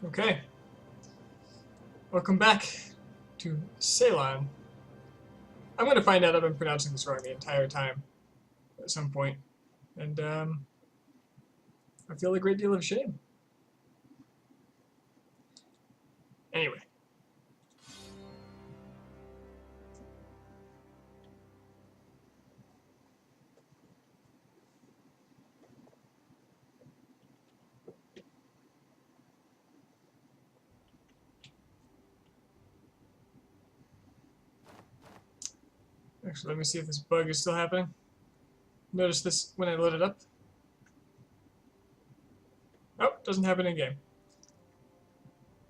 Okay, welcome back to Ceylon. I'm going to find out if I'm pronouncing this wrong the entire time at some point, and I feel a great deal of shame. Anyway. Actually, let me see if this bug is still happening. Notice this when I load it up. Oh, doesn't happen in game.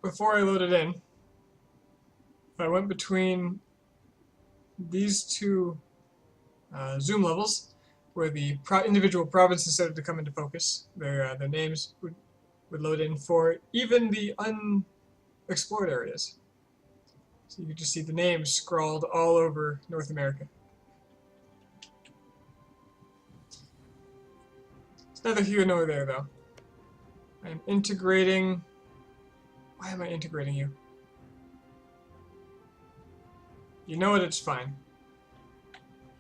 Before I load it in, if I went between these two zoom levels, where the individual provinces started to come into focus, their names would load in for even the unexplored areas. So you could just see the names scrawled all over North America. It's neither here nor there, though. I'm integrating... Why am I integrating you? You know what? It's fine.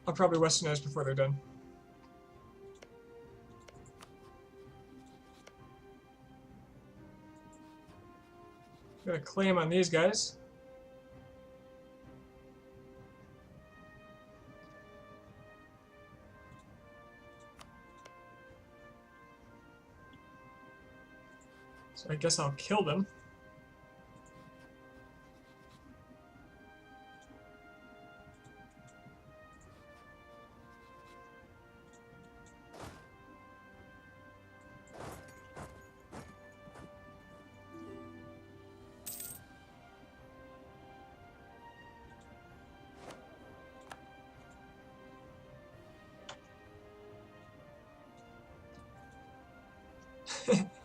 I'll probably westernize before they're done. Got a claim on these guys. So I guess I'll kill them.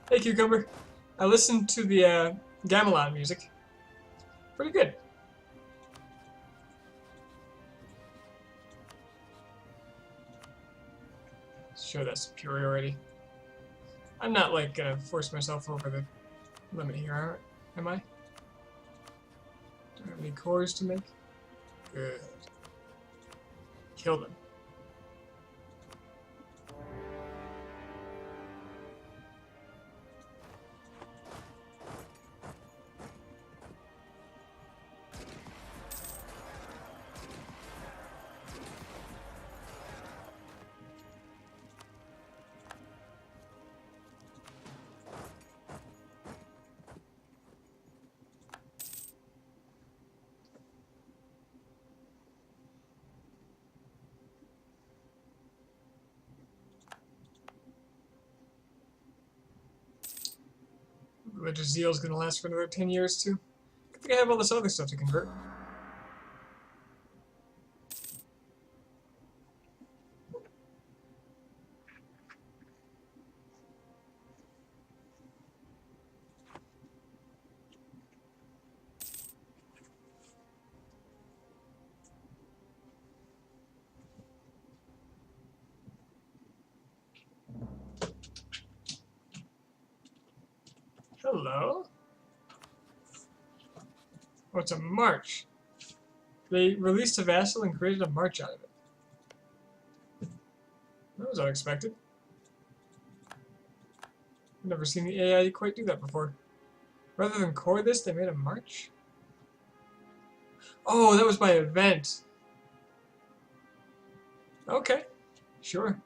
Hey, Cucumber. I listened to the gamelan music. Pretty good. Show that superiority. I'm not like gonna force myself over the limit here, am I? Do I have any cores to make? Good. Kill them. Religious zeal is going to last for another 10 years, too. I think I have all this other stuff to convert. Hello? Oh, it's a march. They released a vassal and created a march out of it. That was unexpected. I've never seen the AI quite do that before. Rather than core this, they made a march? Oh, that was by event. Okay, sure.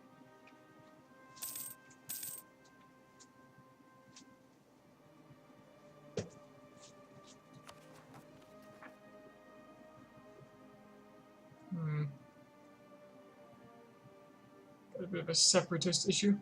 Got a bit of a separatist issue.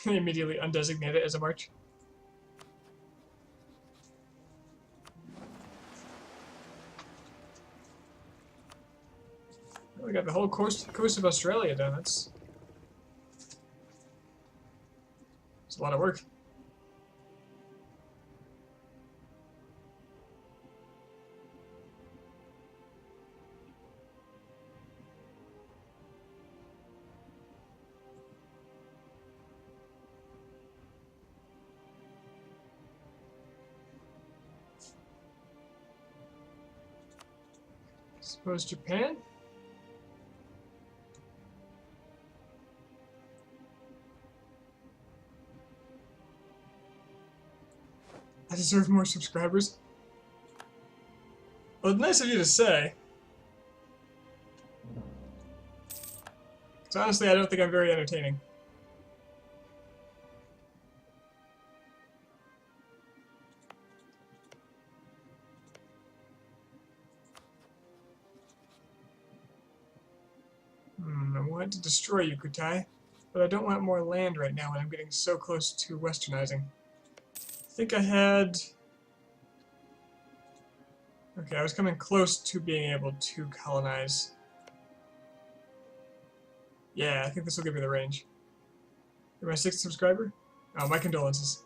Immediately undesignate it as a march. We got the whole coast of Australia done. That's a lot of work. Suppose Japan? I deserve more subscribers. Well, it's nice of you to say. Because honestly, I don't think I'm very entertaining. I want to destroy you, Kutai, but I don't want more land right now when I'm getting so close to westernizing. I think I had... Okay, I was coming close to being able to colonize. Yeah, I think this will give me the range. You're my 6th subscriber? Oh, my condolences.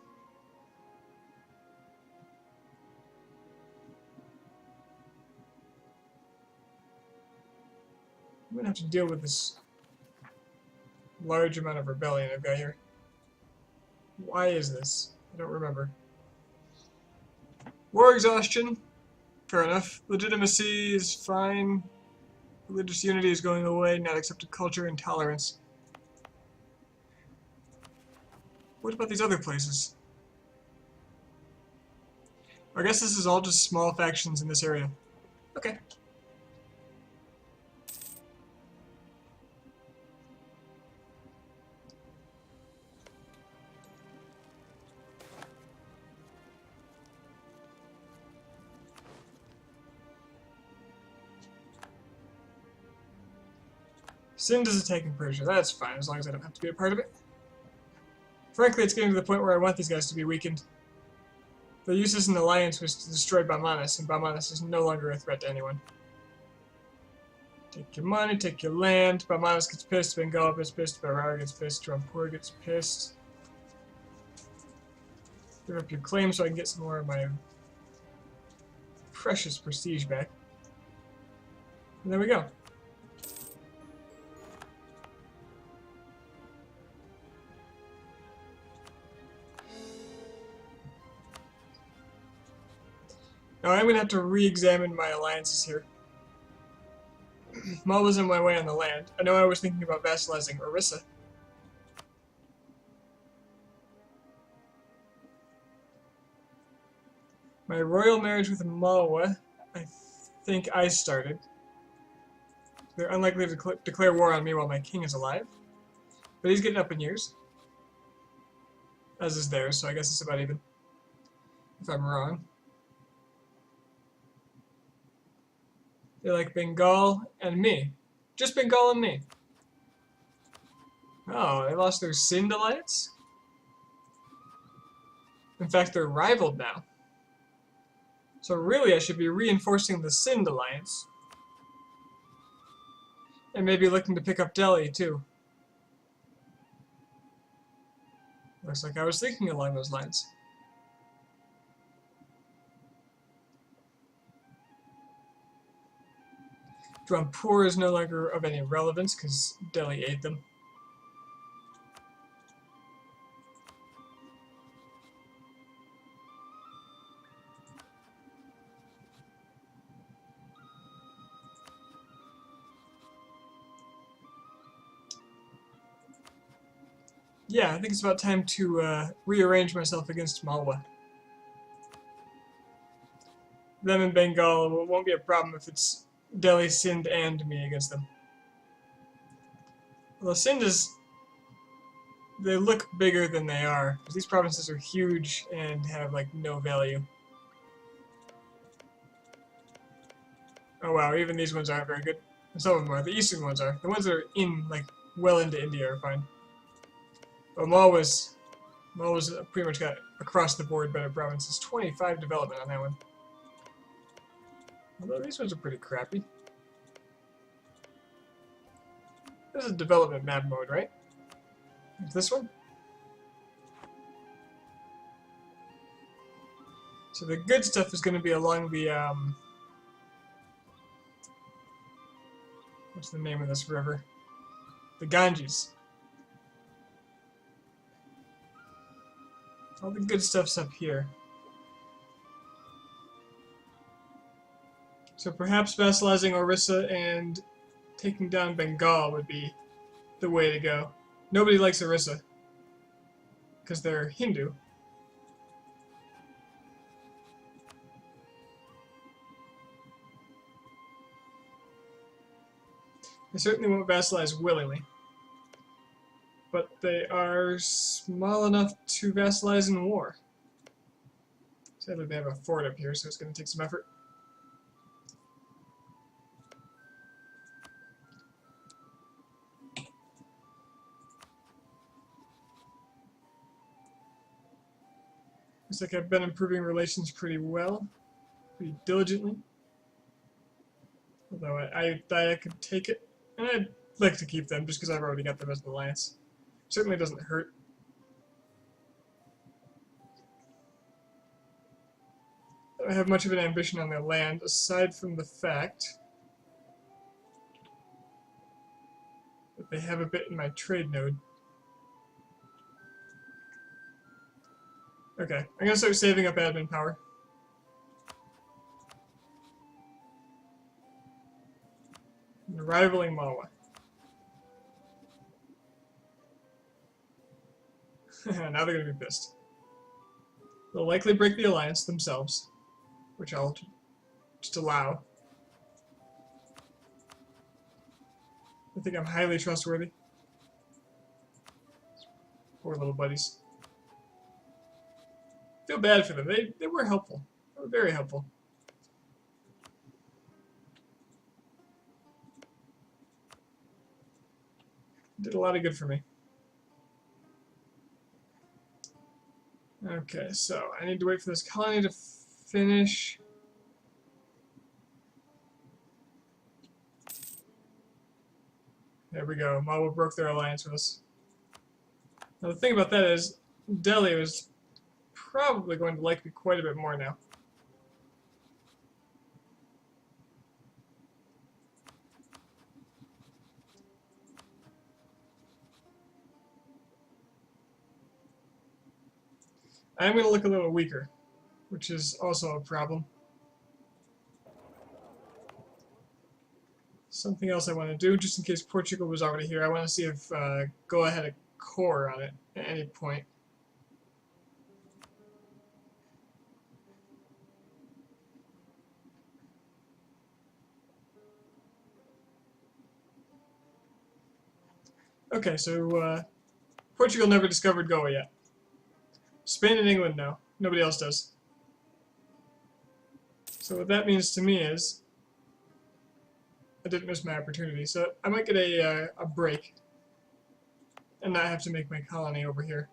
I'm gonna have to deal with this large amount of rebellion I've got here. Why is this? I don't remember. War exhaustion. Fair enough. Legitimacy is fine. Religious unity is going away. Not accepted culture and tolerance. What about these other places? I guess this is all just small factions in this area. Okay. Sind is attacking Persia. That's fine, as long as I don't have to be a part of it. Frankly, it's getting to the point where I want these guys to be weakened. The use as an alliance was to destroy Bamanas, and Bamanas is no longer a threat to anyone. Take your money, take your land. Bamanas gets pissed, Bengal gets pissed, Berar gets pissed, Rampur gets pissed. Give up your claim so I can get some more of my precious prestige back. And there we go. Now I'm going to have to re-examine my alliances here. Maul was in my way on the land. I know I was thinking about vassalizing Orissa. My royal marriage with Malwa, I think I started. They're unlikely to declare war on me while my king is alive. But he's getting up in years. As is theirs, so I guess it's about even. If I'm wrong. They like Bengal and me. Just Bengal and me. Oh, they lost their Sind alliance? In fact, they're rivaled now. So really I should be reinforcing the Sind alliance. And maybe looking to pick up Delhi, too. Looks like I was thinking along those lines. Rampur is no longer of any relevance because Delhi ate them. Yeah, I think it's about time to rearrange myself against Malwa. Them and Bengal won't be a problem if it's Delhi, Sind, and me against them. Although Sind is... they look bigger than they are, because these provinces are huge and have, like, no value. Oh wow, even these ones aren't very good. Some of them are. The eastern ones are. The ones that are in, like, well into India are fine. But Malwa's pretty much got across the board better provinces. 25 development on that one. Although these ones are pretty crappy. This is development map mode, right? Is this one? So the good stuff is going to be along the, what's the name of this river? The Ganges. All the good stuff's up here. So perhaps vassalizing Orissa and taking down Bengal would be the way to go. Nobody likes Orissa because they're Hindu. They certainly won't vassalize willingly. But they are small enough to vassalize in war. Sadly, they have a fort up here, so it's going to take some effort. Looks like I've been improving relations pretty well, pretty diligently. Although I could take it, and I'd like to keep them just because I've already got them as an alliance. Certainly doesn't hurt. I don't have much of an ambition on their land, aside from the fact that they have a bit in my trade node. Okay, I'm going to start saving up admin power. And rivaling Malwa. Now they're going to be pissed. They'll likely break the alliance themselves, which I'll just allow. I think I'm highly trustworthy. Poor little buddies. Feel bad for them. They were helpful. They were very helpful. Did a lot of good for me. Okay, so I need to wait for this colony to finish. There we go. Malwa broke their alliance with us. Now the thing about that is, Delhi was probably going to like me quite a bit more now. I'm going to look a little weaker, which is also a problem. Something else I want to do, just in case Portugal was already here, I want to see if Goa had a core on it at any point. Okay, so Portugal never discovered Goa yet. Spain and England, no. Nobody else does. So what that means to me is I didn't miss my opportunity. So I might get a break and not have to make my colony over here.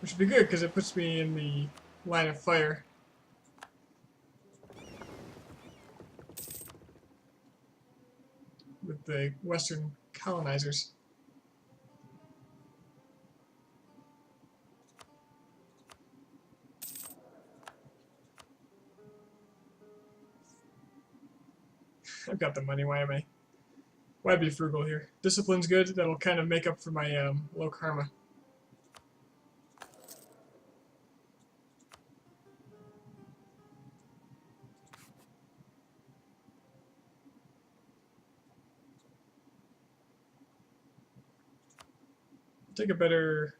Which would be good because it puts me in the line of fire. With the Western colonizers. I've got the money, why be frugal here? Discipline's good, that'll kind of make up for my low karma. Take a better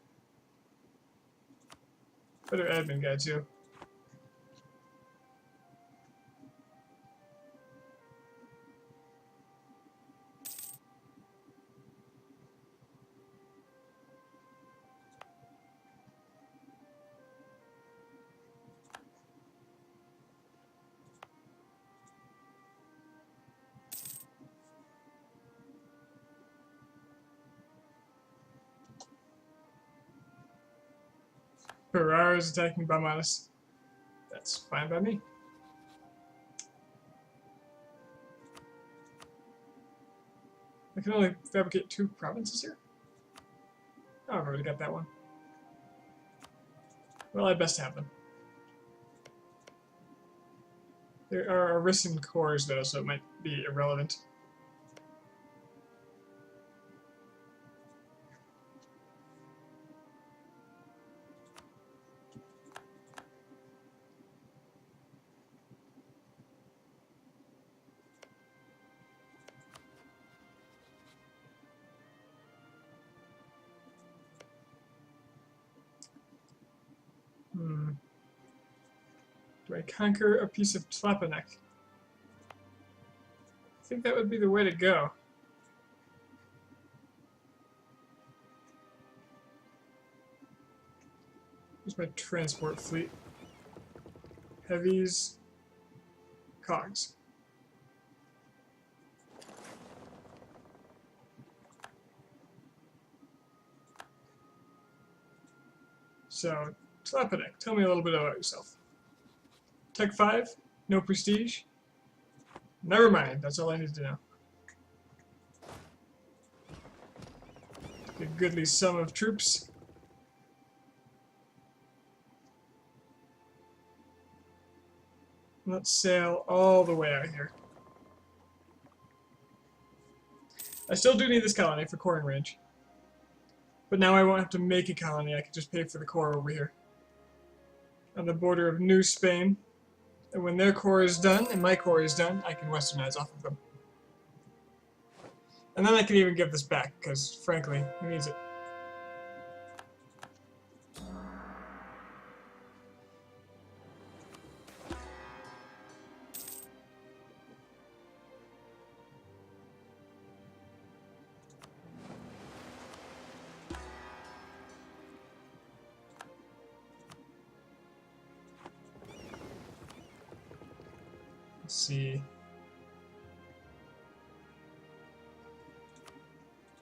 admin guy too. Ferrara is attacking Bamanas. That's fine by me. I can only fabricate 2 provinces here? Oh, I've already got that one. Well, I'd best have them. There are Orissan cores, though, so it might be irrelevant. Do I conquer a piece of Tlepanek? I think that would be the way to go. Here's my transport fleet. Heavies, cogs. So, Tlepanek, tell me a little bit about yourself. Tech 5, no prestige. Never mind, that's all I need to know. A goodly sum of troops. Let's sail all the way out here. I still do need this colony for coring range. But now I won't have to make a colony, I can just pay for the core over here. On the border of New Spain. And when their core is done, and my core is done, I can westernize off of them. And then I can even give this back, because frankly, who needs it? Let's see.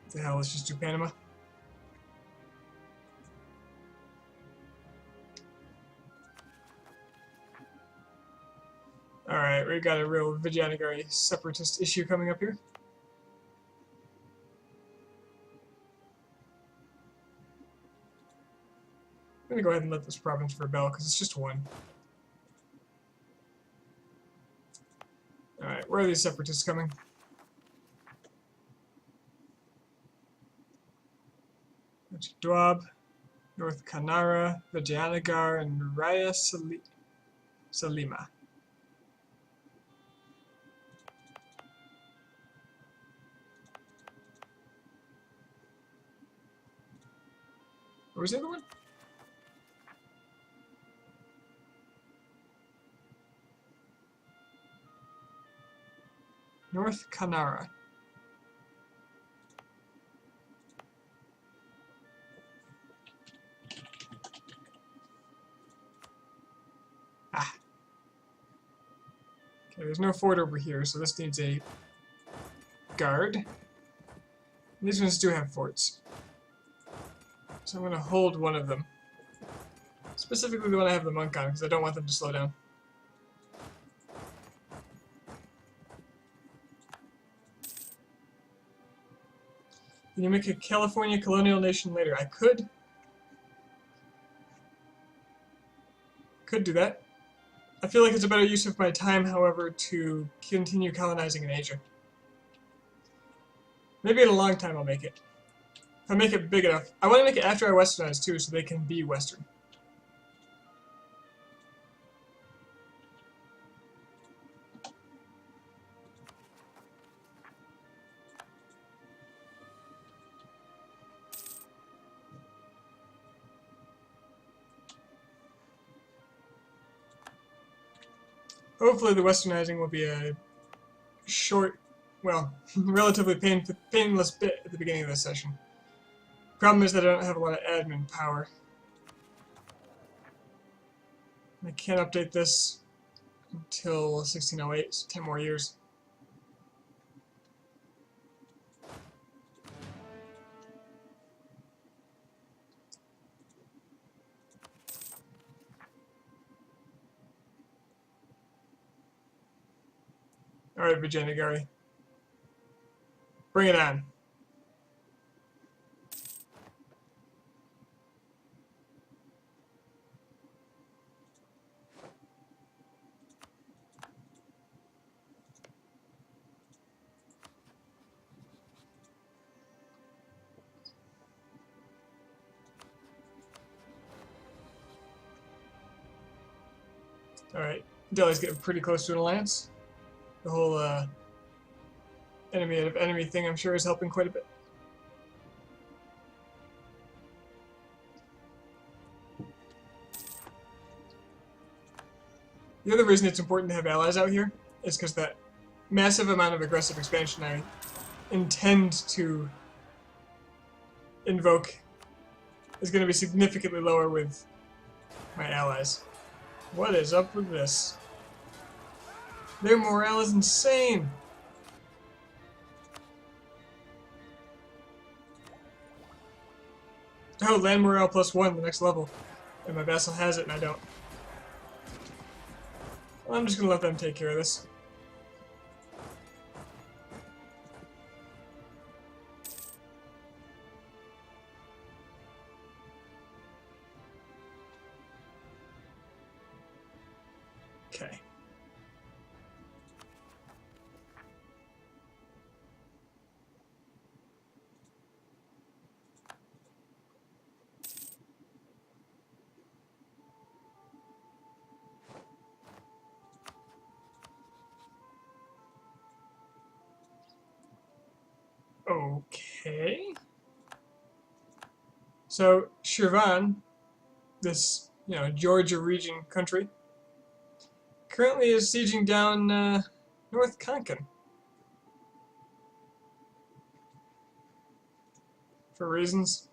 What the hell, let's just do Panama. Alright, we got a real Vijayanagari separatist issue coming up here. I'm gonna go ahead and let this province rebel, because it's just one. Alright, where are these separatists coming? Dwab, North Kanara, Vijayanagar, and Raya Salima. What was the other one? North Kanara. Ah. Okay, there's no fort over here, so this needs a guard. These ones do have forts. So I'm going to hold one of them. Specifically the one I have the monk on, because I don't want them to slow down. Can you make a California colonial nation later? I could. Could do that. I feel like it's a better use of my time, however, to continue colonizing in Asia. Maybe in a long time I'll make it. If I make it big enough. I want to make it after I westernize too, so they can be Western. Hopefully the westernizing will be a short, well, relatively painless bit at the beginning of this session. Problem is that I don't have a lot of admin power. I can't update this until 1608, so 10 more years. Alright, Vijayanagari. Bring it on. Alright, Delhi's getting pretty close to an alliance. The whole enemy of enemy thing, I'm sure, is helping quite a bit. The other reason it's important to have allies out here is because that massive amount of aggressive expansion I intend to invoke is going to be significantly lower with my allies. What is up with this? Their morale is insane! Oh, land morale +1, the next level. And my vassal has it and I don't. Well, I'm just gonna let them take care of this. Okay. Okay. So, Shirvan, this, Georgia region country, currently is sieging down North Konkan. For reasons.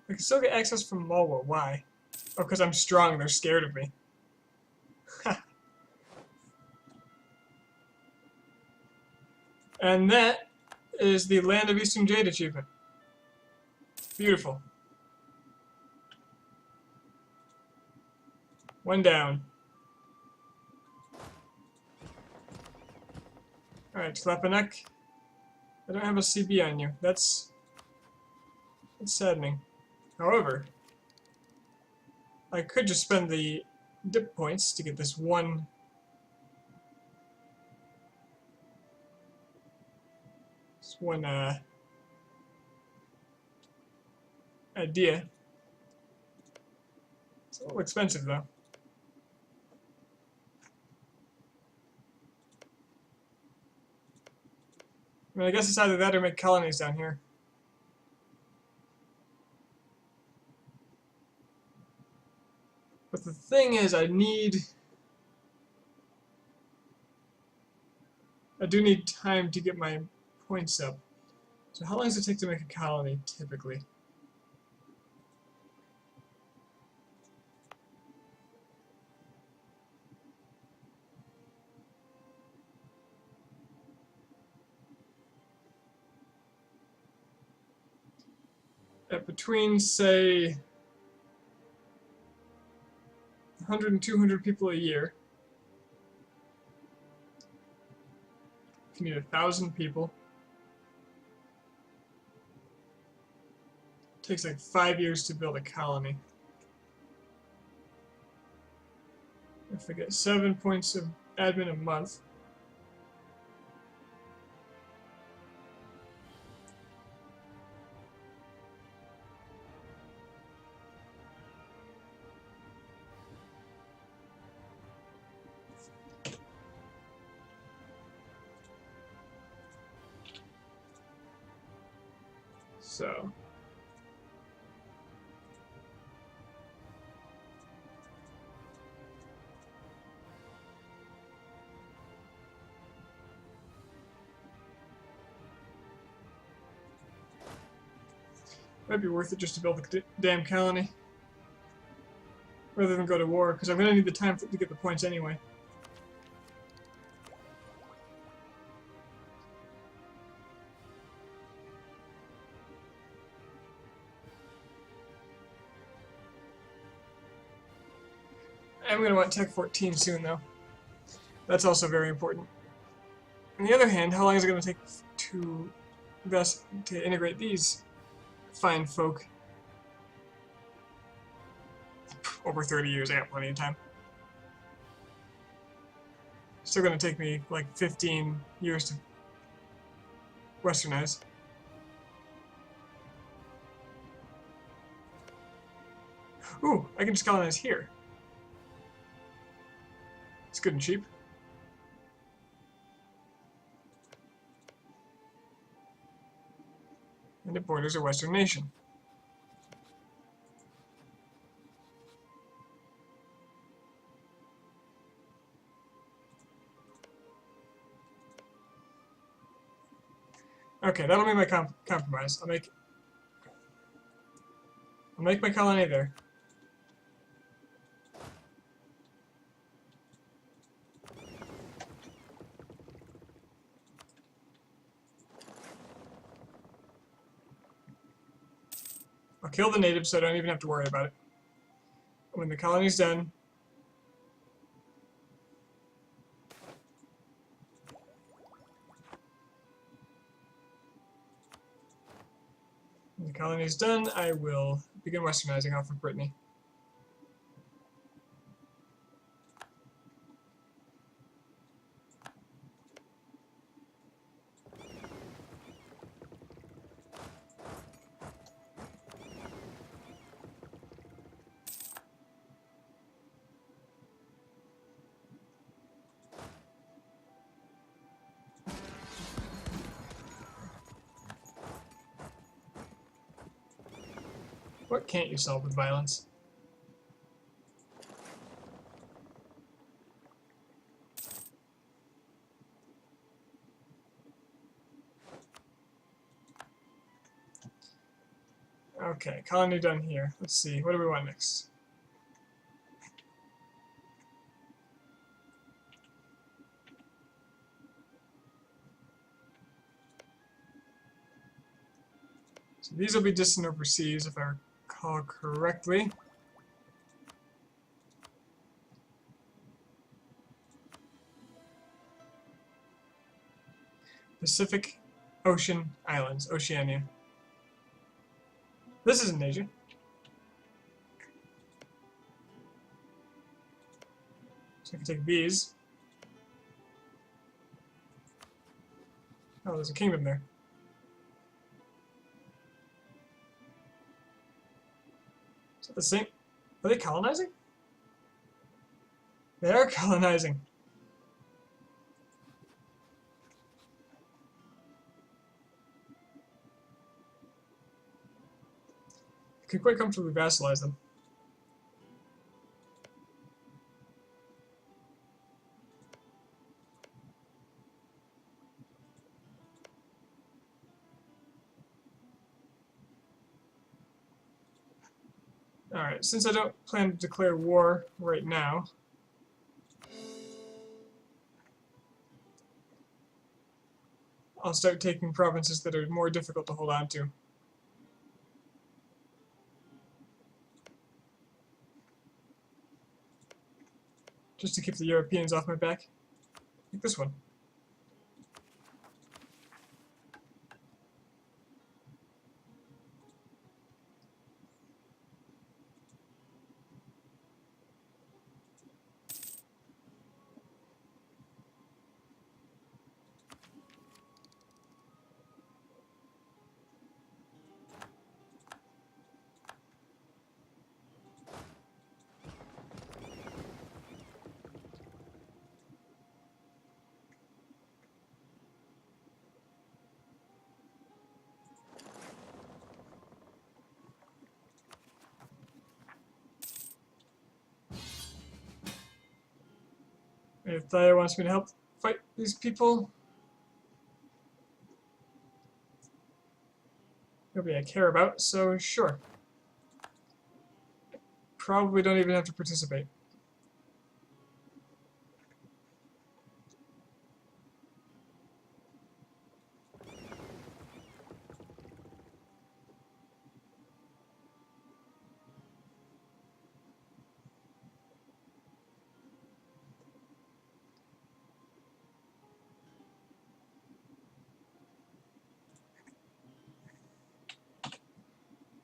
I can still get access from Malwa. Why? Oh, because I'm strong. They're scared of me. And that is the Land of Eastern Jade achievement. Beautiful. One down. Alright, Tlepanek. I don't have a CB on you. That's saddening. However, I could just spend the dip points to get this one idea. It's a little expensive though. I mean, I guess it's either that or make colonies down here. But the thing is, I do need time to get my points up. So how long does it take to make a colony, typically? At between, say, 100 and 200 people a year. You need 1,000 people. It takes like 5 years to build a colony. If I get 7 points of admin a month. So might be worth it just to build the damn colony rather than go to war, because I'm going to need the time to get the points anyway. I'm going to want Tech 14 soon, though. That's also very important. On the other hand, how long is it going to take to integrate these fine folk? Over 30 years, I got plenty of time. Still going to take me like 15 years to westernize. Ooh, I can just colonize here. It's good and cheap. And it borders a Western nation. Okay, that'll be my compromise. I'll make my colony there. I'll kill the natives so I don't even have to worry about it. When the colony's done, I will begin westernizing off of Brittany. What can't you solve with violence? Okay, colony done here. Let's see, what do we want next? So these will be distant overseas, if I recall correctly. Pacific Ocean Islands, Oceania. This isn't Asia. So I can take these. Oh, there's a kingdom there. Is that the same? Are they colonizing? They are colonizing. I could quite comfortably vassalize them. Alright, since I don't plan to declare war right now, I'll start taking provinces that are more difficult to hold on to. Just to keep the Europeans off my back. Like this one. If Thaya wants me to help fight these people, nobody I care about, so sure. Probably don't even have to participate.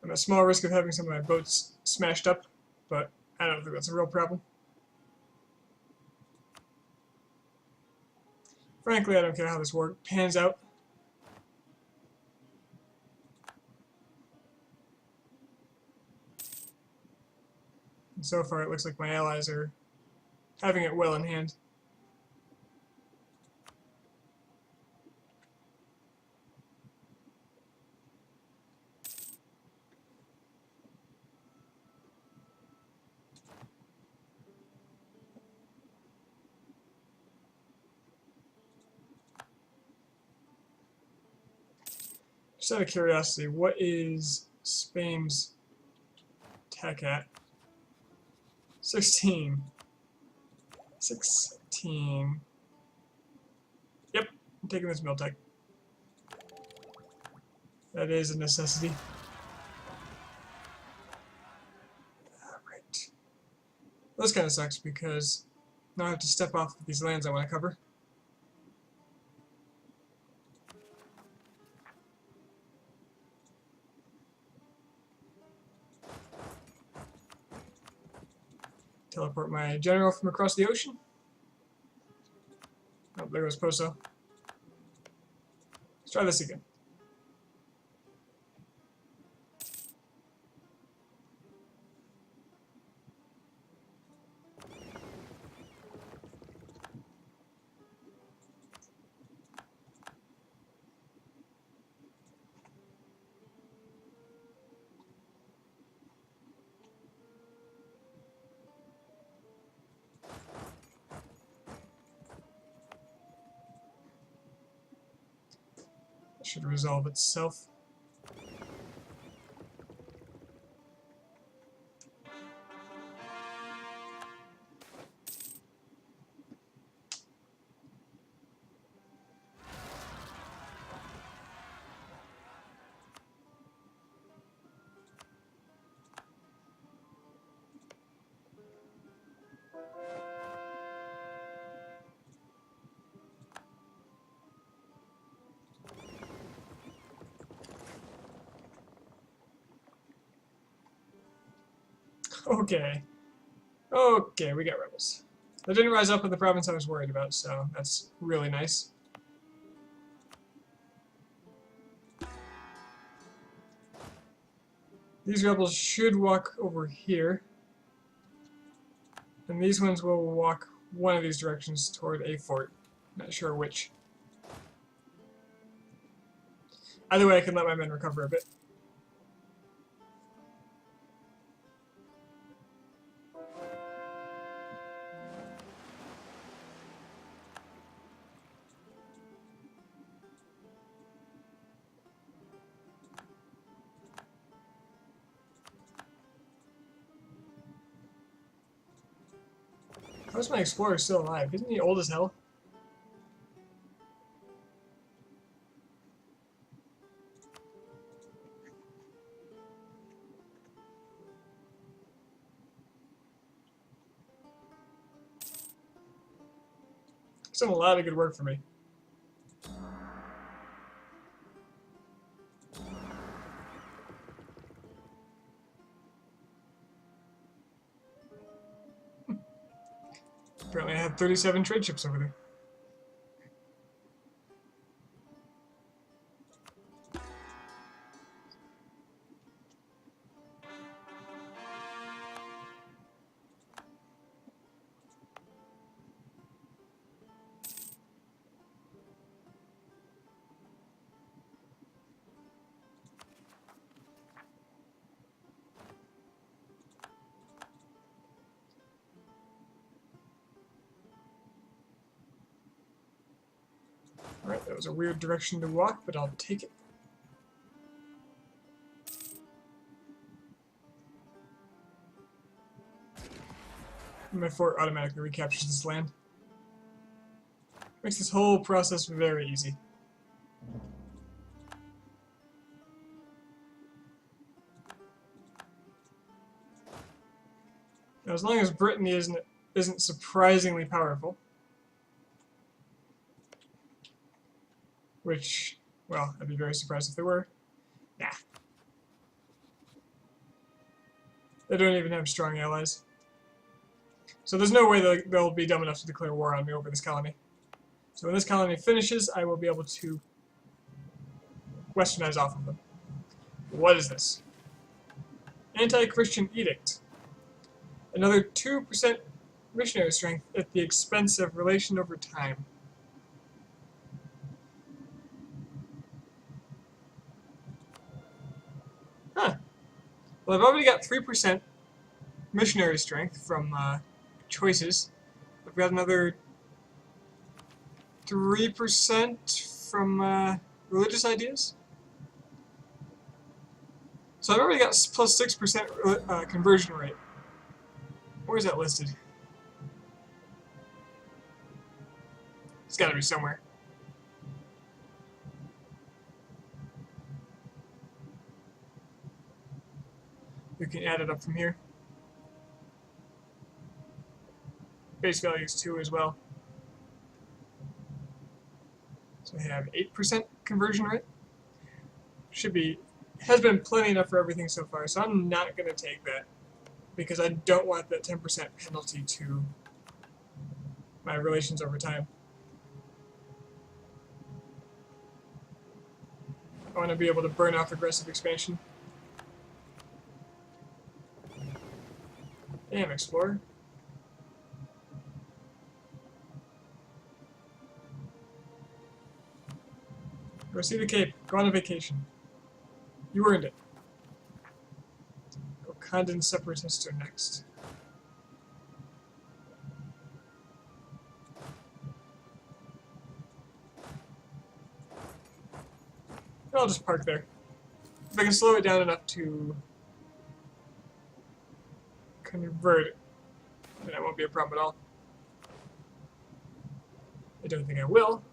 I'm at a small risk of having some of my boats smashed up, but I don't think that's a real problem. Frankly, I don't care how this war pans out. And so far it looks like my allies are having it well in hand. Just out of curiosity, what is Spain's tech at? 16. 16. Yep, I'm taking this mill tech. That is a necessity. Alright. This kind of sucks because now I have to step off of these lands I want to cover. Teleport my general from across the ocean. Oh, there goes Poso. Let's try this again. Should resolve itself. Okay. Okay, we got rebels. They didn't rise up in the province I was worried about, so that's really nice. These rebels should walk over here. And these ones will walk one of these directions toward a fort. Not sure which. Either way, I can let my men recover a bit. How's my explorer still alive? Isn't he old as hell? He's done a lot of good work for me. Apparently I have 37 trade ships over there. Alright, that was a weird direction to walk, but I'll take it. My fort automatically recaptures this land. Makes this whole process very easy. Now, as long as Brittany isn't surprisingly powerful, which, well, I'd be very surprised if they were. Nah. They don't even have strong allies. So there's no way they'll be dumb enough to declare war on me over this colony. So when this colony finishes, I will be able to westernize off of them. What is this? Anti-Christian edict. Another 2% missionary strength at the expense of relation over time. Huh. Well, I've already got 3% missionary strength from choices. I've got another 3% from religious ideas. So I've already got plus 6% conversion rate. Where is that listed? It's got to be somewhere. We can add it up from here. Base value is 2 as well. So we have 8% conversion rate. Should be, has been plenty enough for everything so far, so I'm not going to take that because I don't want that 10% penalty to my relations over time. I want to be able to burn off aggressive expansion. Damn, Explorer. Go see the Cape. Go on a vacation. You earned it. Go Condon Separatist next. I'll just park there. If I can slow it down enough to convert it, then it won't be a problem at all. I don't think I will.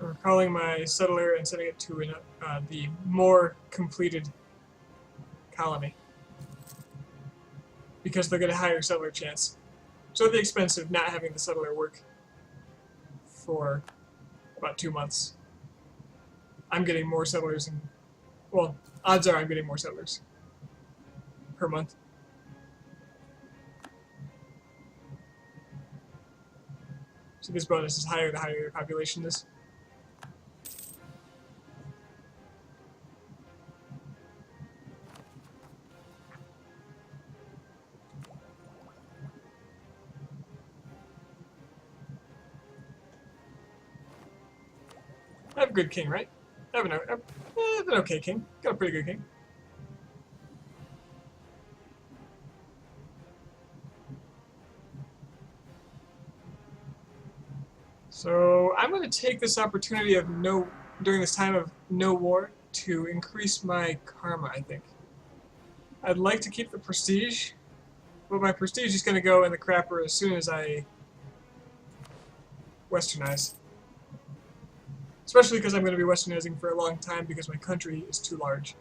I'm calling my settler and setting it to the more completed colony because they'll get a higher settler chance. So at the expense of not having the settler work for about 2 months. I'm getting more settlers, and well, odds are I'm getting more settlers per month. So this bonus is higher the higher your population is. I have a good king, right? I have an okay king. Got a pretty good king. So I'm going to take this opportunity of during this time of no war to increase my karma, I think. I'd like to keep the prestige, but my prestige is going to go in the crapper as soon as I westernize. Especially because I'm going to be westernizing for a long time because my country is too large.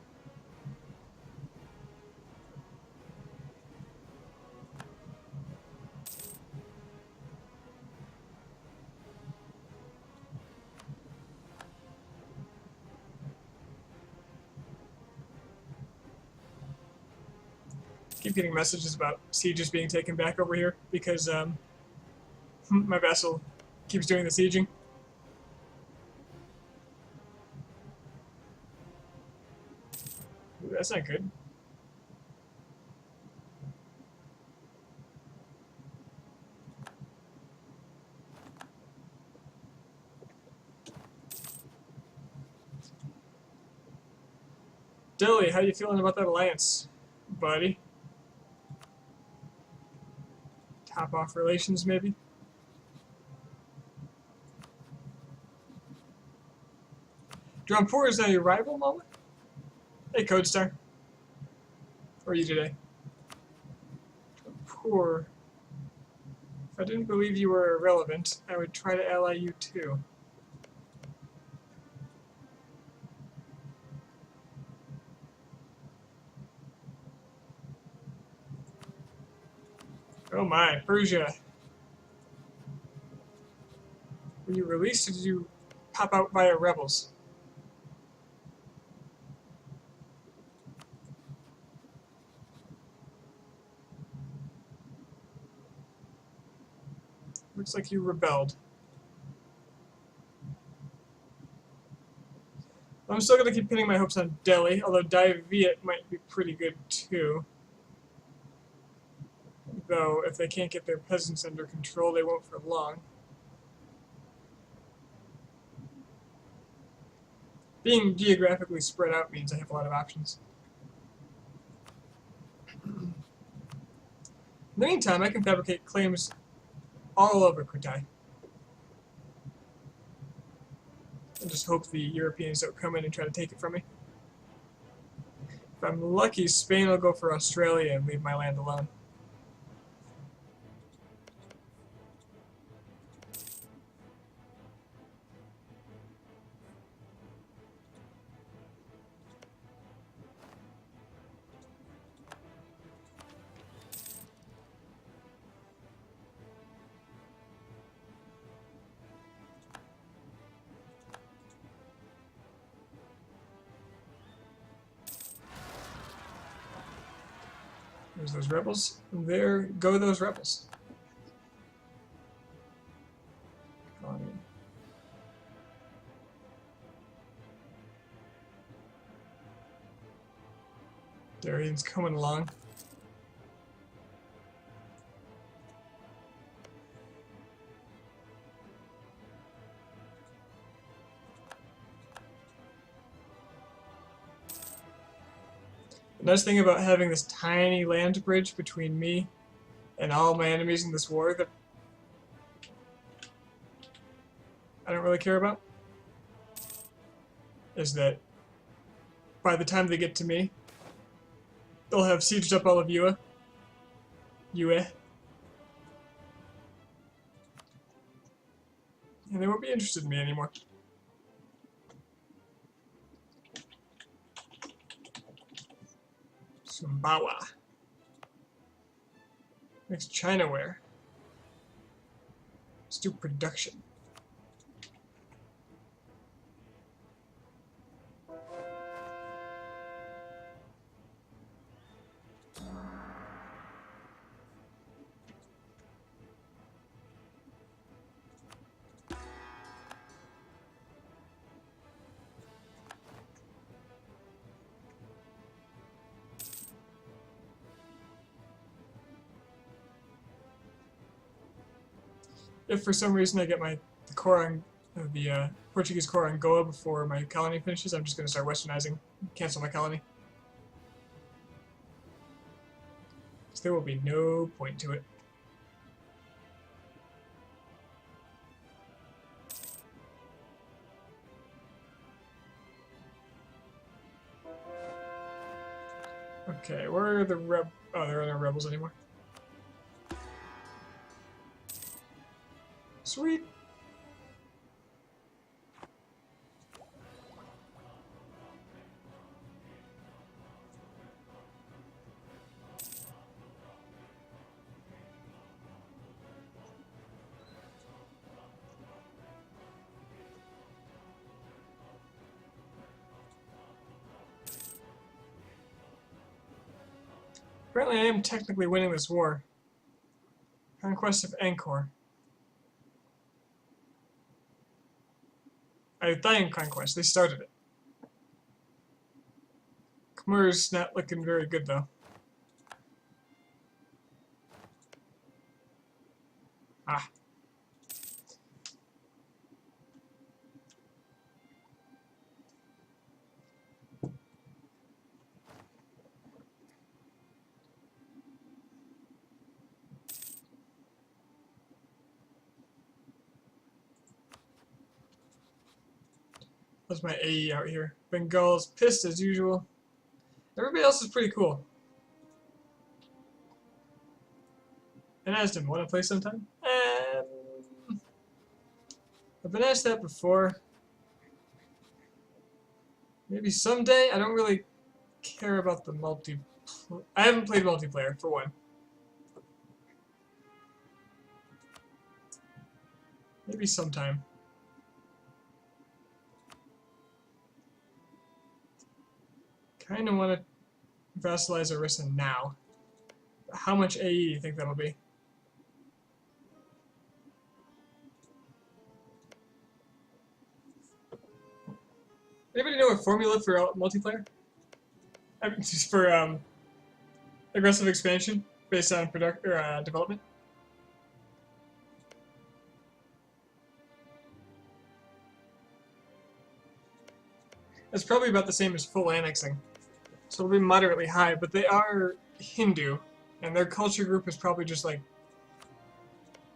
Keep getting messages about sieges being taken back over here because my vassal keeps doing the sieging. Ooh, that's not good. Dilly, how you feeling about that alliance, buddy? Top off relations, maybe? Drampur is a rival moment? Hey, Codestar. How are you today? Drampur. If I didn't believe you were irrelevant, I would try to ally you too. Oh my, Persia. Were you released or did you pop out via rebels? Looks like you rebelled. I'm still going to keep pinning my hopes on Delhi, although Viet might be pretty good too. Though, if they can't get their peasants under control, they won't for long. Being geographically spread out means I have a lot of options. In the meantime, I can fabricate claims all over Kutai. And just hope the Europeans don't come in and try to take it from me. If I'm lucky, Spain will go for Australia and leave my land alone. There's those rebels. There go those rebels. Colony. Darian's coming along. The nice thing about having this tiny land bridge between me and all my enemies in this war that I don't really care about is that by the time they get to me, they'll have sieged up all of Yue. And they won't be interested in me anymore. Sumbawa. Makes Chinaware. Let's do production. If for some reason I get the Portuguese core on Goa before my colony finishes, I'm just going to start westernizing, cancel my colony. Because there will be no point to it. Okay, where are the oh, there are no rebels anymore. Sweet. Apparently I am technically winning this war. Conquest of Angkor. Italian conquest, they started it. Khmer's not looking very good though. Ah. That's my AE out here. Bengal's pissed as usual. Everybody else is pretty cool. And Aston, want to play sometime? I've been asked that before. Maybe someday. I don't really care about the I haven't played multiplayer, for one. Maybe sometime. Kind of want to vassalize Orissa now. How much AE do you think that'll be? Anybody know a formula for multiplayer? Just for aggressive expansion based on product or development? It's probably about the same as full annexing. So it'll be moderately high, but they are Hindu, and their culture group is probably just like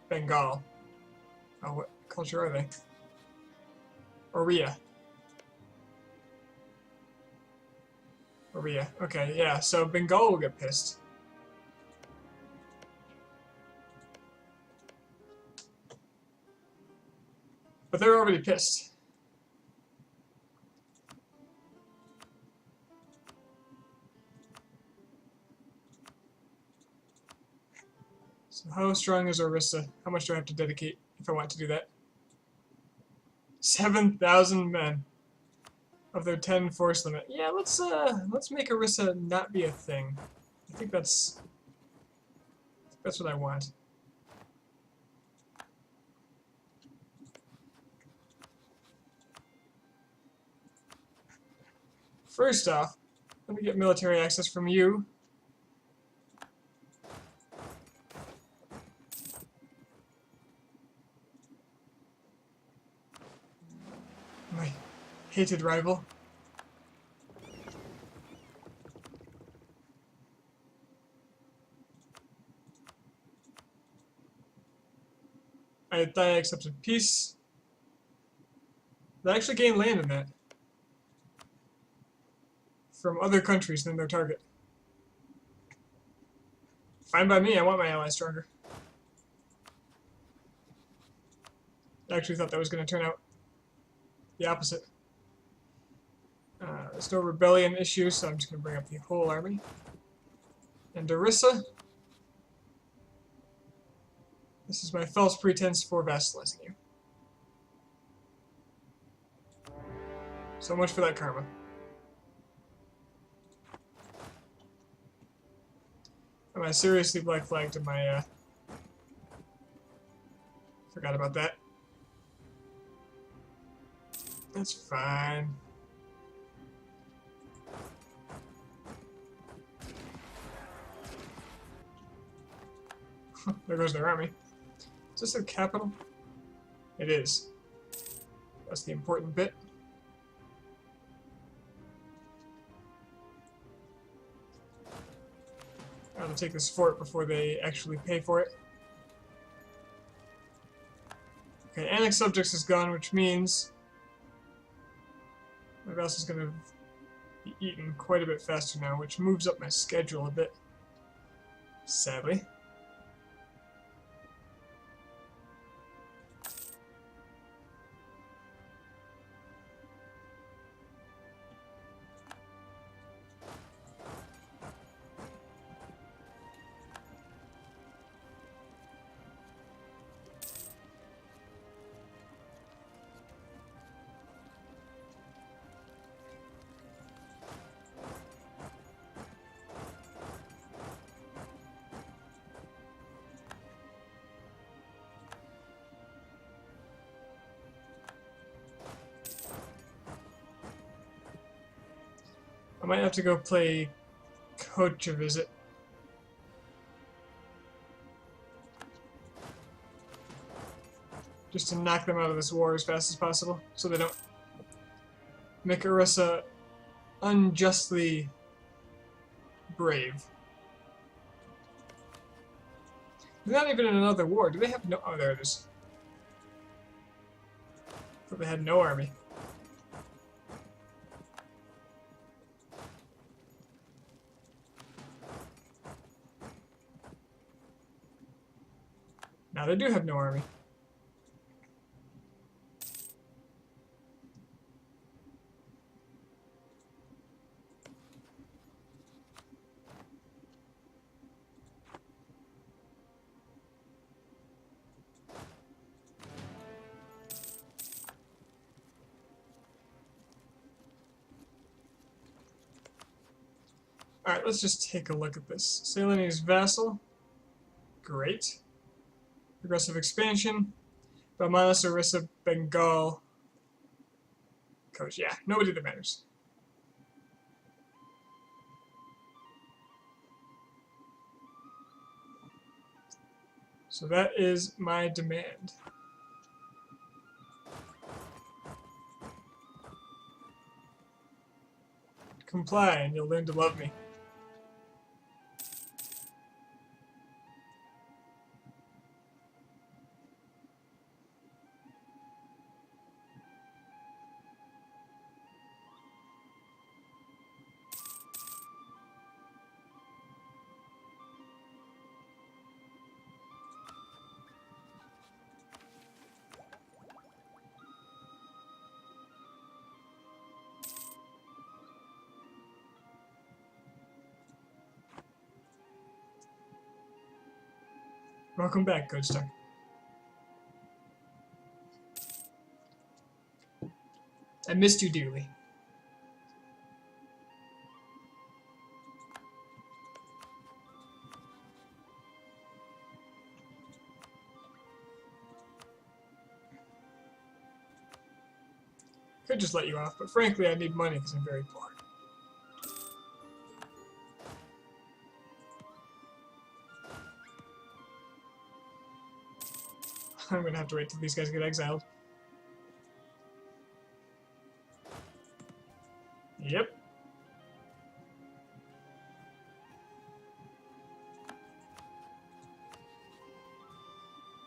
Bengal. Oh, what culture are they? Oriya. Oriya. Okay, yeah, so Bengal will get pissed. But they're already pissed. So how strong is Orissa? How much do I have to dedicate if I want to do that? 7,000 men of their 10 force limit. Yeah, let's make Orissa not be a thing. I think that's what I want. First off, let me get military access from you. My hated rival. I accepted peace. They actually gained land in that. From other countries than their target. Fine by me, I want my allies stronger. I actually thought that was going to turn out the opposite. There's no rebellion issue, so I'm just going to bring up the whole army. And Orissa. This is my false pretense for vassalizing you. So much for that karma. Am I seriously black flagged in my, forgot about that. That's fine. There goes their army. Is this their capital? It is. That's the important bit. I'm gonna take this fort before they actually pay for it. Okay, annex subjects is gone, which means my vassal is gonna be eaten quite a bit faster now, which moves up my schedule a bit. Sadly. I might have to go play coach a visit. Just to knock them out of this war as fast as possible, so they don't make Orissa unjustly brave. They're not even in another war. Do they have no... Oh, there it is. I thought they had no army. Now they do have no army. Alright, let's just take a look at this. Ceylonese vassal. Great. Aggressive expansion. Bamanas, Orissa, Bengal. coach. Yeah, nobody that matters. So that is my demand. Comply and you'll learn to love me. Welcome back, Good Star. I missed you dearly. Could just let you off, but frankly, I need money because I'm very poor. I'm gonna have to wait till these guys get exiled. Yep.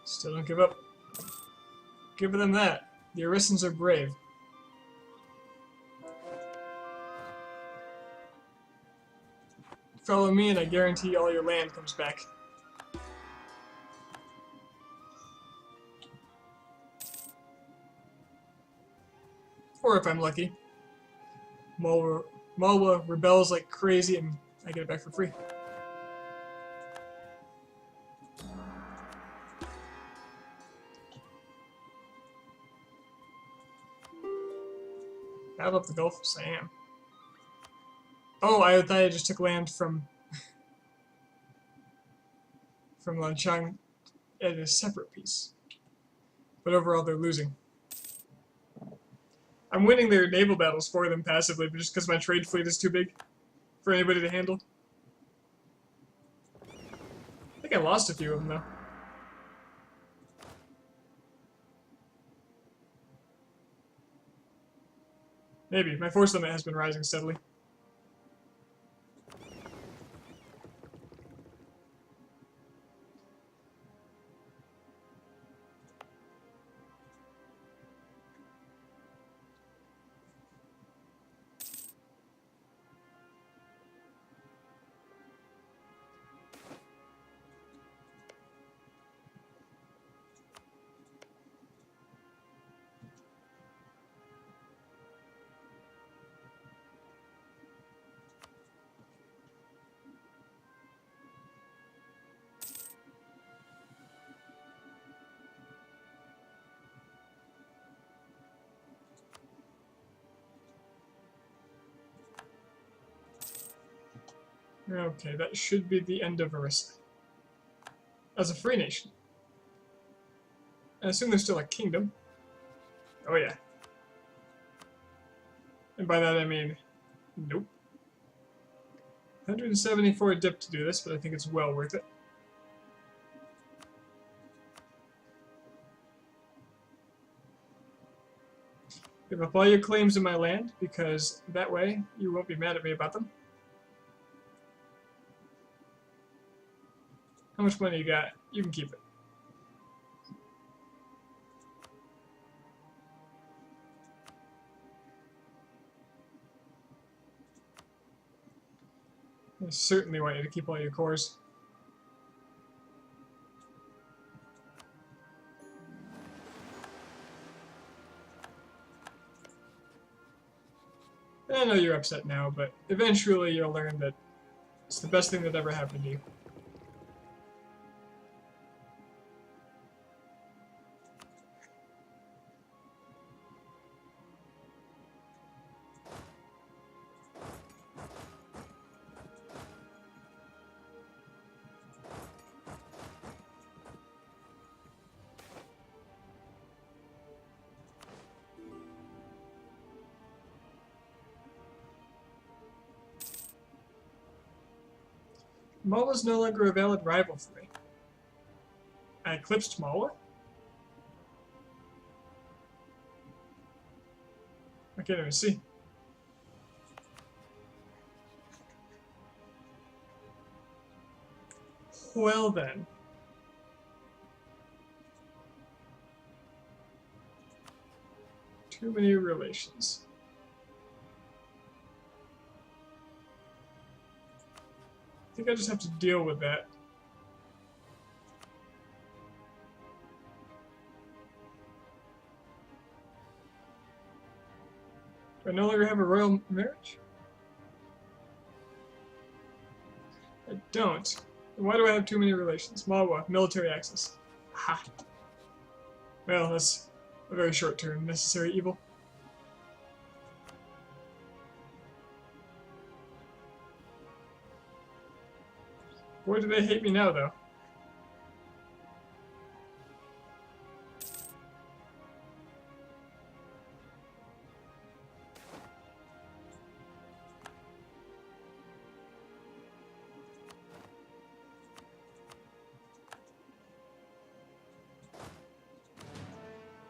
Still don't give up. Give them that. The Orisans are brave. Follow me and I guarantee all your land comes back. Or if I'm lucky, Malwa rebels like crazy and I get it back for free. Battle up the Gulf of Siam. Oh, I thought I just took land from Lanchang at a separate piece. But overall, they're losing. I'm winning their naval battles for them passively, but just because my trade fleet is too big for anybody to handle. I think I lost a few of them, though. Maybe. My force limit has been rising steadily. Okay, that should be the end of Orissa. As a free nation. I assume there's still a kingdom. Oh yeah. And by that I mean, nope. 174 dip to do this, but I think it's well worth it. Give up all your claims in my land, because that way you won't be mad at me about them. How much money you got? You can keep it. I certainly want you to keep all your cores. I know you're upset now, but eventually you'll learn that it's the best thing that ever happened to you. Malwa's no longer a valid rival for me. I eclipsed Malwa? I can't even see. Well then. Too many relations. I think I just have to deal with that. Do I no longer have a royal marriage? I don't. Why do I have too many relations? Malwa, military access. Ha. Well, that's a very short-term necessary evil. Boy, do they hate me now, though.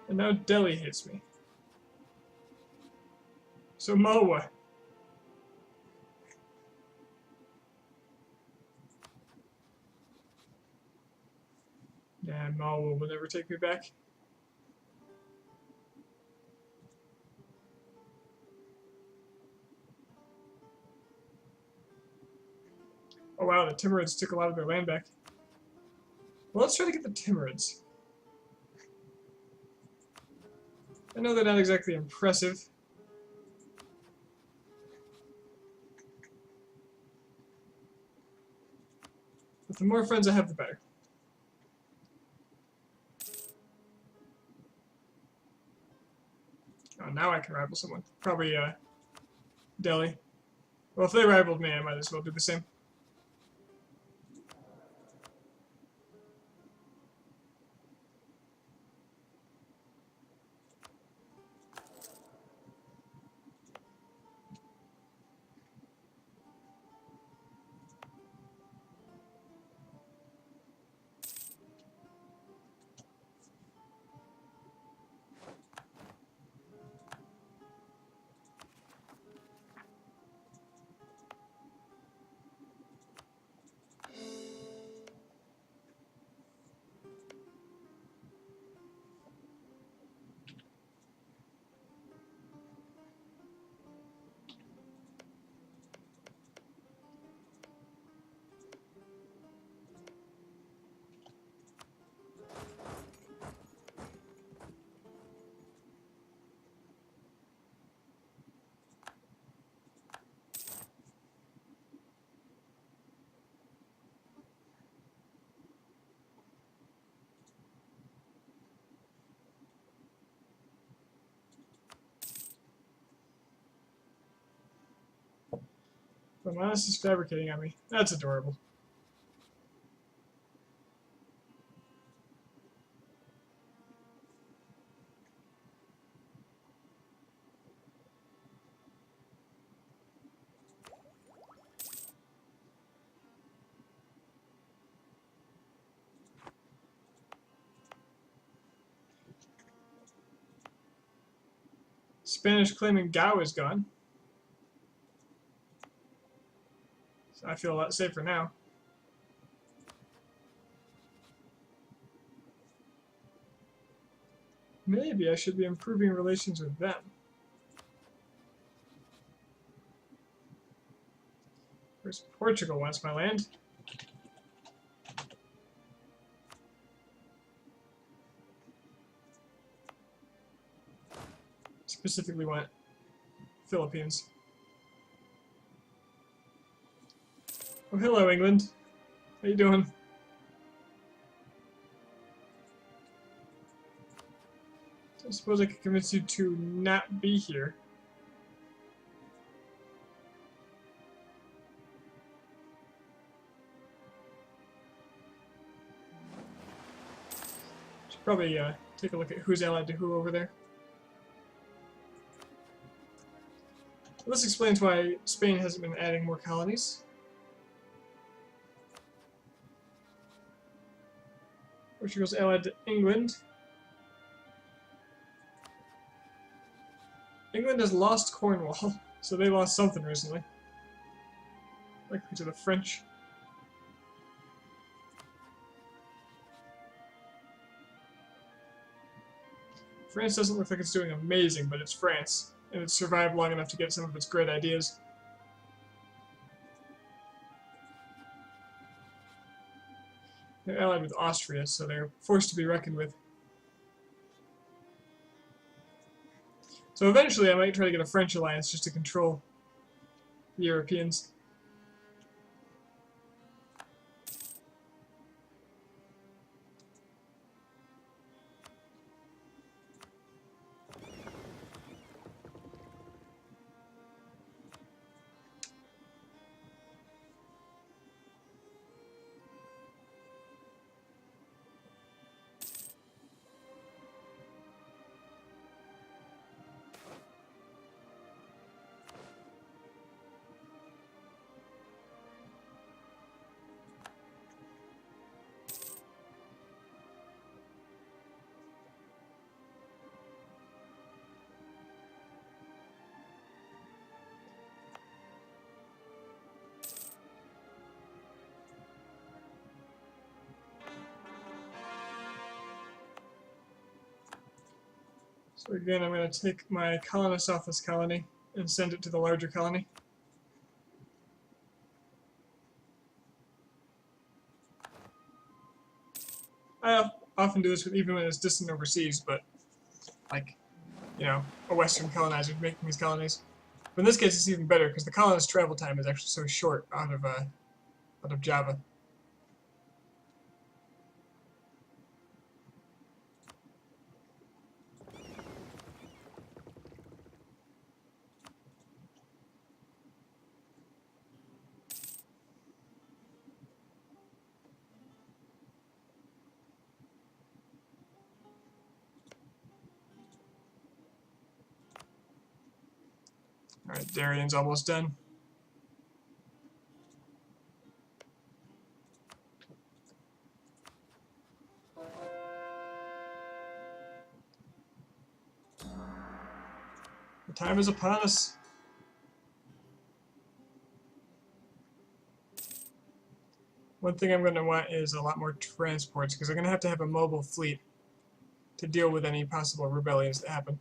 And now Delhi hates me. So Malwa. Yeah, Malwa will never take me back. Oh wow, the Timurids took a lot of their land back. Well, let's try to get the Timurids. I know they're not exactly impressive. But the more friends I have, the better. Oh, now I can rival someone. Probably, Delhi. Well, if they rivaled me, I might as well do the same. Romanus is fabricating on me. That's adorable. Spanish claiming Gao is gone. So I feel a lot safer now. Maybe I should be improving relations with them. Where's Portugal wants my land? Specifically want Philippines. Oh, hello, England. How you doing? I suppose I could convince you to not be here. Should probably take a look at who's allied to who over there. This explains why Spain hasn't been adding more colonies. Portugal's allied to England. England has lost Cornwall, so they lost something recently. Likely to the French. France doesn't look like it's doing amazing, but it's France, and it's survived long enough to get some of its great ideas. They're allied with Austria, so they're forced to be reckoned with. So eventually I might try to get a French alliance just to control the Europeans. So again, I'm going to take my colonist off this colony and send it to the larger colony. I often do this even when it's distant overseas, but like, you know, a Western colonizer making these colonies. But in this case, it's even better because the colonist travel time is actually so short out of Java. Alright, Darien's almost done. The time is upon us. One thing I'm going to want is a lot more transports, because I'm going to have a mobile fleet to deal with any possible rebellions that happen.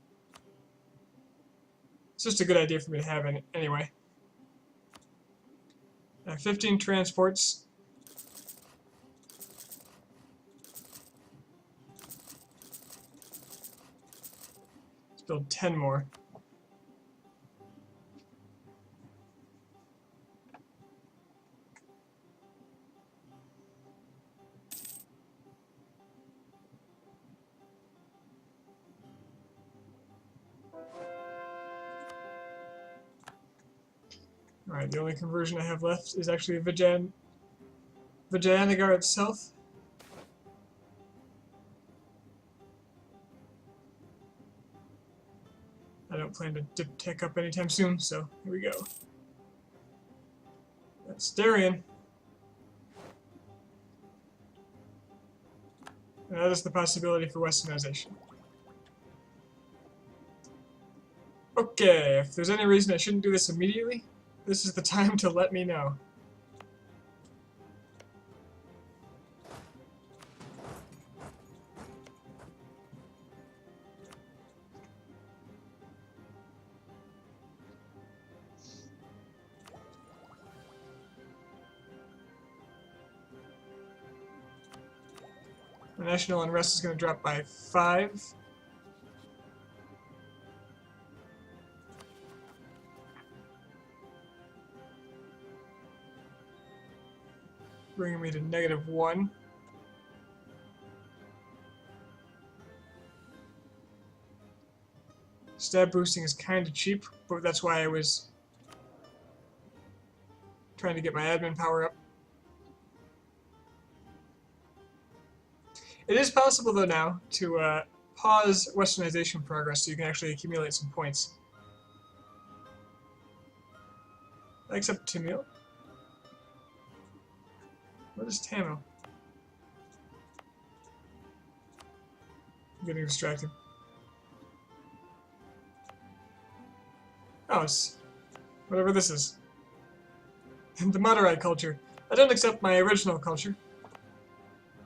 It's just a good idea for me to have anyway. I have 15 transports. Let's build 10 more. Alright, the only conversion I have left is actually Vijayanagar itself. I don't plan to dip tech up anytime soon, so here we go. That's Darien. And that is the possibility for westernization. Okay, if there's any reason I shouldn't do this immediately, this is the time to let me know. The national unrest is going to drop by 5. Bringing me to -1. Stab boosting is kind of cheap, but that's why I was trying to get my admin power up. It is possible, though, now to pause westernization progress so you can actually accumulate some points. Except Tamil. What is Tamil? I'm getting distracted. Oh, it's whatever this is. The Madurai culture. I don't accept my original culture.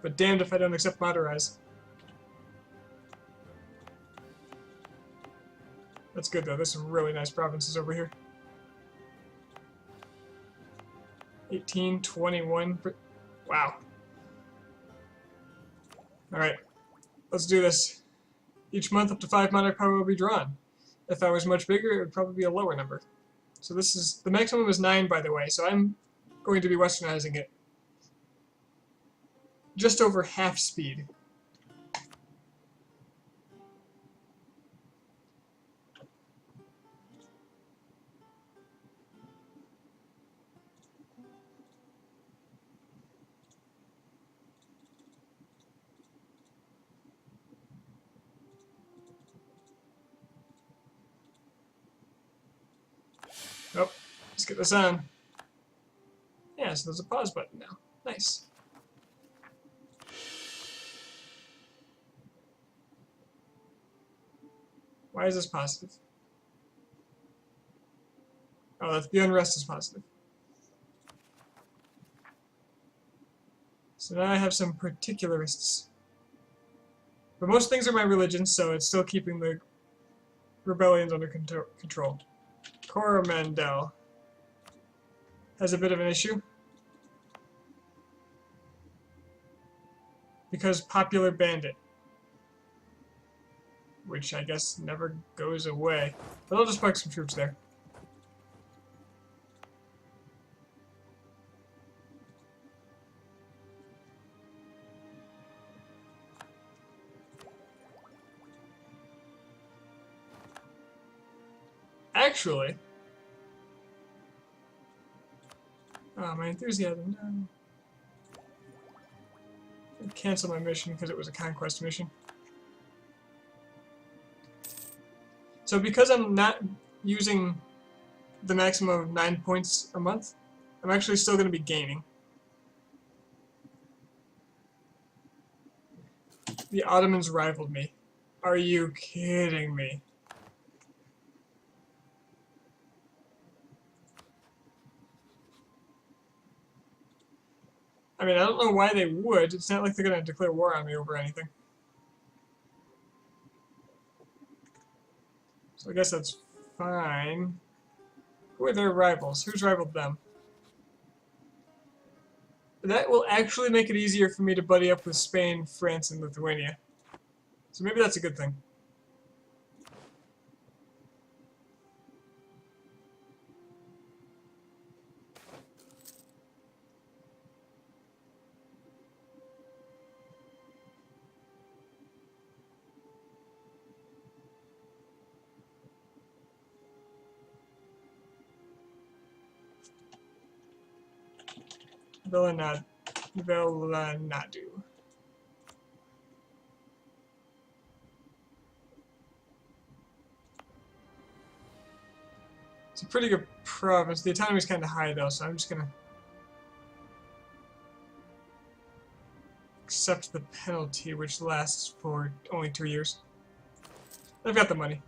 But damned if I don't accept Madurai's. That's good though, there's some really nice provinces over here. 18, 21, wow. Alright, let's do this. Each month up to 5 Madurai power will be drawn. If I was much bigger, it would probably be a lower number. So this is, the maximum is 9 by the way, so I'm going to be westernizing it. Just over half speed. Oh, let's get this on. Yeah, so there's a pause button now. Nice. Why is this positive? Oh, that's, the unrest is positive. So now I have some particularists. But most things are my religion, so it's still keeping the rebellions under control. Coromandel has a bit of an issue. Because popular bandit. Which I guess never goes away. But I'll just park some troops there. Actually, oh, my enthusiasm, no. I cancel my mission because it was a conquest mission. So because I'm not using the maximum of 9 points a month, I'm actually still going to be gaining. The Ottomans rivaled me. Are you kidding me? I mean, I don't know why they would. It's not like they're going to declare war on me over anything. So I guess that's fine. Who are their rivals? Who's rivaled them? That will actually make it easier for me to buddy up with Spain, France, and Lithuania. So maybe that's a good thing. Villanadu. It's a pretty good province. The autonomy is kind of high though, so I'm just gonna accept the penalty, which lasts for only 2 years. I've got the money.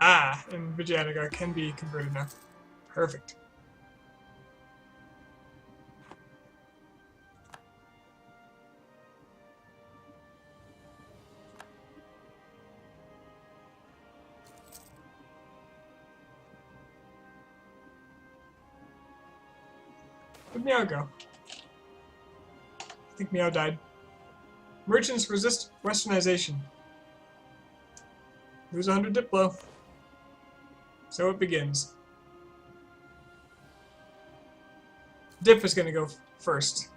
Ah, and Vijayanagar can be converted now. Perfect. Where'd Meow go? I think Meow died. Merchants resist westernization. Lose 100 Diplo. So it begins. Dip is going to go first.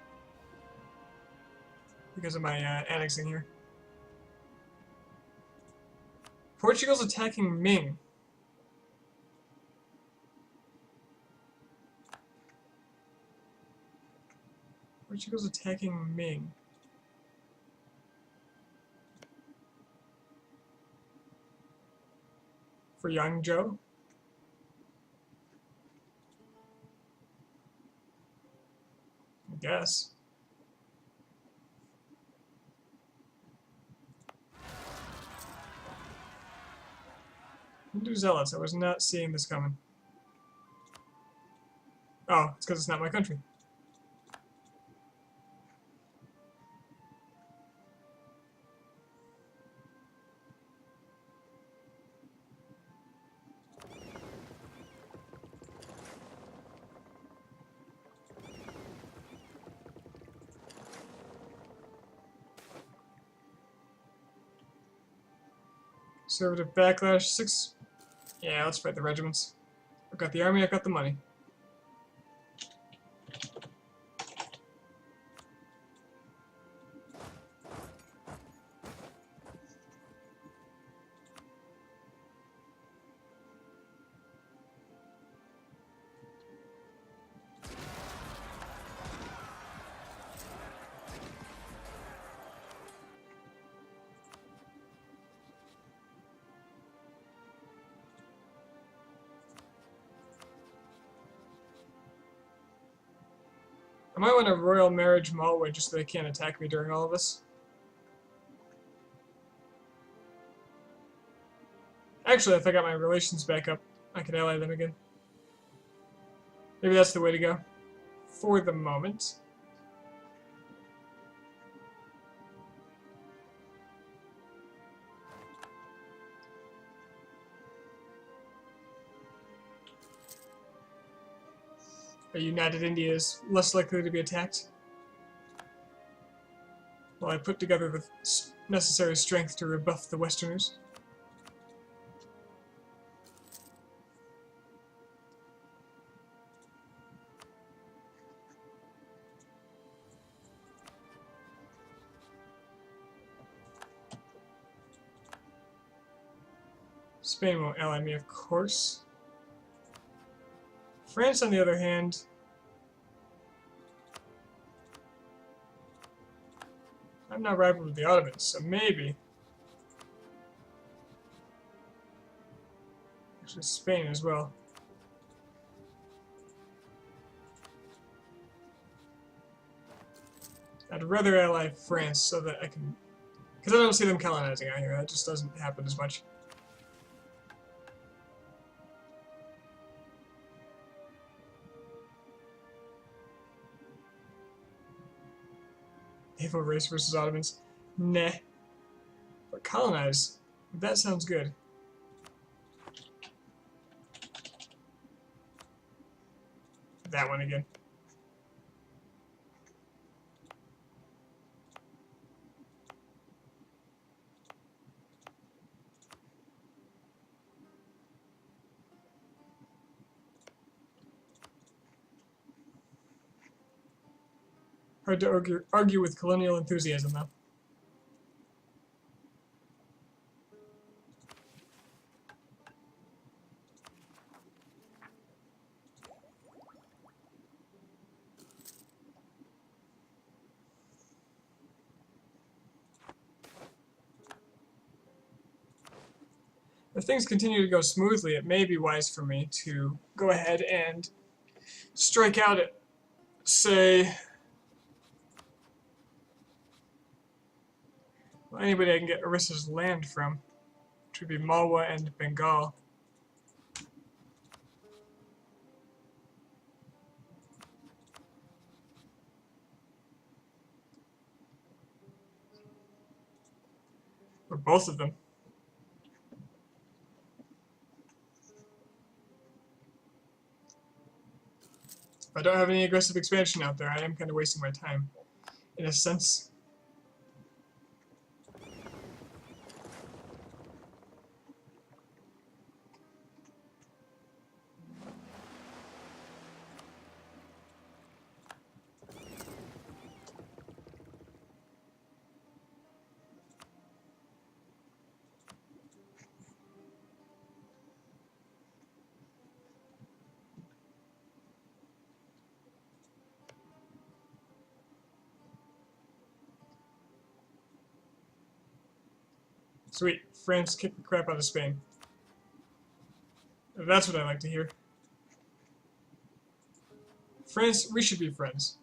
Because of my annexing here. Portugal's attacking Ming. Portugal's attacking Ming. For Yangzhou. I guess. Hindu zealots. I was not seeing this coming. Oh, it's because it's not my country. Conservative backlash. 6. Yeah, let's fight the regiments. I've got the army, I've got the money. I might want a royal marriage Malway just so they can't attack me during all of this. Actually, if I got my relations back up, I could ally them again. Maybe that's the way to go. For the moment. A united India is less likely to be attacked. While I put together the necessary strength to rebuff the Westerners. Spain won't ally me, of course. France, on the other hand, I'm not rival with the Ottomans, so maybe. Actually, Spain as well. I'd rather ally France so that I can... Because I don't see them colonizing out here. That just doesn't happen as much. Naval race versus Ottomans. Nah. But colonize. That sounds good. That one again. Hard to argue with colonial enthusiasm, though. If things continue to go smoothly, it may be wise for me to go ahead and strike out at, say, well, anybody I can get Orissa's land from, which would be Malwa and Bengal. Or both of them. If I don't have any aggressive expansion out there, I am kind of wasting my time, in a sense. Sweet. France kicked the crap out of Spain. That's what I like to hear. France, we should be friends.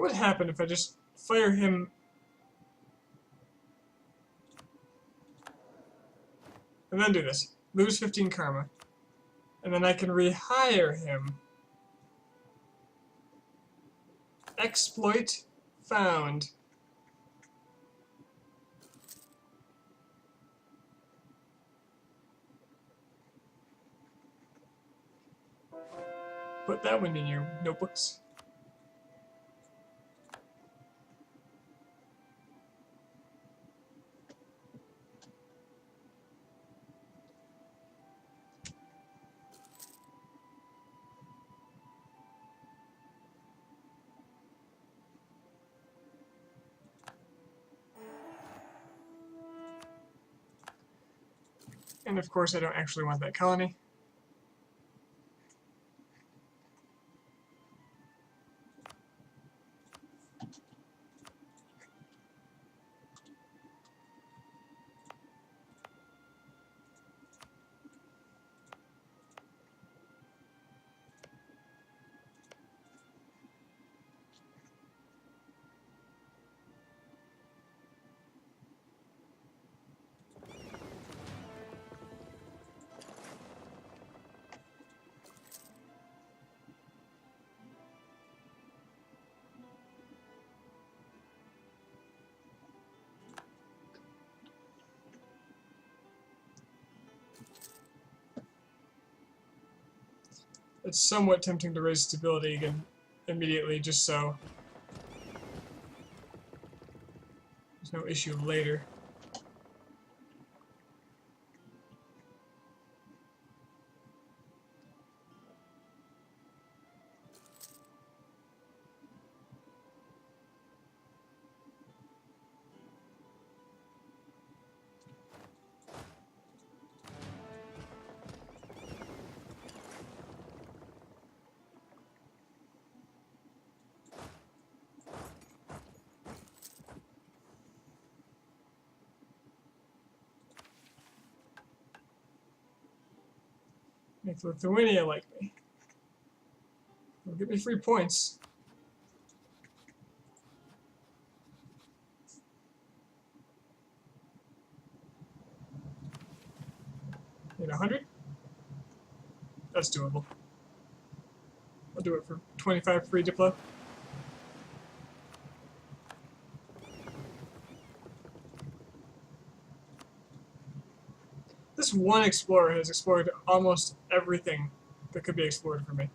What would happen if I just fire him and then do this? Lose 15 karma. And then I can rehire him. Exploit found. Put that one in your notebooks. And of course I don't actually want that colony. It's somewhat tempting to raise stability again immediately, just so there's no issue later. Make Lithuania like me. It'll give me free points. Need 100? That's doable. I'll do it for 25 free Diplo. This one explorer has explored almost everything that could be explored for me.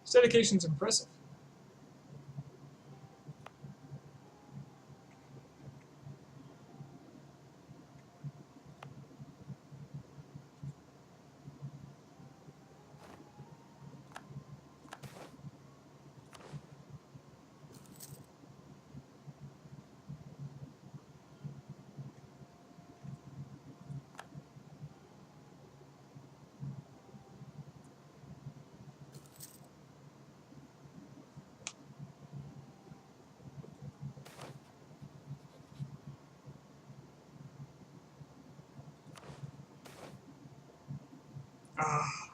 His dedication's impressive. Ah.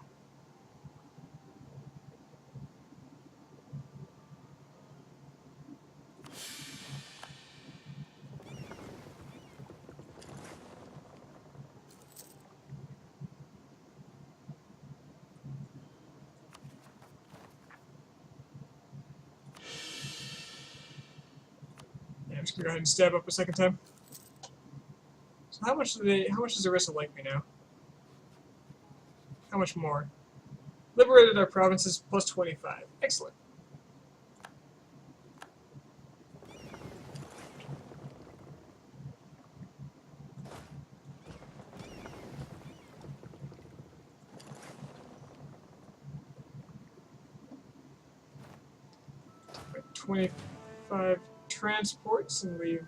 Yeah, I'm just gonna go ahead and stab up a second time. So how much does Arissa like me now? How much more? Liberated our provinces plus 25. Excellent. Take 25 transports and leave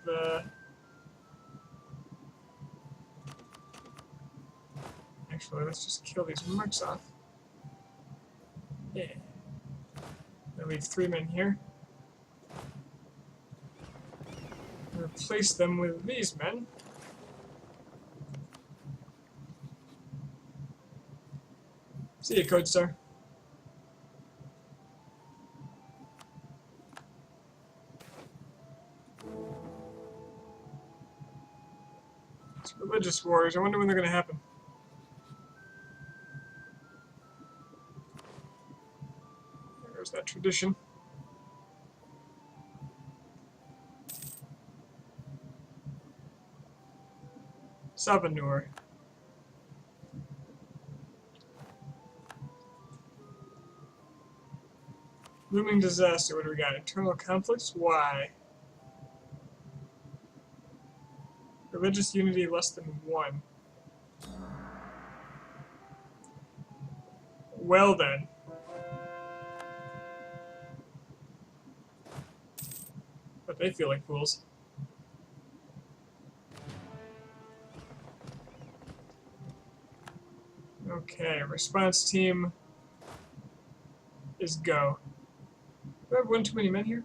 actually let's just kill these mercs off. Yeah. Then leave 3 men here. Replace them with these men. See ya, Code Star. religious wars. I wonder when they're going to happen. There's that tradition. Savanur. Looming disaster. What do we got? Internal conflicts? Why? Religious unity less than 1. Well then. But they feel like fools. Okay, response team is go. Do I have one too many men here?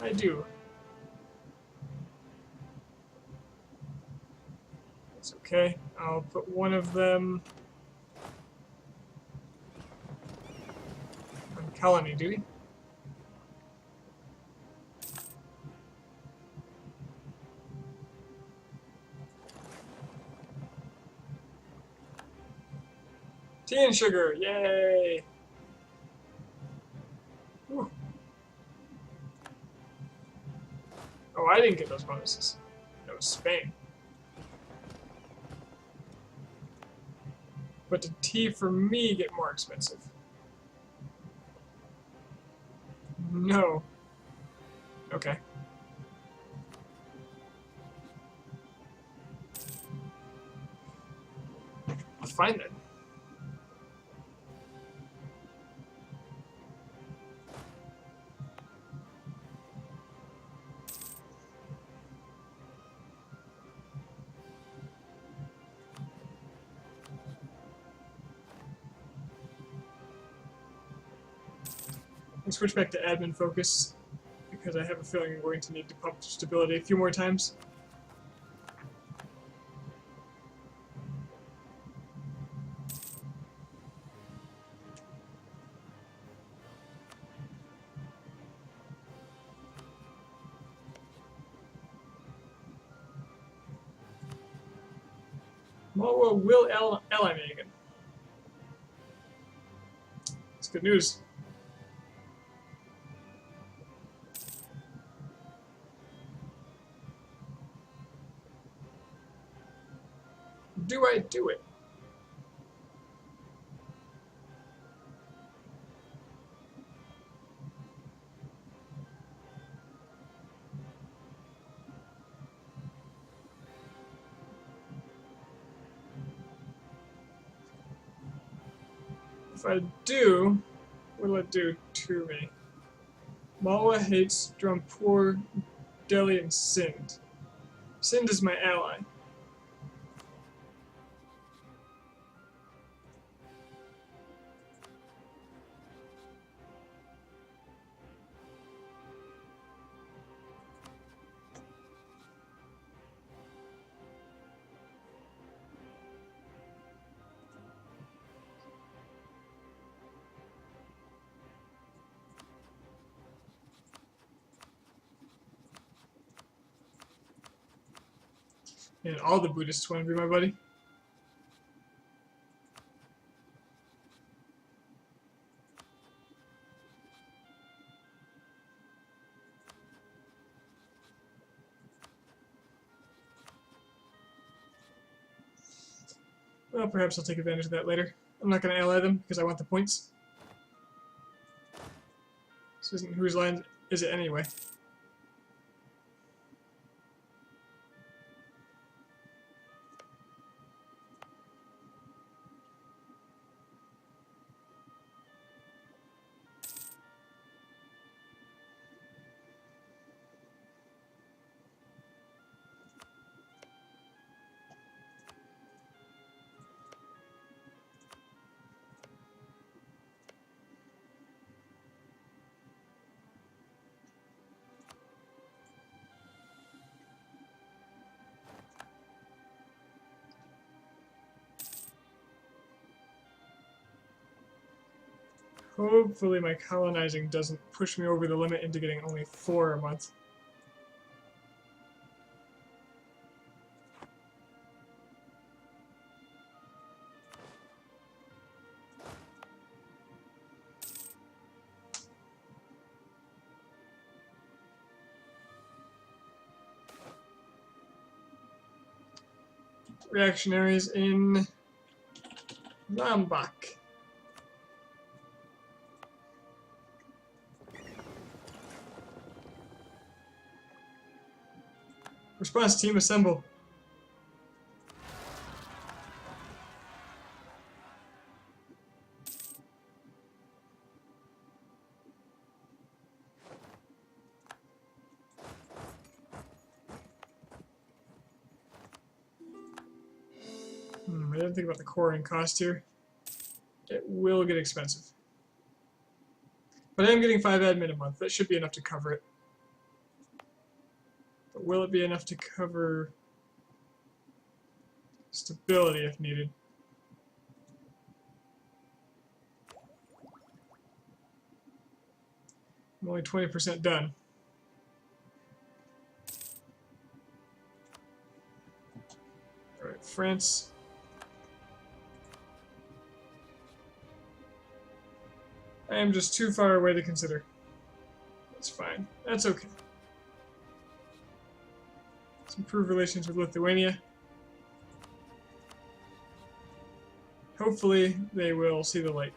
I do. That's okay. I'll put one of them on colony duty. Tea and sugar, yay! Ooh. Oh, I didn't get those bonuses. That was Spain. But did tea for me get more expensive? No. Okay. Fine then. I'll switch back to admin focus because I have a feeling I'm going to need to pump stability a few more times. Malwa will ally me again. That's good news. Do I do it? If I do, what will it do to me? Malwa hates Drumpur, Delhi, and Sindh. Sindh is my ally. And all the Buddhists want to be my buddy. Well, perhaps I'll take advantage of that later. I'm not going to ally them because I want the points. This isn't whose line is it anyway? Hopefully my colonizing doesn't push me over the limit into getting only 4 a month. reactionaries in Lombok. Response team assemble. I didn't think about the coring cost here. It will get expensive. But I am getting 5 admin a month. That should be enough to cover it. But will it be enough to cover stability if needed? I'm only 20% done. Alright, France. I am just too far away to consider. That's fine. That's okay. Let's improve relations with Lithuania. Hopefully they will see the light.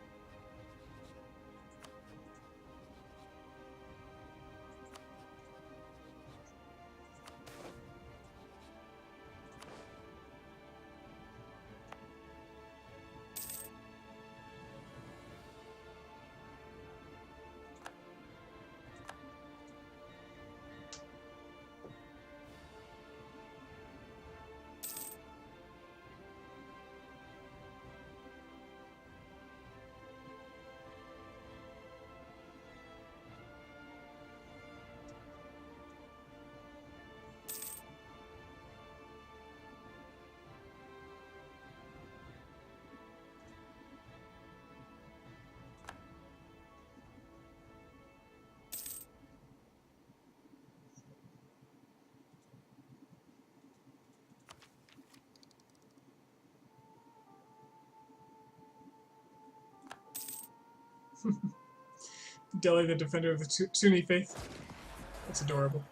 Delhi, the defender of the Sunni faith. That's adorable.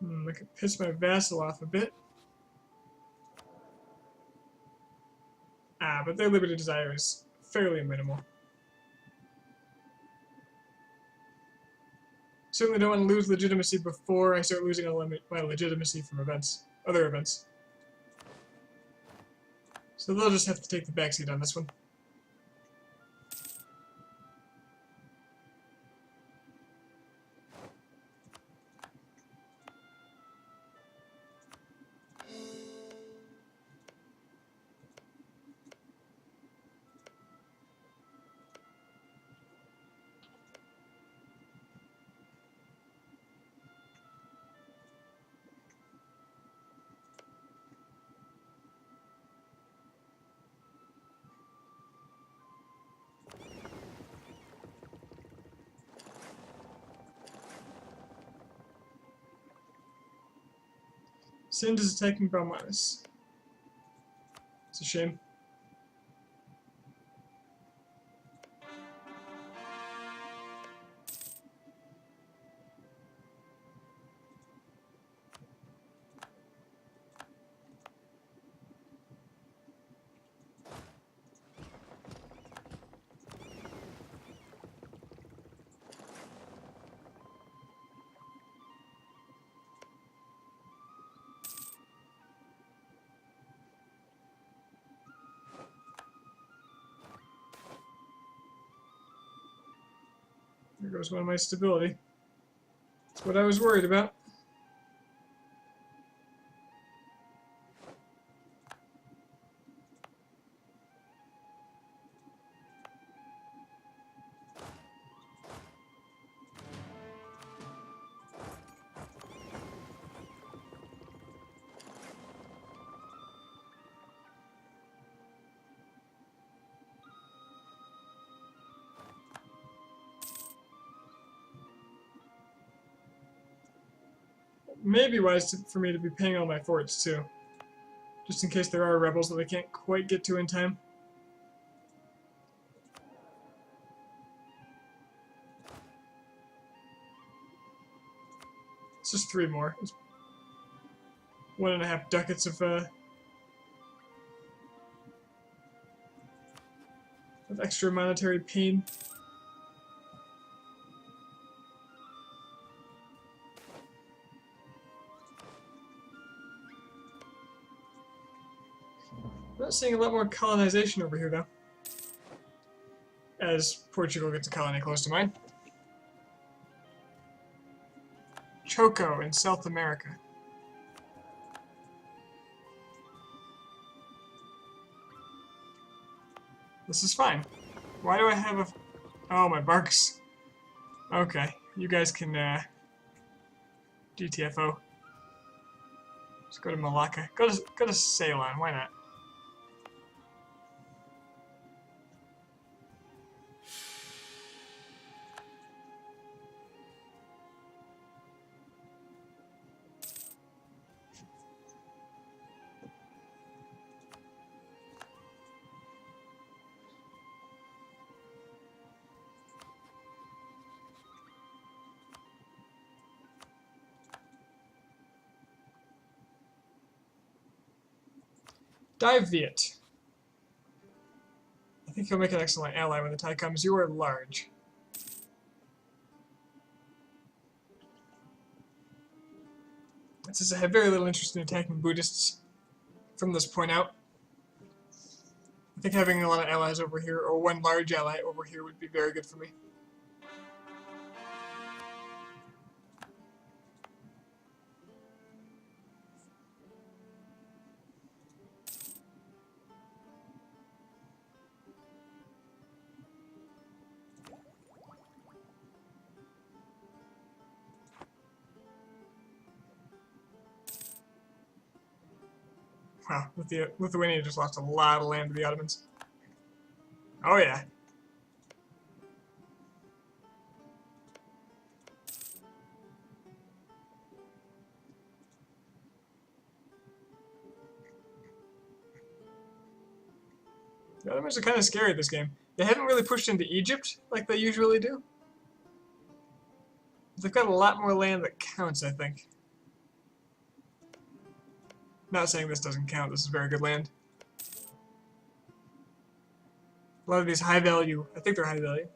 I could piss my vassal off a bit. But their liberty desire is fairly minimal. Certainly don't want to lose legitimacy before I start losing my legitimacy from other events. So they'll just have to take the backseat on this one. Sind is attacking Balmanis. It's a shame. There goes one of my stability. That's what I was worried about. Maybe wise for me to be paying all my forts too, just in case there are rebels that I can't quite get to in time. just 3 more. It's 1.5 ducats of extra monetary pain. I'm not seeing a lot more colonization over here, though. As Portugal gets a colony close to mine. Choco in South America. This is fine. Why do I have a... Oh, my barks. Okay, you guys can, GTFO. Let's go to Malacca. Go to Ceylon, why not? Dive Viet. I think you'll make an excellent ally when the time comes. You are large. Since I have very little interest in attacking Buddhists from this point out, I think having a lot of allies over here, or one large ally over here, would be very good for me. Wow, Lithuania just lost a lot of land to the Ottomans. Oh yeah. The Ottomans are kind of scary this game. They haven't really pushed into Egypt like they usually do. They've got a lot more land that counts, I think. Not saying this doesn't count, this is very good land. A lot of these high value, I think they're high value,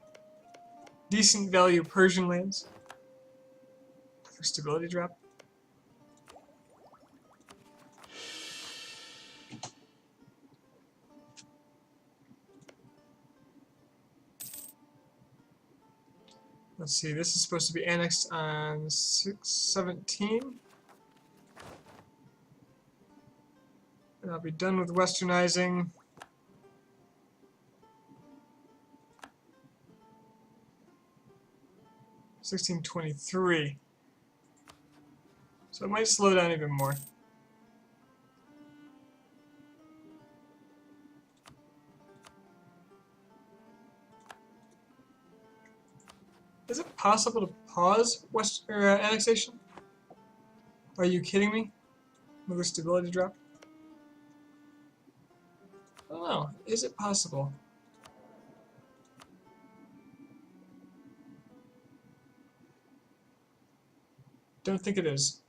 decent value Persian lands. For stability drop. Let's see, this is supposed to be annexed on 6/17. And I'll be done with westernizing. $1623. So it might slow down even more. Is it possible to pause annexation? Are you kidding me? With a stability drop? I don't know. Is it possible? Don't think it is.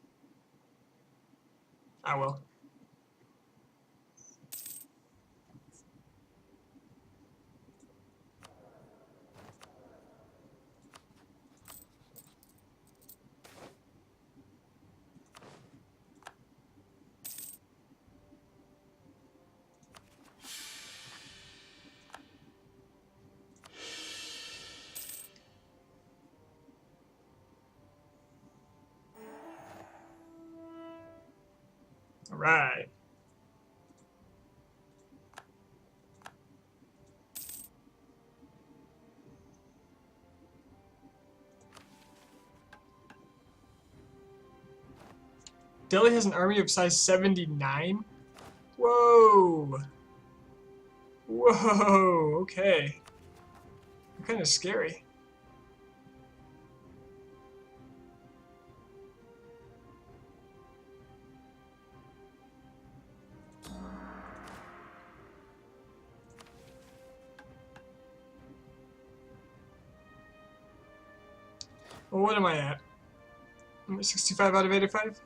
Ah well. Alright. Delhi has an army of size 79? Whoa! Whoa, okay. Kind of scary. Well, what am I at? I'm at 65 out of 85.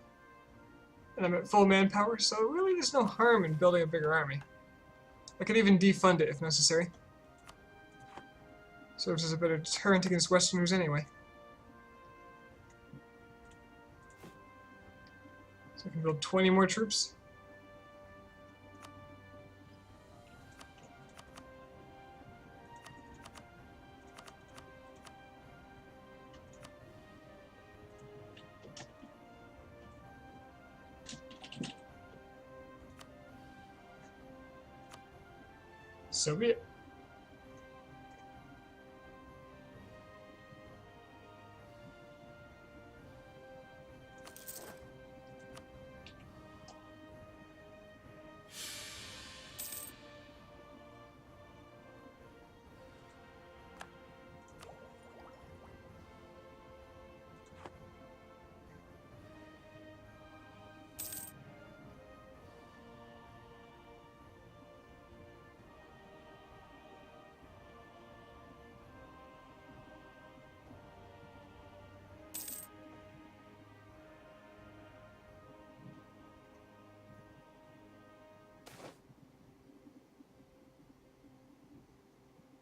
And I'm at full manpower, so really there's no harm in building a bigger army. I could even defund it if necessary. Serves as a better deterrent against Westerners anyway. So I can build 20 more troops. So be it.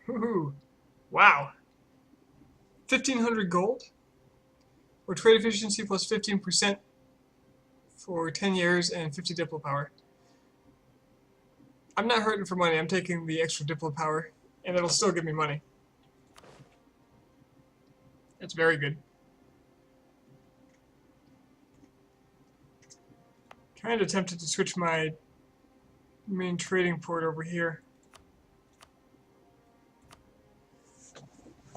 Woohoo! Wow! 1,500 gold? Or trade efficiency plus 15% for 10 years and 50 diplo power. I'm not hurting for money, I'm taking the extra diplo power, and it'll still give me money. It's very good. Kind of tempted to switch my main trading port over here.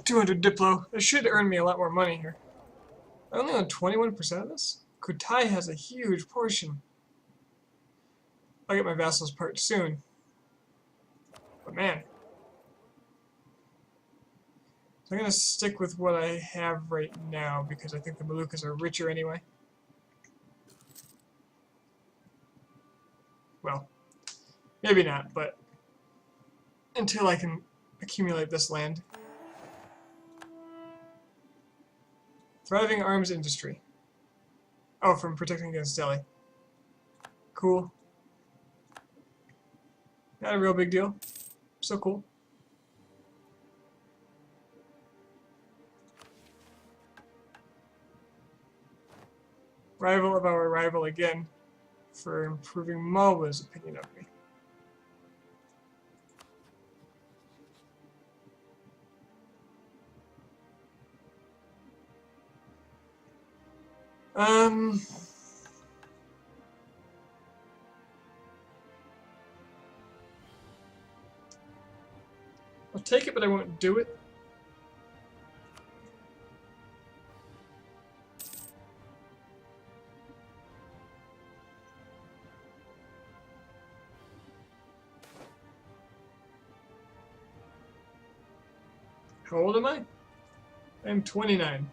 200 diplo. It should earn me a lot more money here. I only own 21% of this? Kutai has a huge portion. I'll get my vassals part soon. But man. So I'm going to stick with what I have right now because I think the Moluccas are richer anyway. Well, maybe not, but until I can accumulate this land. Thriving arms industry. Oh, from protecting against Delhi. Cool. Not a real big deal. So cool. Rival of our rival again for improving Malwa's opinion of me. I'll take it, but I won't do it. How old am I? I'm 29.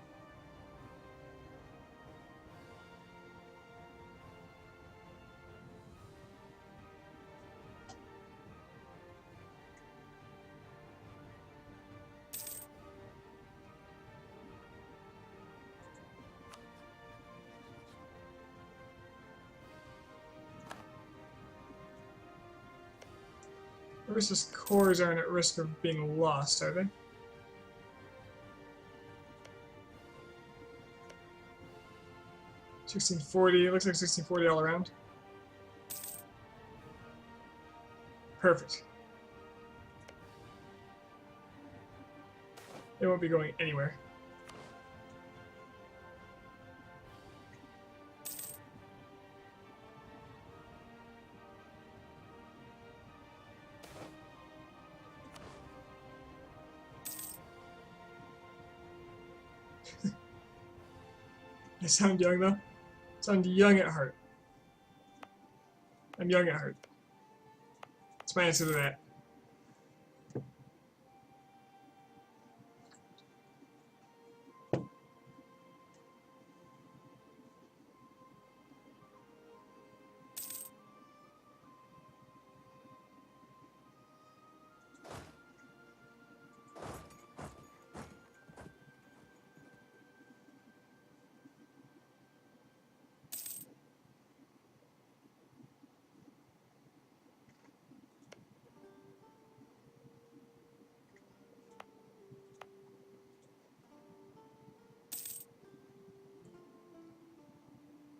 Versus cores aren't at risk of being lost, are they? $1640. It looks like $1640 all around. Perfect. They won't be going anywhere. I sound young though. I sound young at heart. I'm young at heart. That's my answer to that.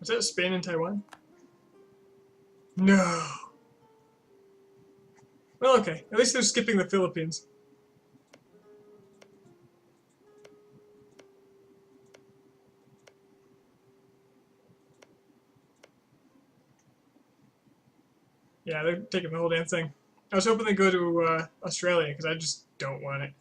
Was that Spain and Taiwan? No. Well, okay. At least they're skipping the Philippines. Yeah, they're taking the whole damn thing. I was hoping they'd go to Australia, because I just don't want it.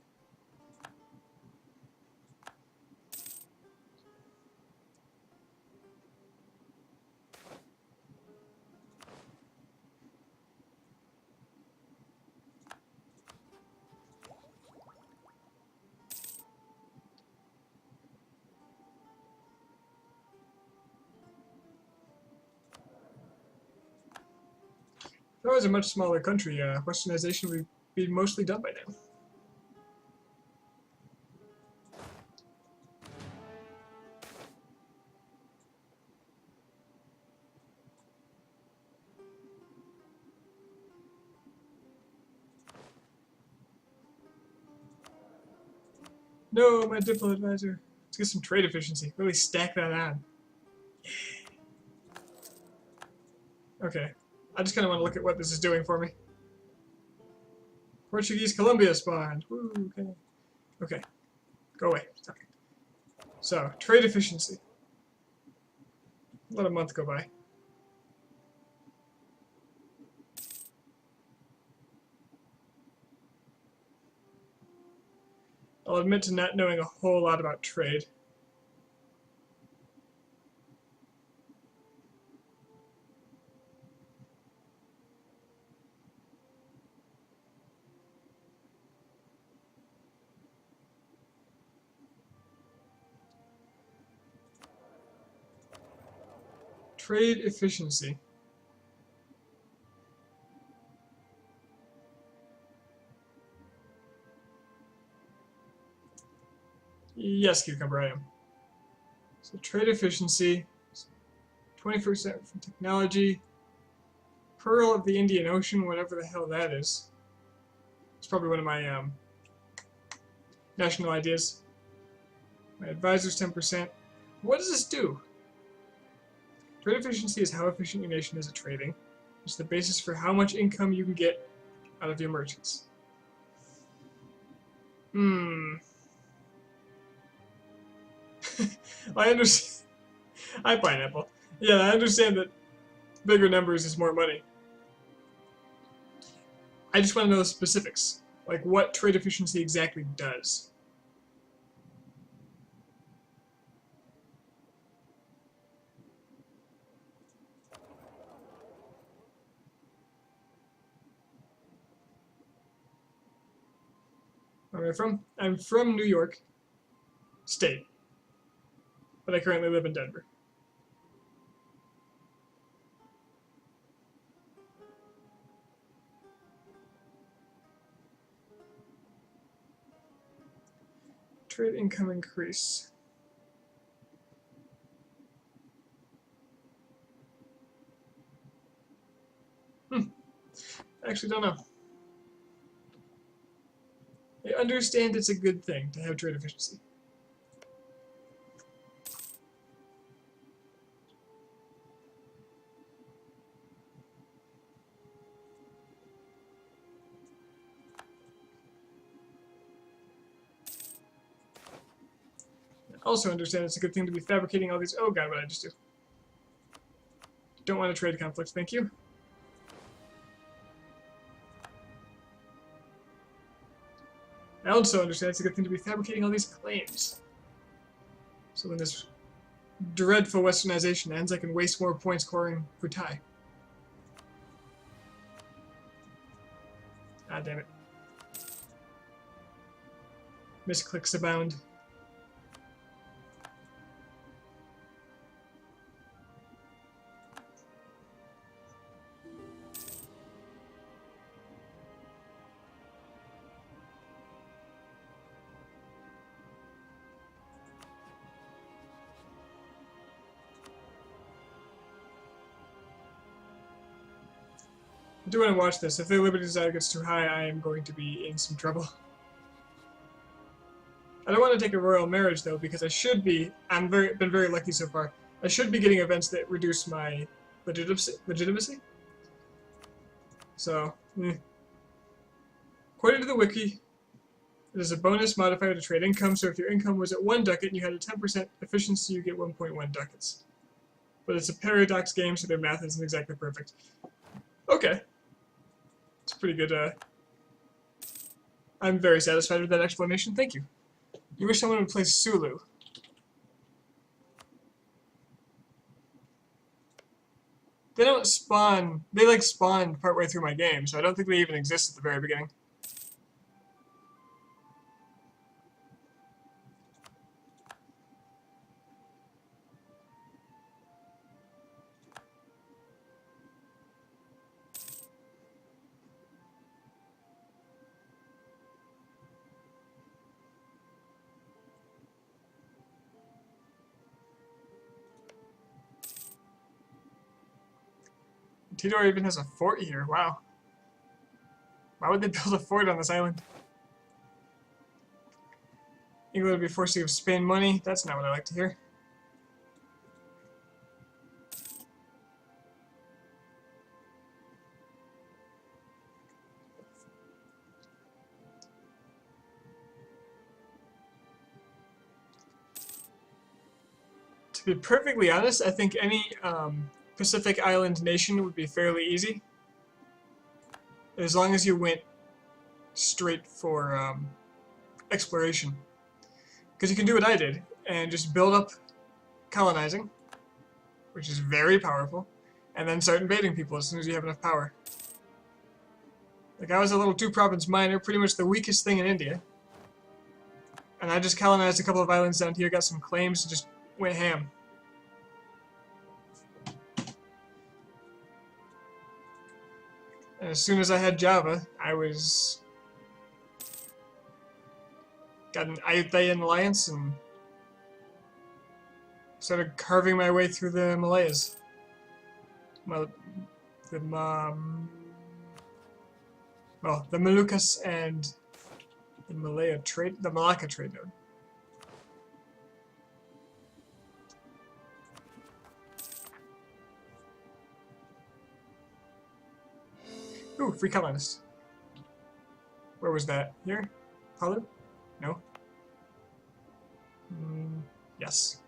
If I was a much smaller country, westernization would be mostly done by now. No, my diplo advisor. Let's get some trade efficiency. Really stack that on. Okay. I just kind of want to look at what this is doing for me. Portuguese Colombia spawned. Woo, okay. Okay. Go away. Stop. So, trade efficiency. Let a month go by. I'll admit to not knowing a whole lot about trade. Trade efficiency. Yes, Cucumber, I am. So trade efficiency, 20% from technology, Pearl of the Indian Ocean, whatever the hell that is. It's probably one of my national ideas. My advisor's 10%. What does this do? Trade efficiency is how efficient your nation is at trading. It's the basis for how much income you can get out of your merchants. I understand. Hi, Pineapple. Yeah, I understand that bigger numbers is more money. I just want to know the specifics. Like what trade efficiency exactly does. Where am I from? I'm from New York State, but I currently live in Denver. Trade income increase. I actually don't know. I understand it's a good thing to have trade efficiency. I also understand it's a good thing to be fabricating all these. Oh god, what did I just do? Don't want a trade conflict, thank you. I also understand it's a good thing to be fabricating all these claims. So when this dreadful westernization ends, I can waste more points scoring for Thai. Ah, damn it. Misclicks abound. I do want to watch this. If the Liberty Desire gets too high, I am going to be in some trouble. I don't want to take a royal marriage though, because I should be. Been very lucky so far. I should be getting events that reduce my legitimacy. So, according to the wiki, it is a bonus modifier to trade income, so if your income was at 1 ducat and you had a 10% efficiency, you get 1.1 ducats. But it's a paradox game, so their math isn't exactly perfect. Okay. It's pretty good. I'm very satisfied with that explanation. Thank you. You wish someone would play Sulu. They don't spawn. They like spawned partway through my game, so I don't think they even exist at the very beginning. Tidor even has a fort here. Wow. Why would they build a fort on this island? England would be forced to give Spain money. That's not what I like to hear. To be perfectly honest, I think any Pacific Island nation would be fairly easy. As long as you went straight for exploration. Because you can do what I did and just build up colonizing, which is very powerful, and then start invading people as soon as you have enough power. Like, I was a little two-province miner, pretty much the weakest thing in India. And I just colonized a couple of islands down here, got some claims, and just went ham. And as soon as I had Java, I got an Ayutthaya alliance and started carving my way through the Malayas. Well, the Moluccas and the Malacca trade node. Ooh, free colonist. Where was that? Here? Palu? No? Yes.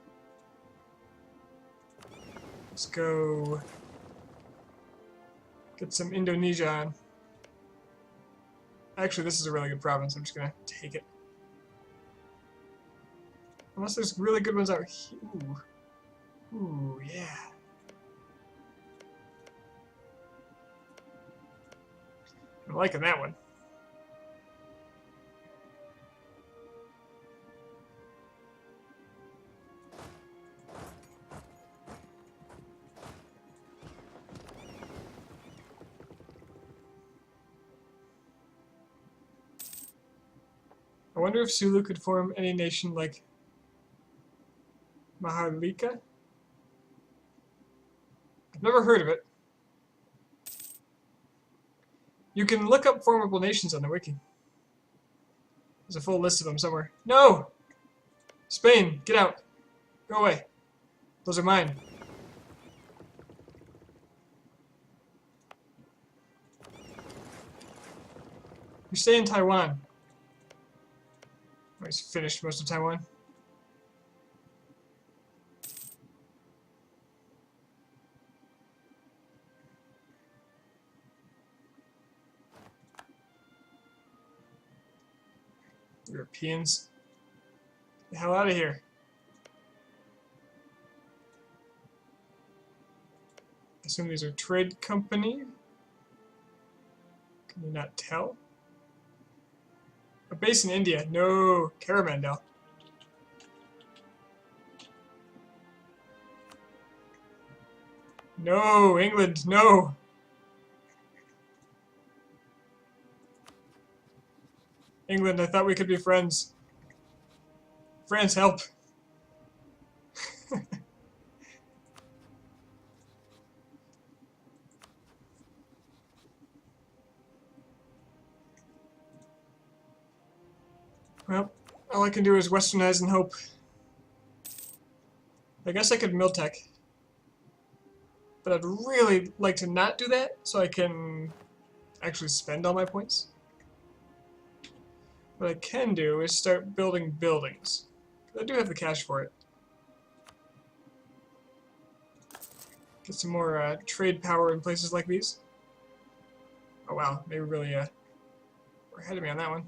Let's go get some Indonesia on. Actually, this is a really good province. I'm just gonna take it. Unless there's really good ones out here. Ooh. Ooh, yeah. I'm liking that one. I wonder if Sulu could form any nation like Maharlika? I've never heard of it. You can look up formable nations on the wiki. There's a full list of them somewhere. No! Spain, get out. Go away. Those are mine. You stay in Taiwan. Oh, he's finished most of Taiwan. Europeans. Get the hell out of here. I assume these are trade company. Can you not tell? A base in India. No. Caramandel. No. England. No. England, I thought we could be friends. France, help. Well, all I can do is westernize and hope. I guess I could mill tech, but I'd really like to not do that so I can actually spend all my points. What I can do is start building buildings. I do have the cash for it. Get some more trade power in places like these. Oh wow, they really were ahead of me on that one.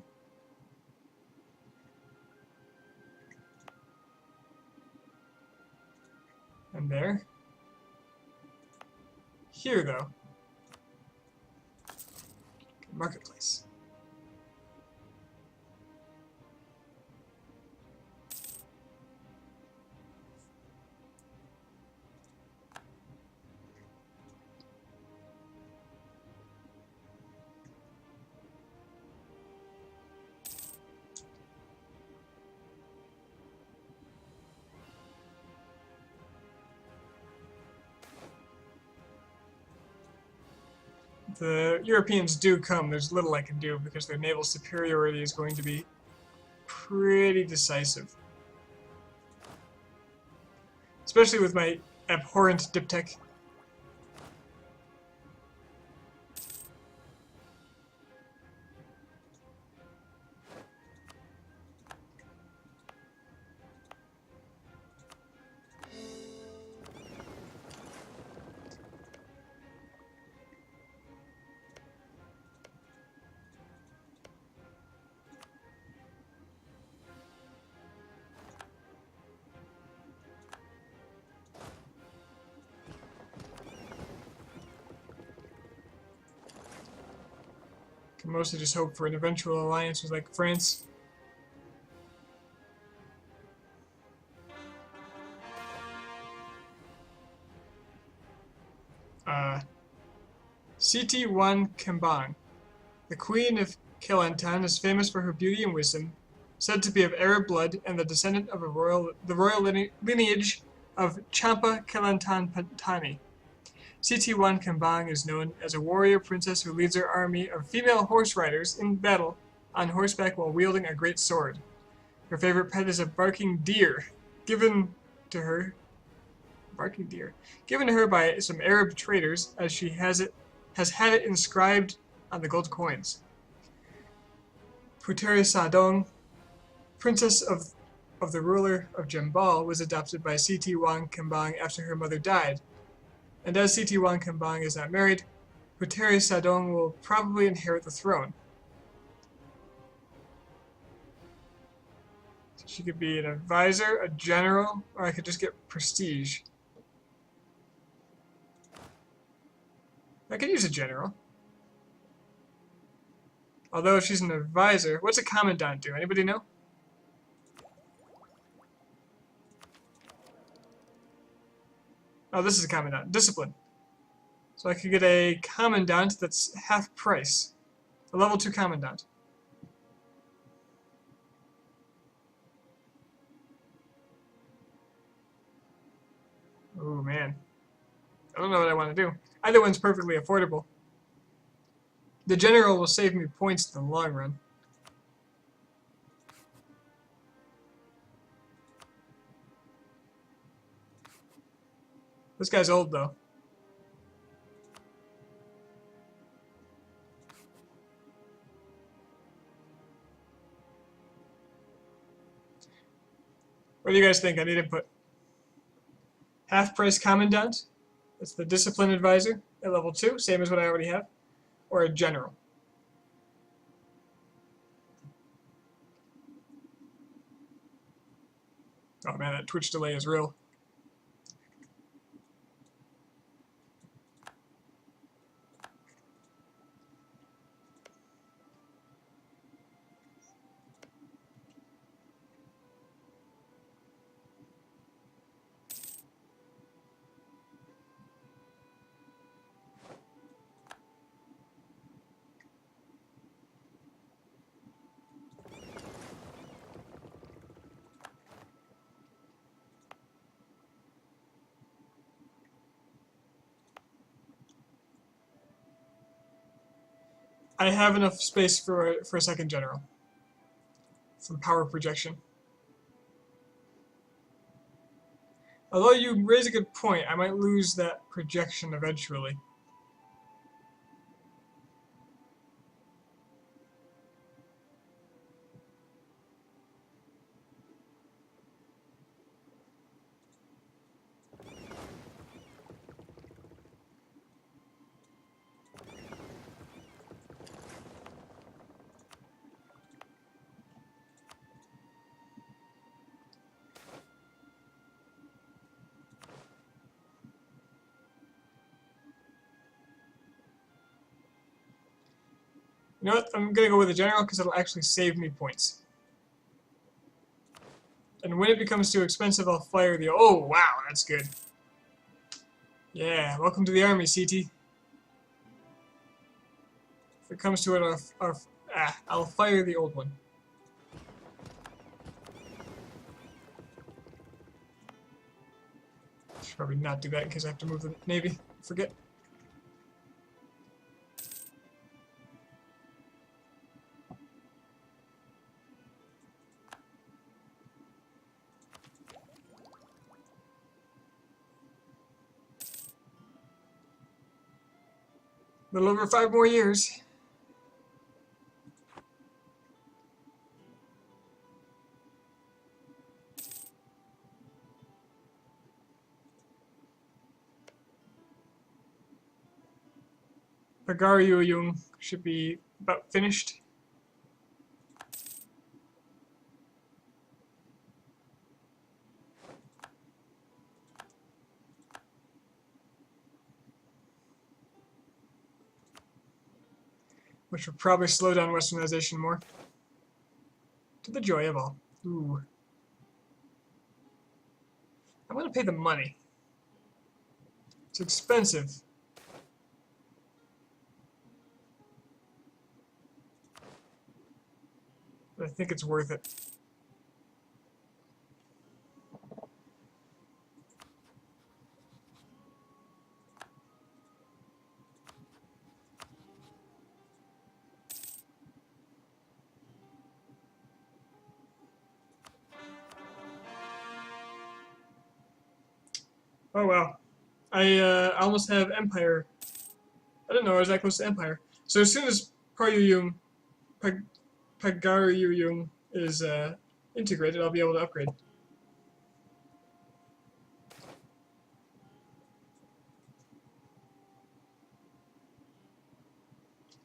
And there. Here though. Marketplace. The Europeans do come, there's little I can do because their naval superiority is going to be pretty decisive. Especially with my abhorrent diptech. Can mostly just hope for an eventual alliance with like France. CT1 Kembang. The Queen of Kelantan is famous for her beauty and wisdom, said to be of Arab blood and the descendant of the royal lineage of Champa Kelantan Patani. CT1 Kembang is known as a warrior princess who leads her army of female horse riders in battle on horseback while wielding a great sword. Her favorite pet is a barking deer, given to her by some Arab traders, as she has had it inscribed on the gold coins. Puteri Sadong, princess of the ruler of Jambal, was adopted by CT1 Kembang after her mother died. And as CT1 Kembang is not married, Puteri Sadong will probably inherit the throne. So she could be an advisor, a general, or I could just get prestige. I could use a general. Although if she's an advisor, what's a commandant do? Anybody know? Oh, this is a commandant. Discipline. So I could get a commandant that's half price. A level 2 commandant. Oh man. I don't know what I want to do. Either one's perfectly affordable. The general will save me points in the long run. This guy's old, though. What do you guys think? I need input. Half-price commandant. That's the discipline advisor at level 2, same as what I already have. Or a general. Oh man, that Twitch delay is real. I have enough space for a second general. From power projection. Although you raise a good point, I might lose that projection eventually. You know what? I'm gonna go with the general because it'll actually save me points. And when it becomes too expensive, I'll fire the... Oh, wow, that's good. Yeah, welcome to the army, CT. If it comes to it, I'll fire the old one. Should probably not do that in case I have to move the Navy. Forget. A little over 5 more years. Pagaryuyung should be about finished. Which will probably slow down westernization more. To the joy of all. Ooh. I want to pay the money. It's expensive. But I think it's worth it. Oh wow. I almost have Empire. I didn't know I was that close to Empire. So as soon as Pagaryuyung is integrated, I'll be able to upgrade.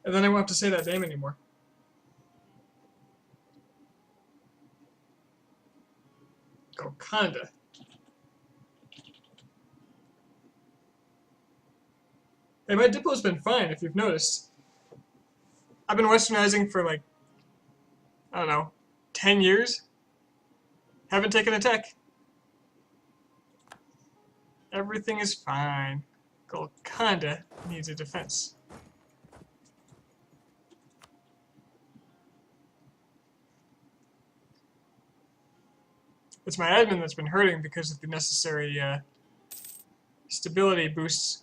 And then I won't have to say that name anymore. Golconda. Hey, my Diplo's been fine, if you've noticed. I've been westernizing for like, I don't know, 10 years. Haven't taken a tech. Everything is fine. Golconda needs a defense. It's my admin that's been hurting because of the necessary stability boosts.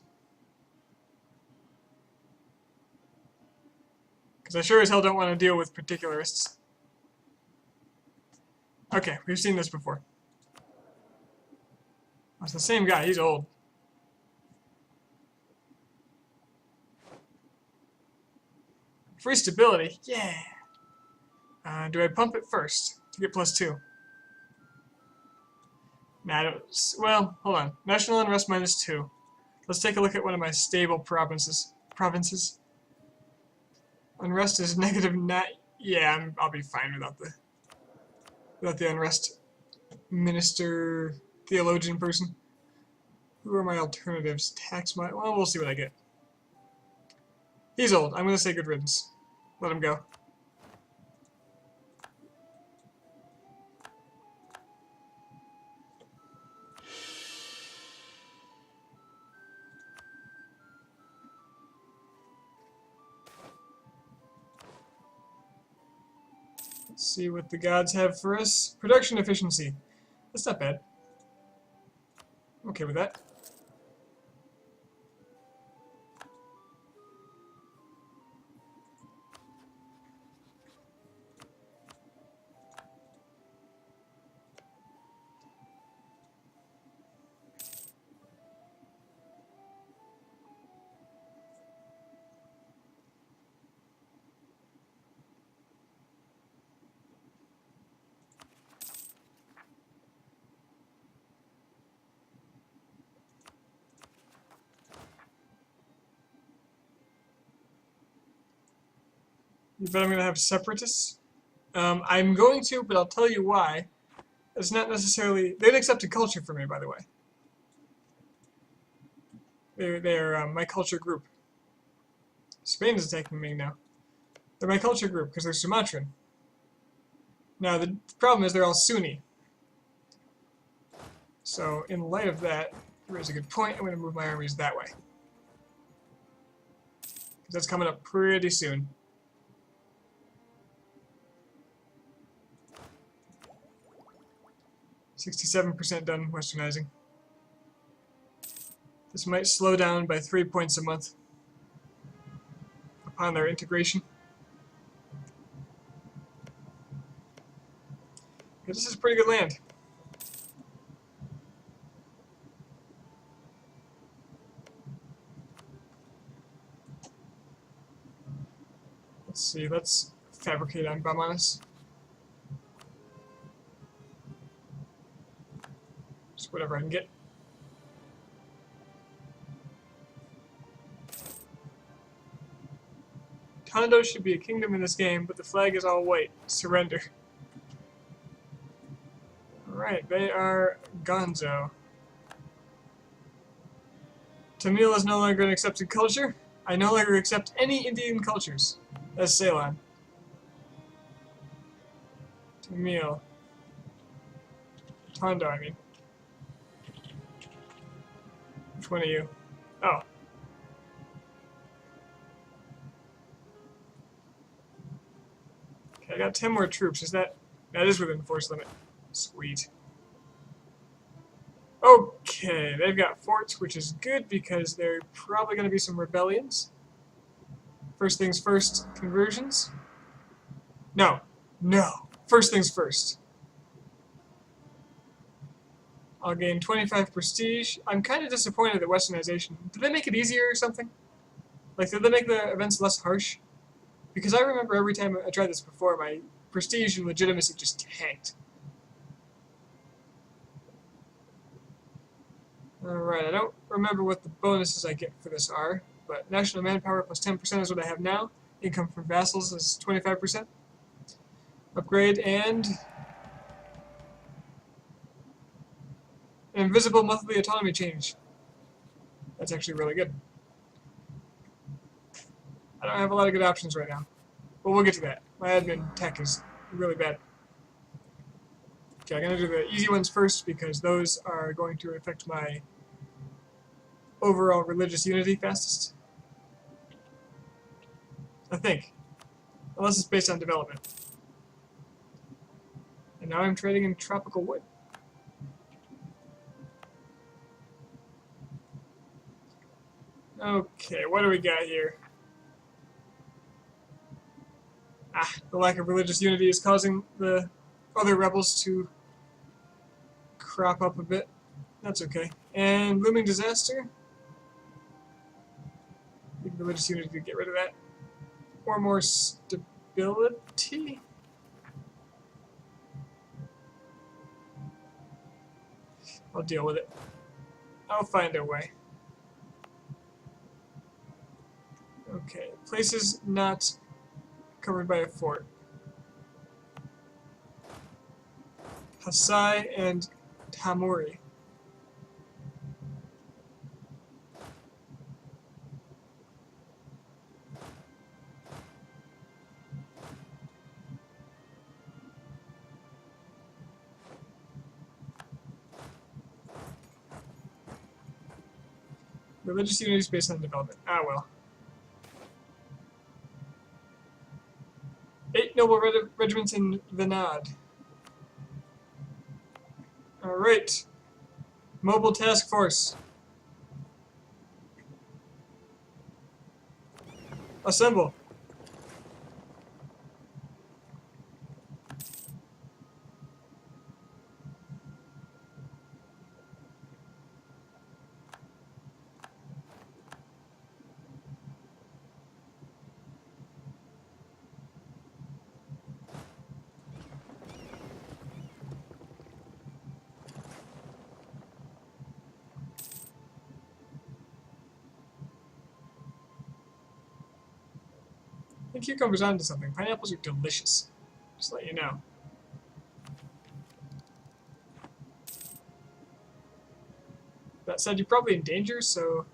Because I sure as hell don't want to deal with particularists. Okay, we've seen this before. It's the same guy, he's old. Free stability, yeah. Do I pump it first to get +2? Nah, I don't, well, hold on. National unrest -2. Let's take a look at one of my stable provinces. Unrest is -9. Yeah, I'll be fine without the unrest minister theologian person. Who are my alternatives? Well, we'll see what I get. He's old. I'm gonna say good riddance. Let him go. Let's see what the gods have for us. Production efficiency. That's not bad. I'm okay with that. You bet I'm gonna have separatists? I'm going to, but I'll tell you why. It's not necessarily... They've accepted culture for me, by the way. They're my culture group. Spain is attacking me now. They're my culture group because they're Sumatran. Now, the problem is they're all Sunni. So, in light of that, you raise a good point. I'm going to move my armies that way. Because that's coming up pretty soon. %67 done westernizing. This might slow down by 3 points a month upon their integration. Okay, this is pretty good land. Let's see, let's fabricate on Bamanas. Just whatever I can get. Tondo should be a kingdom in this game, but the flag is all white. Surrender. Alright, they are Gonzo. Tamil is no longer an accepted culture. I no longer accept any Indian cultures. That's Ceylon. Tamil. Tondo, I mean. Which one are you? Oh. Okay, I got 10 more troops. Is that... That is within force limit. Sweet. Okay, they've got forts, which is good because there are probably going to be some rebellions. First things first, conversions. No. No. First things first. I'll gain 25 prestige. I'm kind of disappointed at westernization. Did they make it easier or something? Like, did they make the events less harsh? Because I remember every time I tried this before, my prestige and legitimacy just tanked. Alright, I don't remember what the bonuses I get for this are, but national manpower plus 10% is what I have now. Income from vassals is 25%. Upgrade and... an invisible monthly autonomy change. That's actually really good. I don't have a lot of good options right now, but we'll get to that. My admin tech is really bad. Okay, I'm going to do the easy ones first because those are going to affect my overall religious unity fastest. I think. Unless it's based on development. And now I'm trading in tropical wood. Okay, what do we got here? The lack of religious unity is causing the other rebels to crop up a bit. That's okay. And looming disaster. Need religious unity to get rid of that. Or more stability? I'll deal with it. I'll find a way. Okay, places not covered by a fort. Hasai and Tamuri. Religious unity is based on development. Ah, well. 8 noble regiments in Venad. Alright. Mobile task force. Assemble. think cucumber's onto something. Pineapples are delicious. Just to let you know. That said, you're probably in danger, so...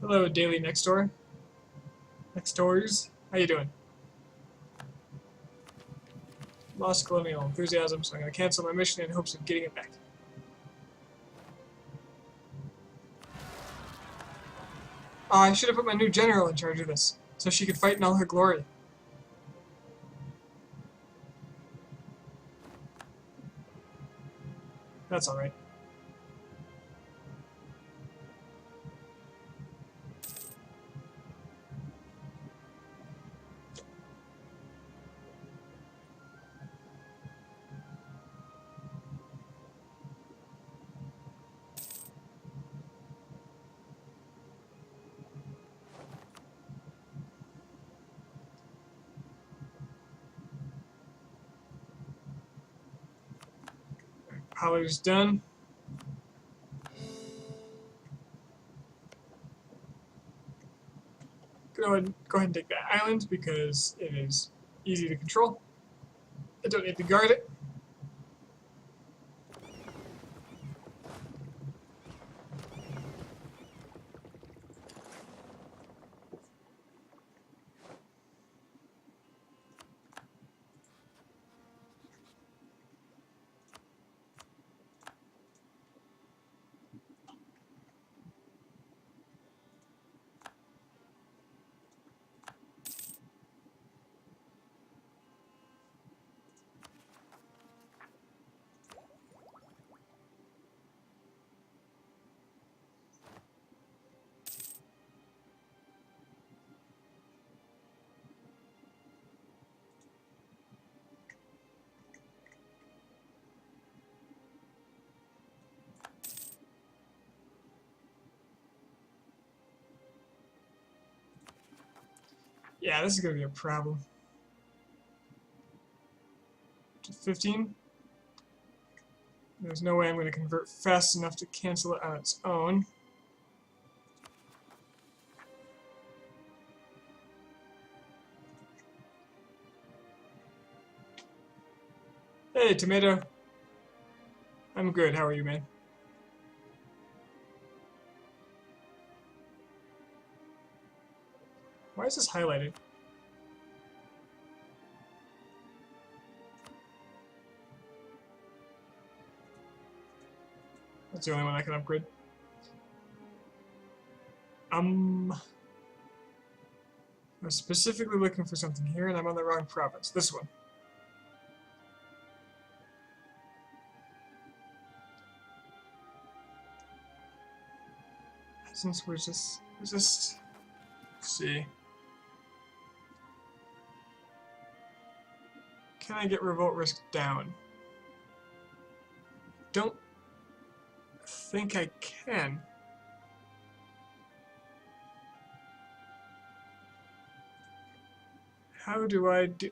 Hello, Daily Next Door. Next Doors. How you doing? Lost colonial enthusiasm, so I'm going to cancel my mission in hopes of getting it back. Oh, I should have put my new general in charge of this, so she could fight in all her glory. That's alright. Pollard's done. Go ahead and take that island because it is easy to control. I don't need to guard it. Yeah, this is going to be a problem. To 15. There's no way I'm going to convert fast enough to cancel it on its own. Hey, Tomato. I'm good. How are you, man? Why is this highlighted? That's the only one I can upgrade. I was specifically looking for something here, and I'm on the wrong province. This one. Since where's this? Let's see. Can I get revolt risk down? Don't think I can. How do I do?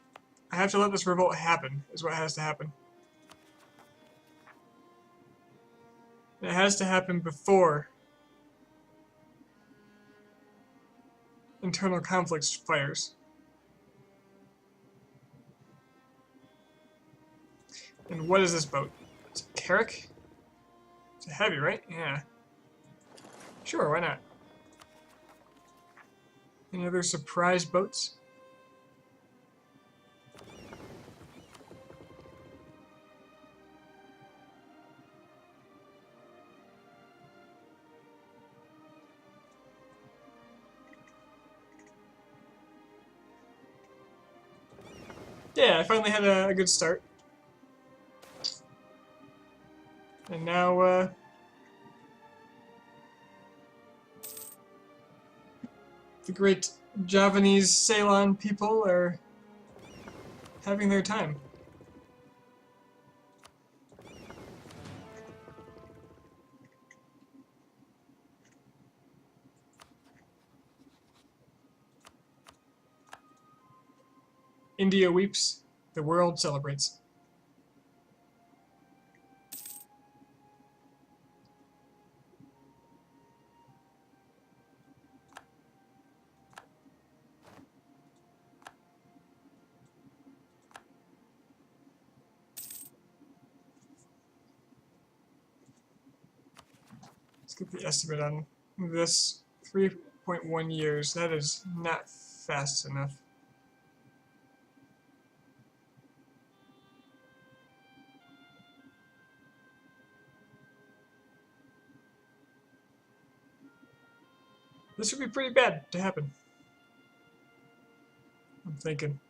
I have to let this revolt happen, is what has to happen. It has to happen before internal conflicts fires. And what is this boat? It's a Carrack? It's a heavy, right? Yeah. Sure, why not? Any other surprise boats? Yeah, I finally had a good start. And now, the great Javanese Ceylon people are having their time. India weeps, the world celebrates. Get the estimate on this. 3.1 years. That is not fast enough. This would be pretty bad to happen. I'm thinking.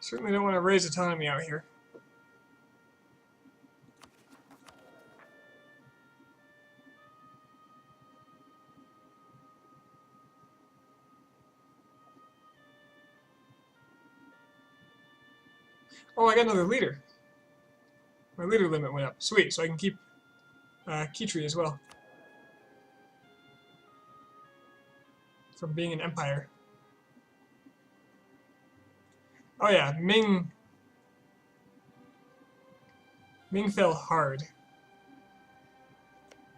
Certainly don't want to raise autonomy out here. Oh, I got another leader. My leader limit went up. Sweet, so I can keep Key Tree as well. From being an empire. Oh yeah, Ming fell hard.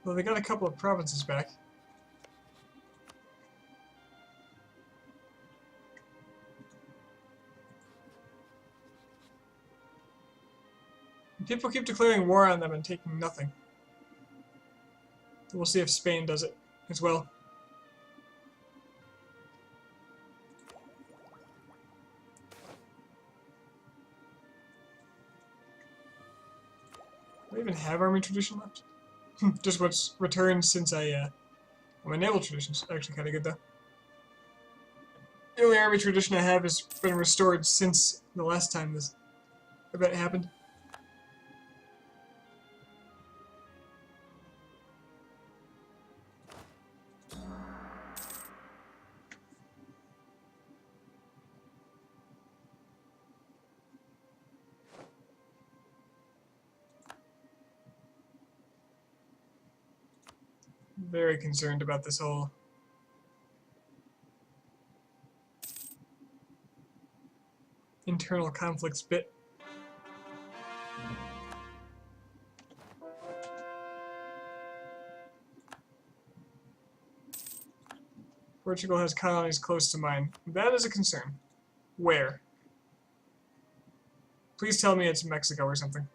Well, they got a couple of provinces back. People keep declaring war on them and taking nothing. We'll see if Spain does it as well. Do I even have army tradition left? Just what's returned since well, my naval tradition's actually kind of good though. The only army tradition I have has been restored since the last time this event happened. Very concerned about this whole internal conflicts bit. Portugal has colonies close to mine. That is a concern. Where? Please tell me it's Mexico or something.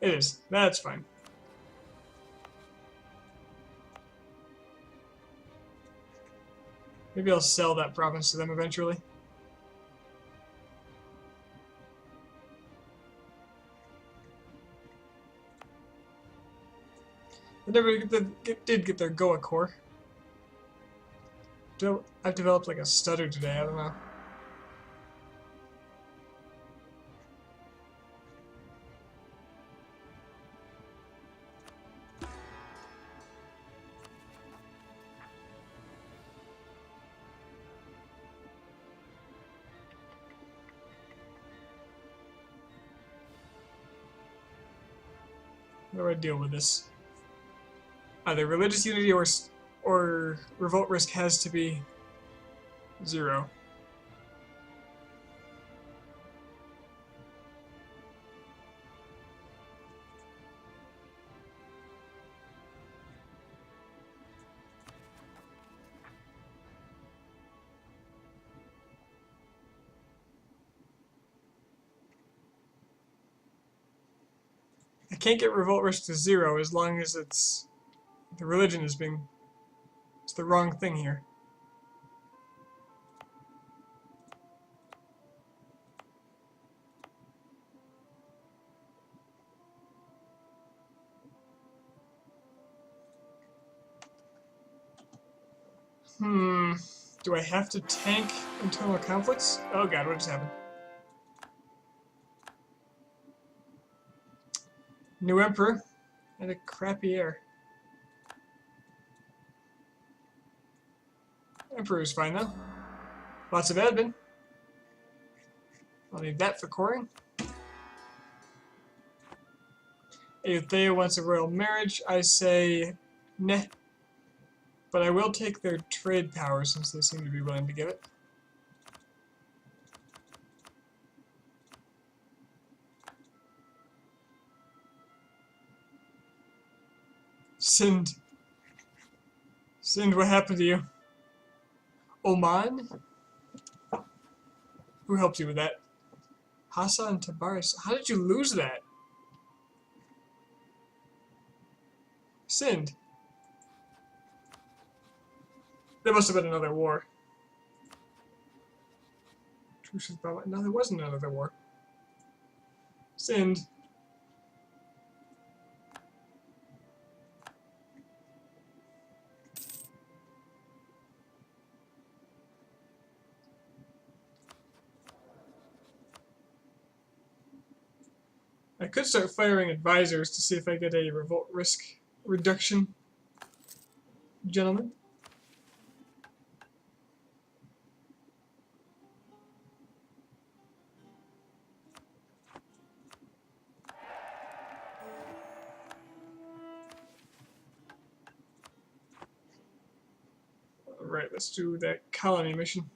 It is. That's fine. Maybe I'll sell that province to them eventually. I never did get their Goa core. I've developed like a stutter today, I don't know. How do I deal with this? Either religious unity or revolt risk has to be 0. I can't get revolt risk to 0 as long as the religion is it's the wrong thing here. Do I have to tank internal conflicts? Oh god, what just happened? New emperor and a crappy heir. Emperor's fine though. Lots of admin. I'll need that for coring. Ayutthaya wants a royal marriage. I say meh. But I will take their trade power since they seem to be willing to give it. Sind, what happened to you? Oman? Who helped you with that? Hassa and Tabaris. How did you lose that? Sind. There must have been another war. No, there wasn't another war. Sind. I could start firing advisors to see if I get a revolt risk reduction, gentlemen. Alright, let's do that colony mission.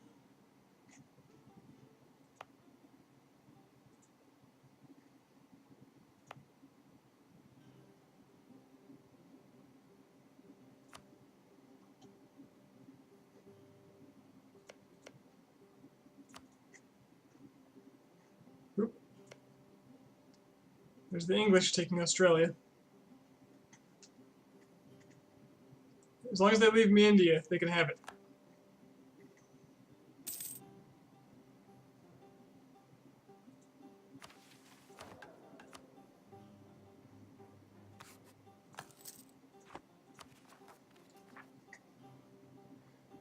Oop. There's the English taking Australia. As long as they leave me India, they can have it.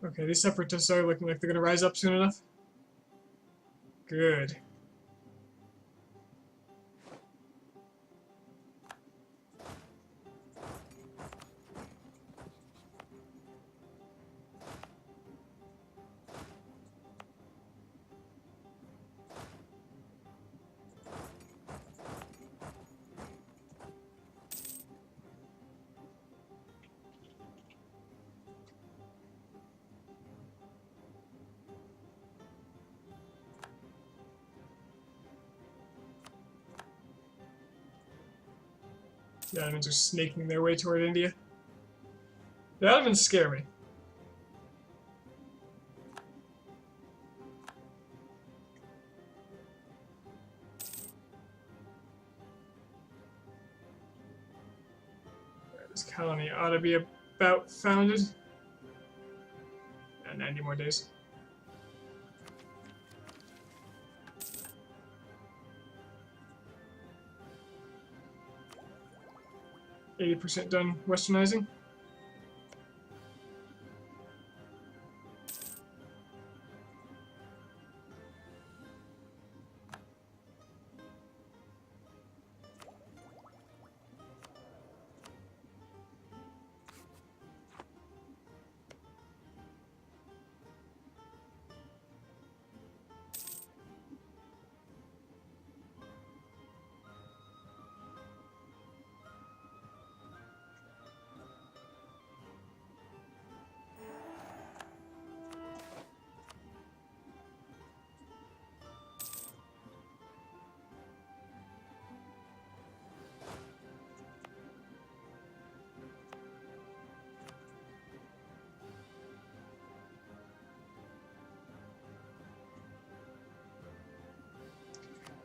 Okay, these separatists are looking like they're going to rise up soon enough. Good. The Ottomans are snaking their way toward India. The Ottomans scare me. This colony ought to be about founded. 90 more days. %, done westernizing.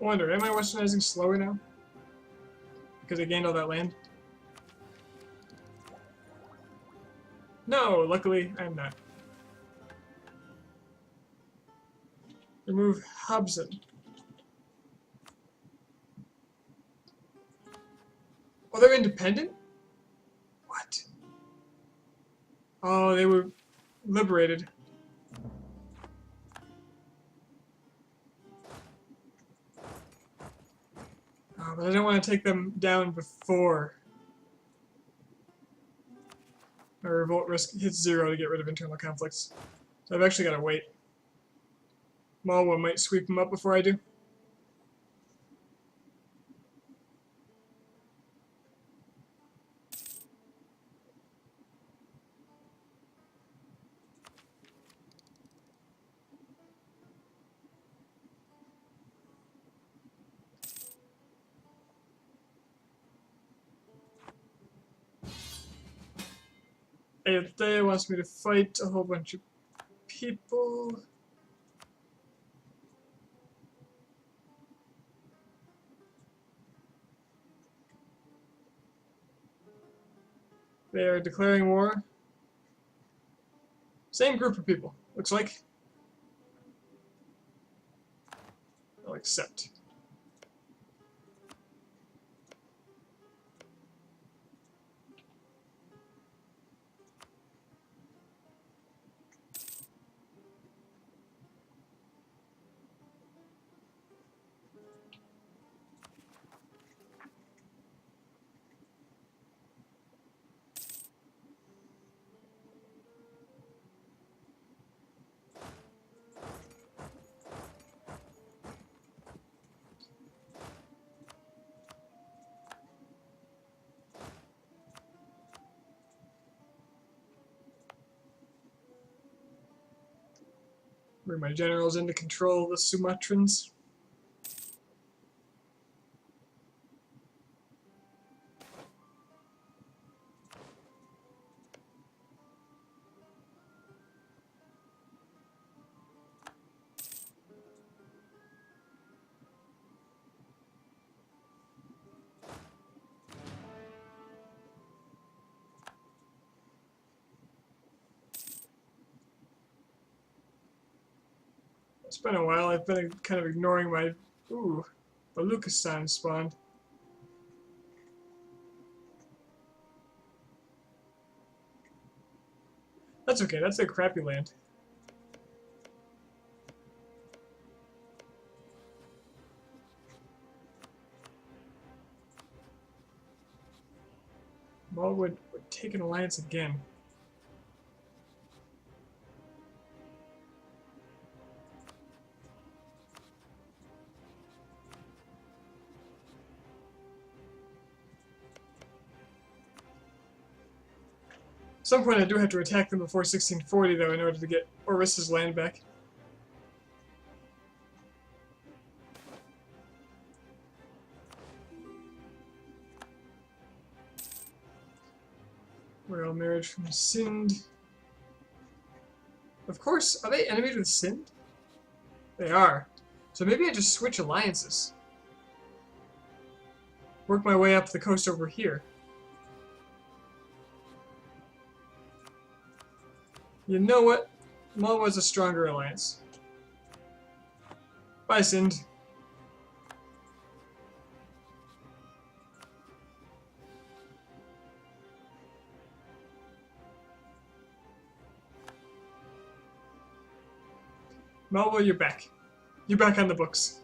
I wonder, am I westernizing slower now? Because I gained all that land? No, luckily I'm not. Remove Hobson. Oh, they're independent? What? Oh, they were liberated. Oh, but I don't want to take them down before my revolt risk hits 0 to get rid of internal conflicts. So I've actually got to wait. Malwa might sweep them up before I do. Ayodhya wants me to fight a whole bunch of people. They are declaring war. Same group of people, looks like. I'll accept. Bring my generals in to control the Sumatrans. It's been a while. I've been kind of ignoring my... Ooh, Baluchistan spawned. That's okay, that's a crappy land. Maul would take an alliance again. At some point I do have to attack them before 1640 though in order to get Orissa's land back. Royal marriage from Sind. Of course, are they enemies with Sind? They are. So maybe I just switch alliances. Work my way up the coast over here. You know what? Maul was a stronger alliance. Bye, Sind. Malwa, you're back. You're back on the books.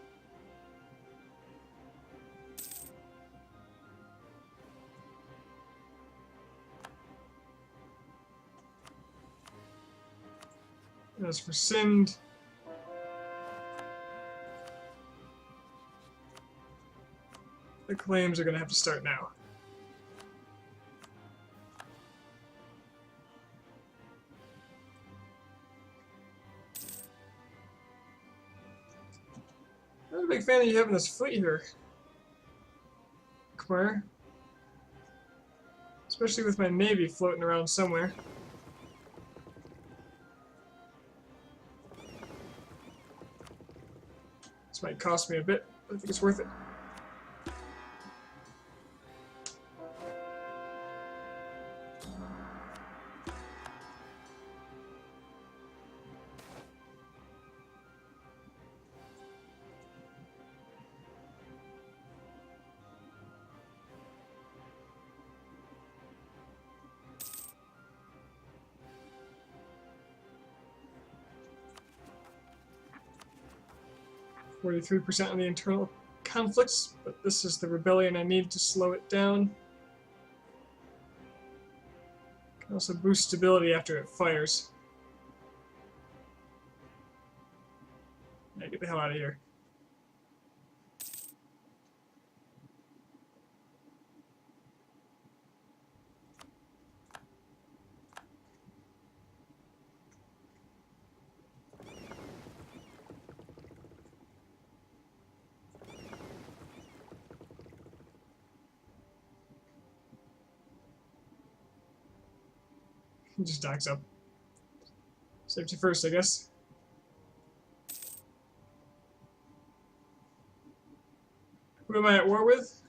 As for Sind, the claims are going to have to start now. I'm not a big fan of you having this fleet here, Khmer. Especially with my navy floating around somewhere. This might cost me a bit, but I think it's worth it. %43% on the internal conflicts, but this is the rebellion. I need to slow it down. Can also boost stability after it fires. Yeah, get the hell out of here. He just docks up. Safety first, I guess. Who am I at war with?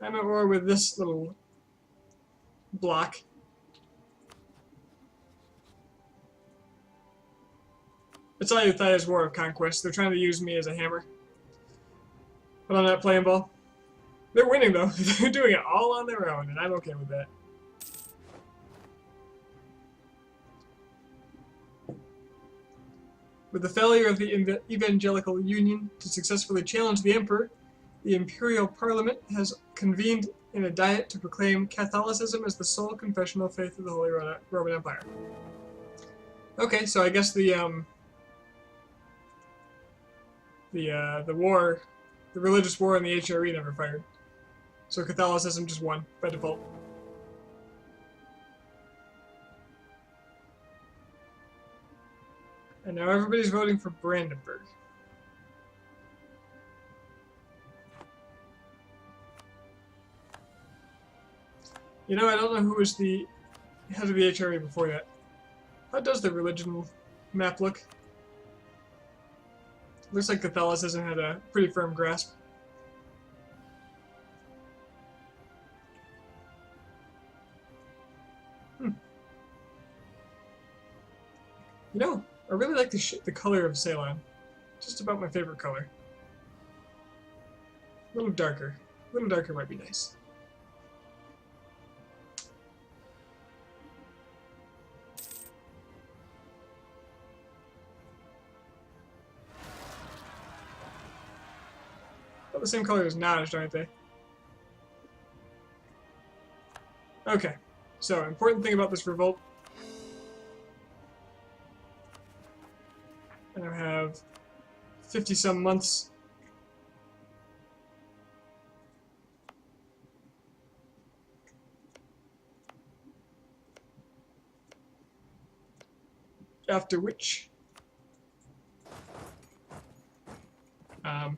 I'm at war with this little block. It's Ayuthayah's War of Conquest. They're trying to use me as a hammer. But I'm not playing ball. They're winning though. They're doing it all on their own, and I'm okay with that. With the failure of the Evangelical Union to successfully challenge the Emperor, the Imperial Parliament has convened in a diet to proclaim Catholicism as the sole confessional faith of the Holy Roman Empire. Okay, so I guess the war, the religious war in the HRE never fired. So Catholicism just won by default. And now everybody's voting for Brandenburg. You know, I don't know who was the head of the HRE before that. How does the religion map look? Looks like Catholicism had a pretty firm grasp. You know, I really like the color of Ceylon. Just about my favorite color. A little darker. A little darker might be nice. About the same color as Naj, aren't they? Okay, so important thing about this revolt. I now have 50-some months. After which, I'll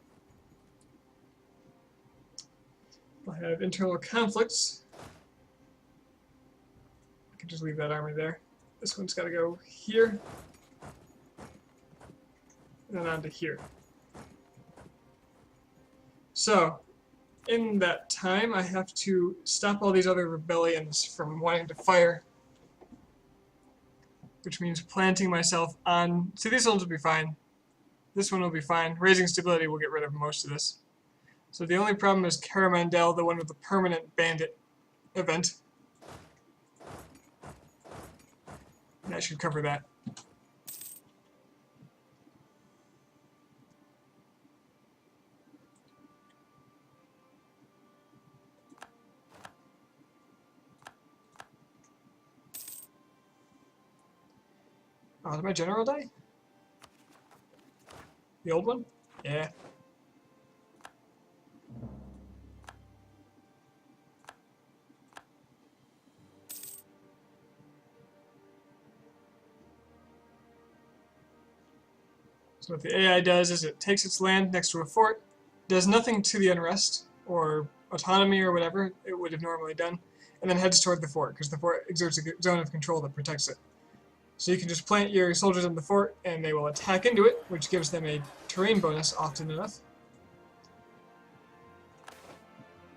have internal conflicts. I can just leave that army there. This one's got to go here. And then on to here. So, in that time, I have to stop all these other rebellions from wanting to fire. Which means planting myself on... See, these ones will be fine. This one will be fine. Raising stability will get rid of most of this. So the only problem is Caramandel, the one with the permanent bandit event. That should cover that. Oh, did my general die? The old one? Yeah. So what the AI does is it takes its land next to a fort, does nothing to the unrest, or autonomy or whatever it would have normally done, and then heads toward the fort, because the fort exerts a zone of control that protects it. So you can just plant your soldiers in the fort, and they will attack into it, which gives them a terrain bonus often enough.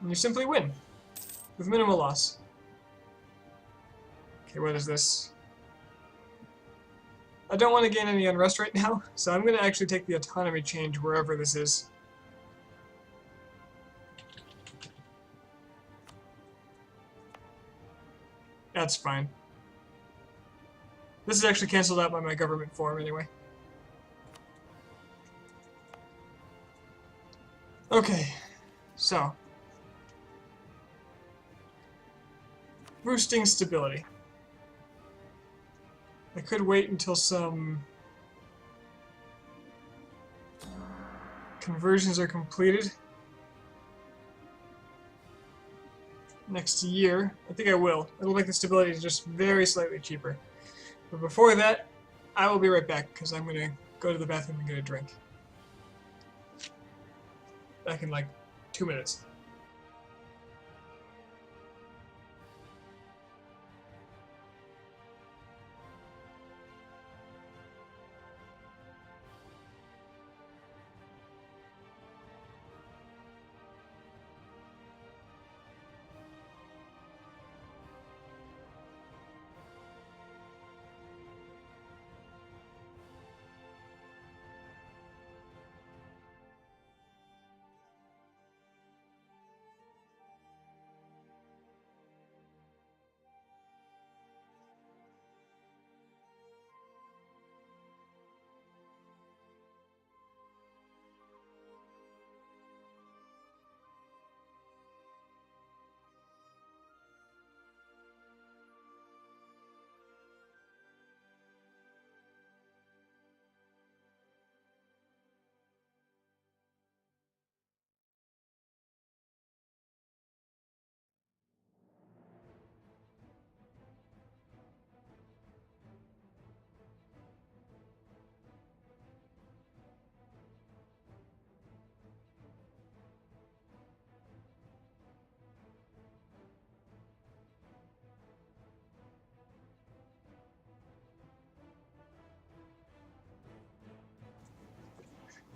And you simply win, with minimal loss. Okay, what is this? I don't want to gain any unrest right now, so I'm going to actually take the autonomy change wherever this is. That's fine. This is actually cancelled out by my government form anyway. Okay, so. Boosting stability. I could wait until some conversions are completed. Next year. I think I will. It'll make the stability just very slightly cheaper. But before that, I will be right back, because I'm going to go to the bathroom and get a drink. Back in like 2 minutes.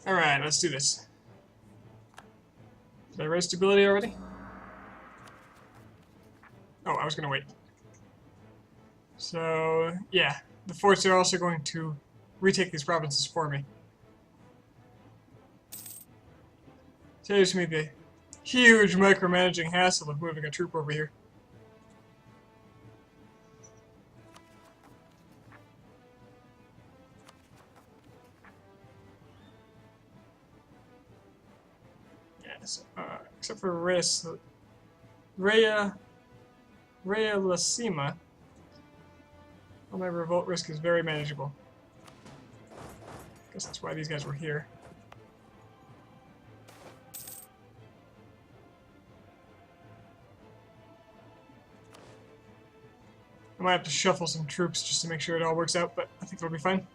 Alright, let's do this. Did I raise stability already? Oh, I was gonna wait. So, yeah. The forts are also going to retake these provinces for me. Saves me the huge micromanaging hassle of moving a troop over here. Yes, except for Rhea Lacima, all my revolt risk is very manageable. Guess that's why these guys were here. I might have to shuffle some troops just to make sure it all works out, but I think it'll be fine.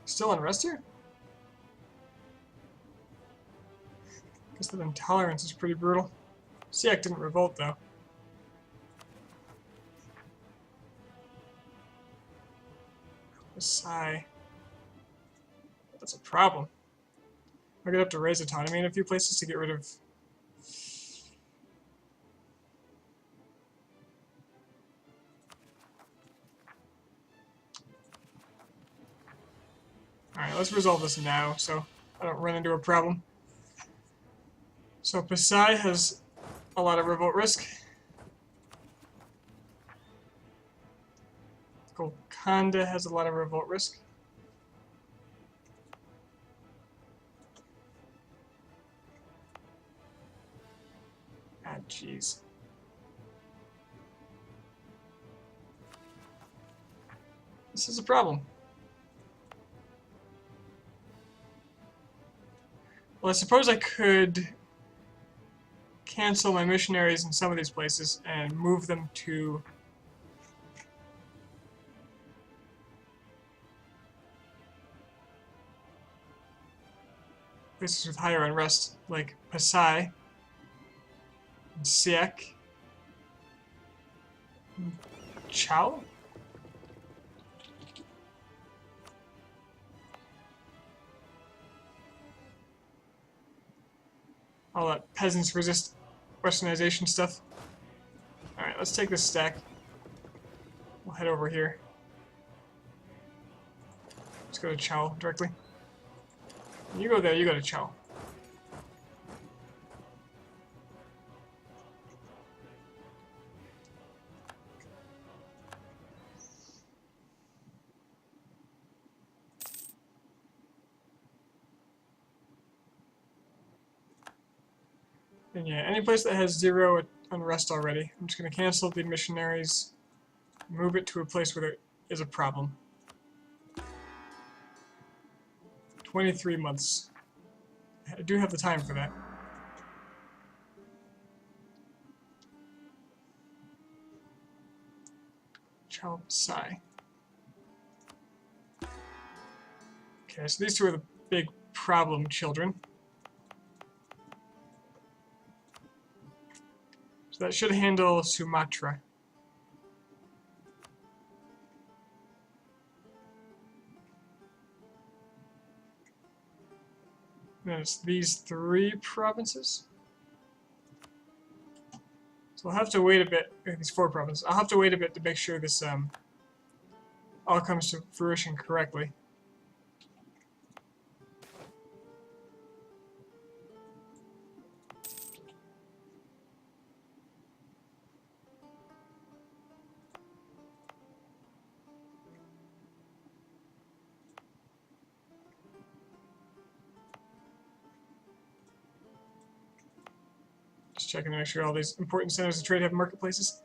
Still unrest here? Guess that intolerance is pretty brutal. Siak didn't revolt, though. Sigh. That's a problem. I'm gonna have to raise autonomy in a few places to get rid of... Alright, let's resolve this now, so I don't run into a problem. So Pasai has a lot of revolt risk. Golconda has a lot of revolt risk. Ah, jeez. This is a problem. Well, I suppose I could cancel my missionaries in some of these places and move them to places with higher unrest, like Pasai and Siek and Chao. All that peasants resist westernization stuff. Alright, let's take this stack. We'll head over here. Let's go to Chao directly. You go there, you go to Chao. And yeah, any place that has 0 unrest already, I'm just going to cancel the missionaries, move it to a place where there is a problem. 23 months. I do have the time for that. Chao Sai. Okay, so these two are the big problem children. So that should handle Sumatra. And it's these 3 provinces. So I'll have to wait a bit, these 4 provinces. I'll have to wait a bit to make sure this all comes to fruition correctly. Just checking to make sure all these important centers of trade have marketplaces.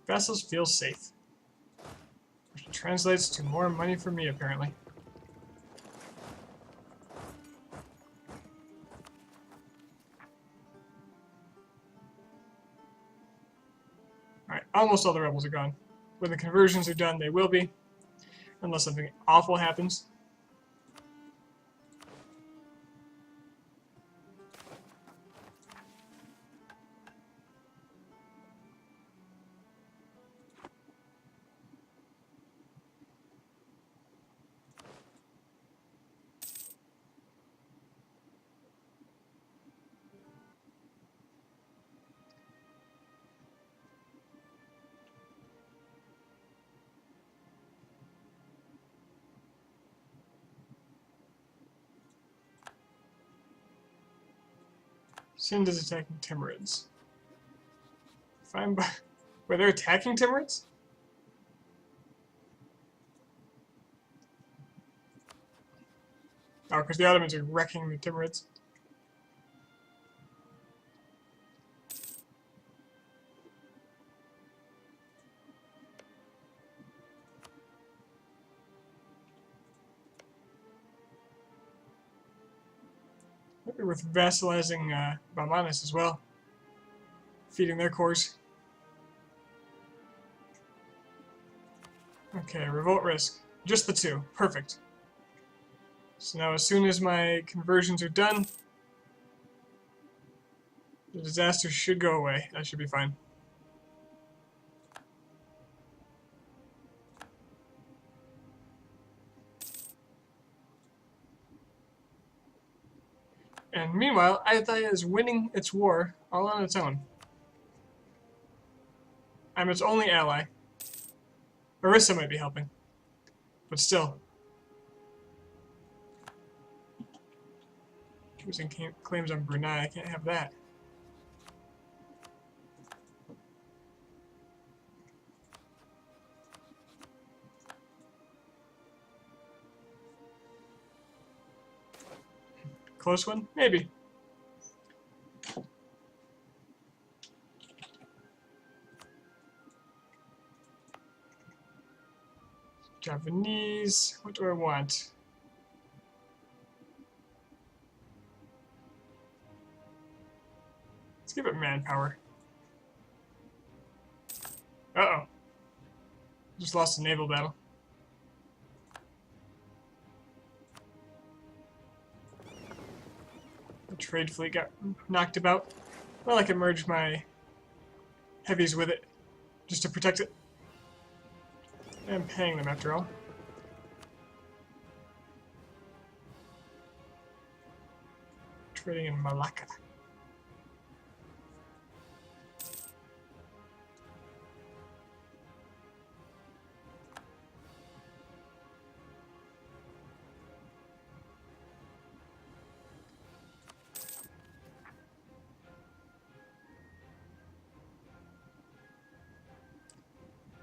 Vassals feel safe. Which translates to more money for me, apparently. Alright, almost all the rebels are gone. When the conversions are done, they will be. Unless something awful happens. Sind is attacking Timurids. Fine, but were they attacking Timurids? Oh, because the Ottomans are wrecking the Timurids. Maybe worth vassalizing Baumanis as well. Feeding their cores. Okay, revolt risk. Just the two. Perfect. So now as soon as my conversions are done, the disaster should go away. That should be fine. And meanwhile, Ayutthaya is winning its war all on its own. I'm its only ally. Orissa might be helping. But still. Using claims on Brunei, I can't have that. Close one? Maybe. Japanese. What do I want? Let's give it manpower. Uh-oh. Just lost a naval battle. The trade fleet got knocked about. Well, I can merge my heavies with it, just to protect it. I'm paying them after all. Trading in Malacca.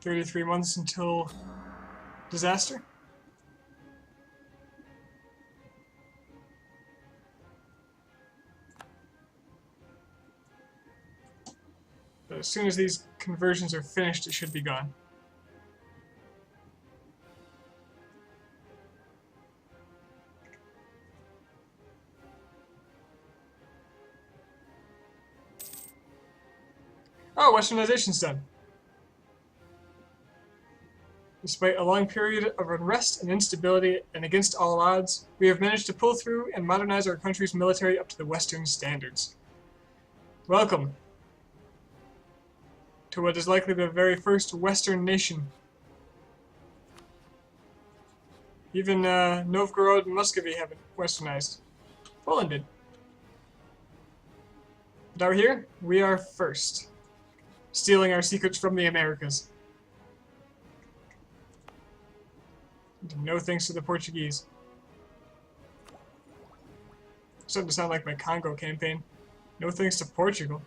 "33 months until disaster." But as soon as these conversions are finished, it should be gone. Oh, westernization's done. Despite a long period of unrest and instability, and against all odds, we have managed to pull through and modernize our country's military up to the Western standards. Welcome to what is likely the very first Western nation. Even Novgorod and Muscovy haven't westernized. Poland did. But out here, we are first, stealing our secrets from the Americas. No thanks to the Portuguese. Starting to sound like my Congo campaign. No thanks to Portugal.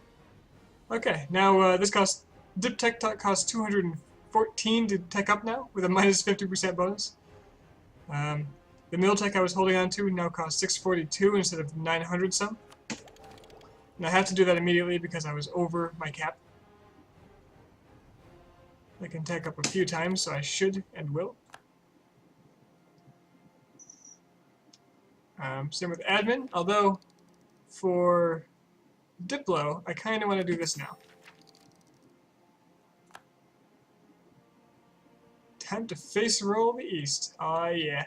Okay, now this costs Dip Tech costs 214 to tech up now, with a minus 50% bonus. The Mill Tech I was holding on to now costs 642 instead of 900 some. And I have to do that immediately because I was over my cap. I can tech up a few times, so I should and will. Same with admin, although for Diplo, I kind of want to do this now. Time to face roll the east. Aw, yeah.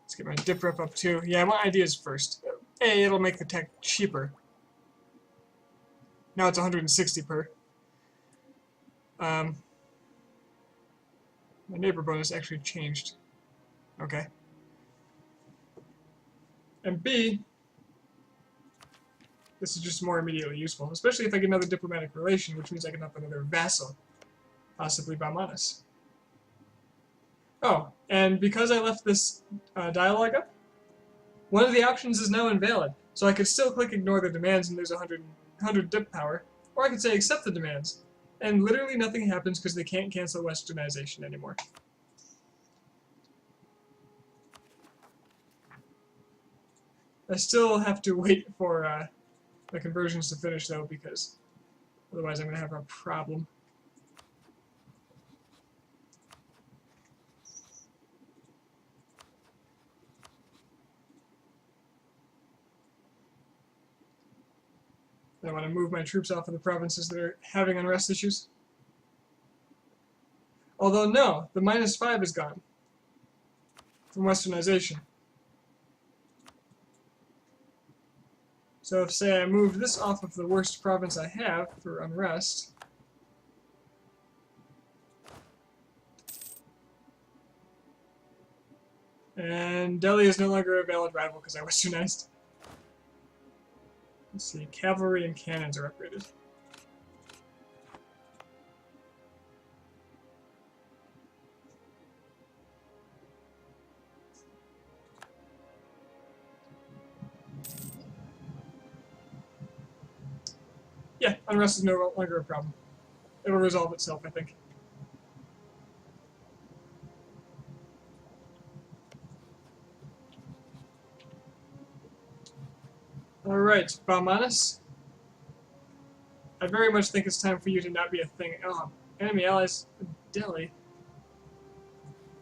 Let's get my dip rep up too. Yeah, I want ideas first. A, it'll make the tech cheaper. Now it's 160 per. My neighbor bonus actually changed. Okay. And B, this is just more immediately useful, especially if I get another diplomatic relation, which means I can up another vassal, possibly Baumanus. Oh, and because I left this dialogue up, one of the options is now invalid. So I could still click ignore the demands and lose 100 dip power, or I could say accept the demands, and literally nothing happens because they can't cancel westernization anymore. I still have to wait for the conversions to finish though, because otherwise I'm going to have a problem. I want to move my troops off of the provinces that are having unrest issues. Although no, the -5 is gone from westernization. So if, say, I moved this off of the worst province I have for unrest, and Delhi is no longer a valid rival because I westernized. Let's see, cavalry and cannons are upgraded. Yeah, unrest is no longer a problem. It'll resolve itself, I think. Alright, Baumanus. I very much think it's time for you to not be a thing. Oh, enemy allies, Delhi.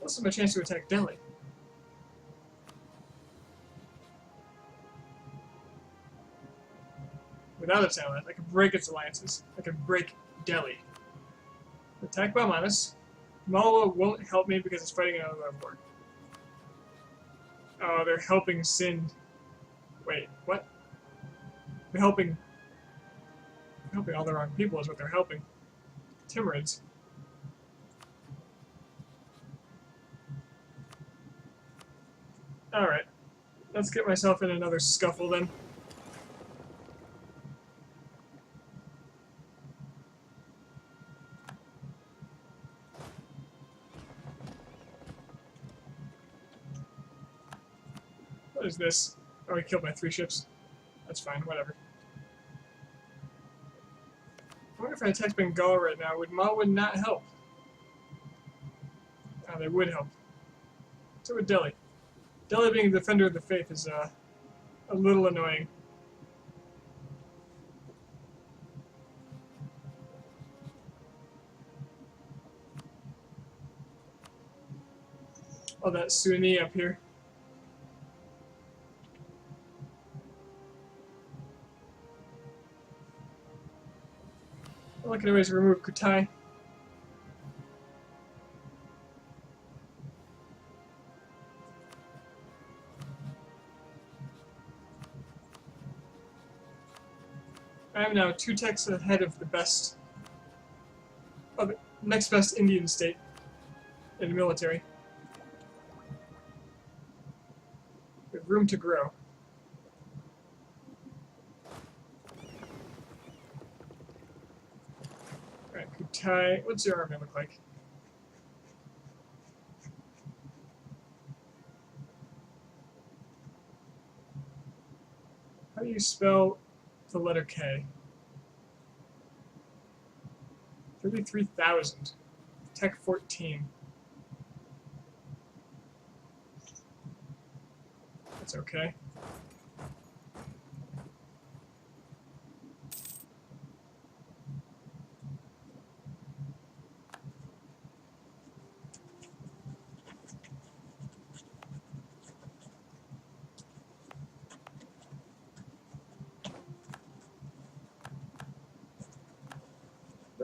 This is my chance to attack Delhi. Without its allies, I can break its alliances. I can break Delhi. Attack Baumanus. Malwa won't help me because it's fighting another war. Oh, they're helping Sind. Wait, what? They're helping all the wrong people is what they're helping. Timurids. Alright. Let's get myself in another scuffle then. What is this? Oh, he killed my 3 ships. That's fine, whatever. I wonder if I attacked Bengal right now, would Malwa not help? Oh, they would help. So would Delhi. Delhi being the defender of the faith is a little annoying. Oh, that Sunni up here. I'm looking at ways to remove Kutai. I am now 2 techs ahead of the best, of the next best Indian state in the military. We have room to grow. Alright, Kutai, what's your army look like? How do you spell the letter K? 33,000. Tech 14. That's okay.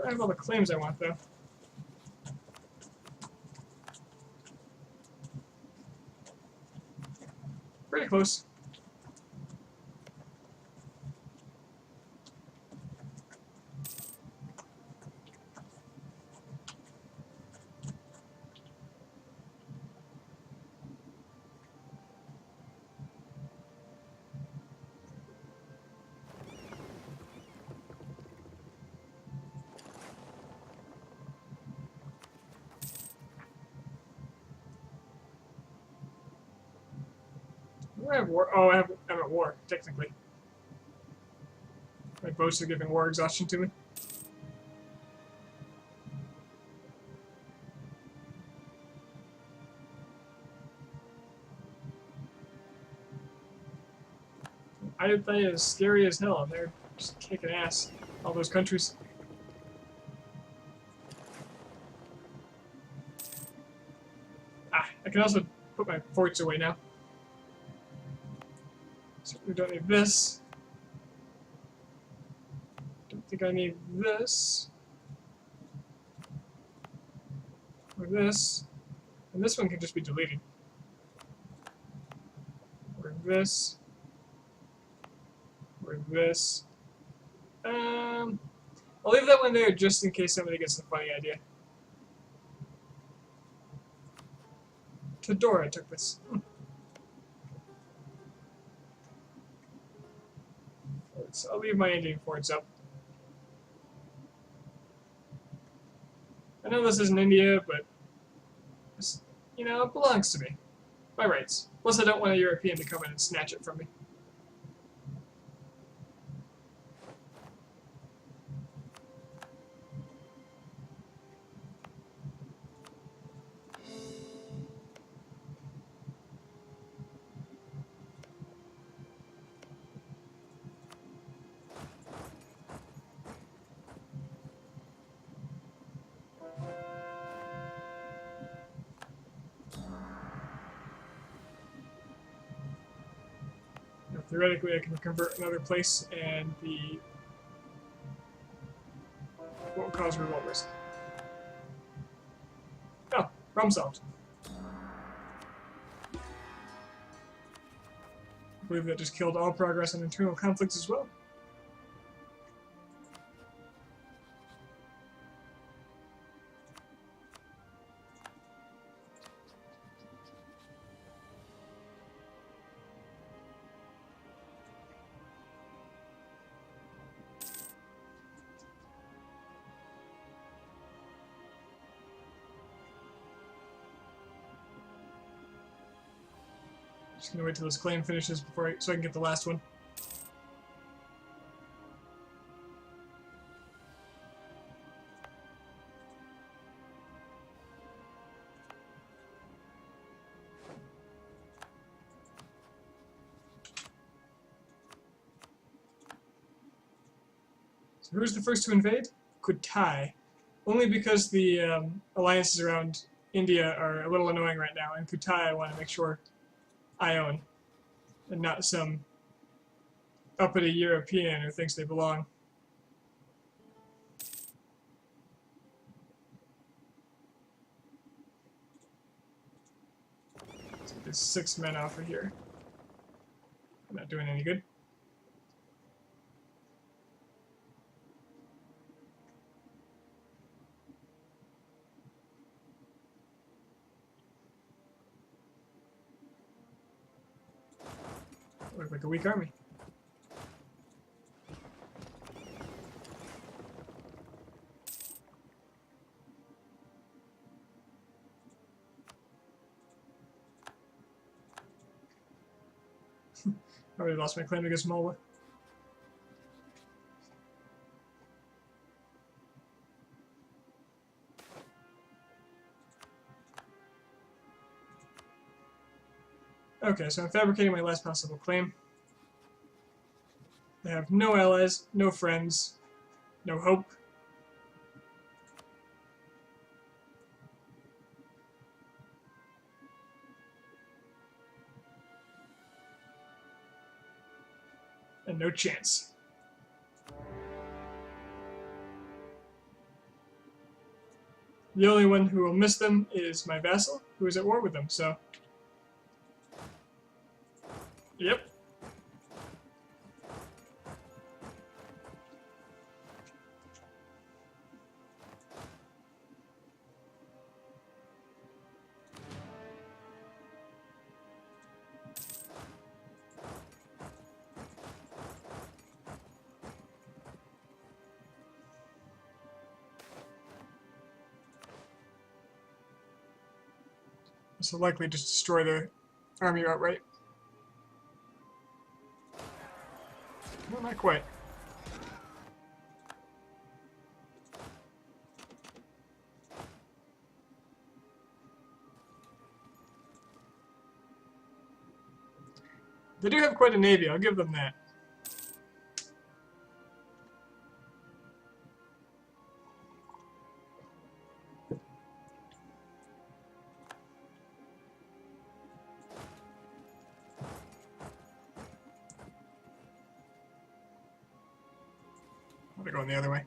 I have all the claims I want, though. Pretty close. I have war. Oh, I'm at war, technically. My boats are giving war exhaustion to me. I thought it was scary as hell, and they're just kicking ass. All those countries. Ah, I can also put my forts away now. So we don't need this. Don't think I need this. Or this. And this one can just be deleted. Or this. Or this. I'll leave that one there just in case somebody gets the funny idea. Todora took this. So I'll leave my Indian forts up. I know this isn't India, but this, you know, it belongs to me. By rights. Plus, I don't want a European to come in and snatch it from me. Theoretically, I can convert another place, and the won't cause revolt risk. Oh, problem solved. I believe that just killed all progress on internal conflicts as well. Just gonna wait till this claim finishes before so I can get the last one. So who's the first to invade? Kutai. Only because the alliances around India are a little annoying right now, and Kutai I want to make sure I own, and not some uppity European who thinks they belong. So there's 6 men offer here. I'm not doing any good. Look like a weak army. I already lost my claim against Malwa. Okay, so I'm fabricating my last possible claim. I have no allies, no friends, no hope. And no chance. The only one who will miss them is my vassal, who is at war with them, so... Yep. This will likely just destroy the army outright. No, not quite. They do have quite a navy, I'll give them that. They're going the other way.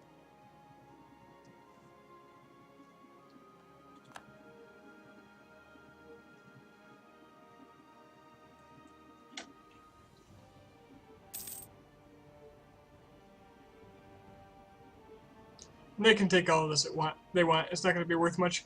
They can take all of this they want. It's not going to be worth much.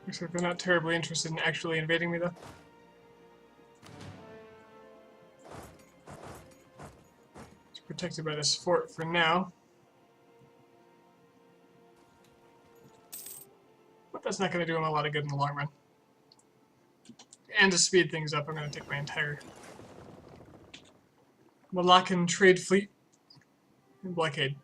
Looks like they're not terribly interested in actually invading me, though. It's protected by this fort for now. But that's not going to do them a lot of good in the long run. And to speed things up, I'm going to take my entire Malaccan trade fleet and blockade.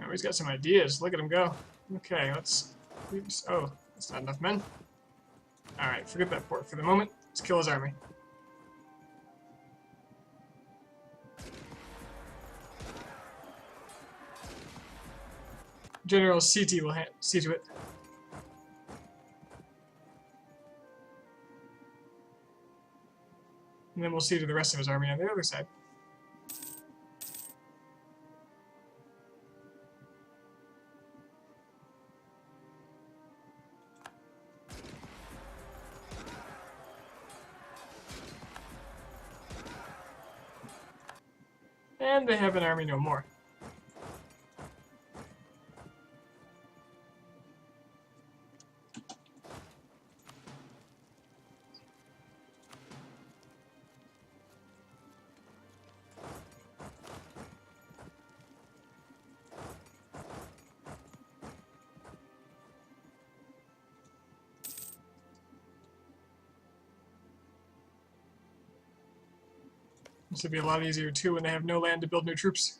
Oh, he's got some ideas. Look at him go. Okay, let's... Oh, that's not enough men. Alright, forget that port for the moment. Let's kill his army. General CT will see to it. And then we'll see to the rest of his army on the other side. And they have an army no more. This would be a lot easier too when they have no land to build new troops.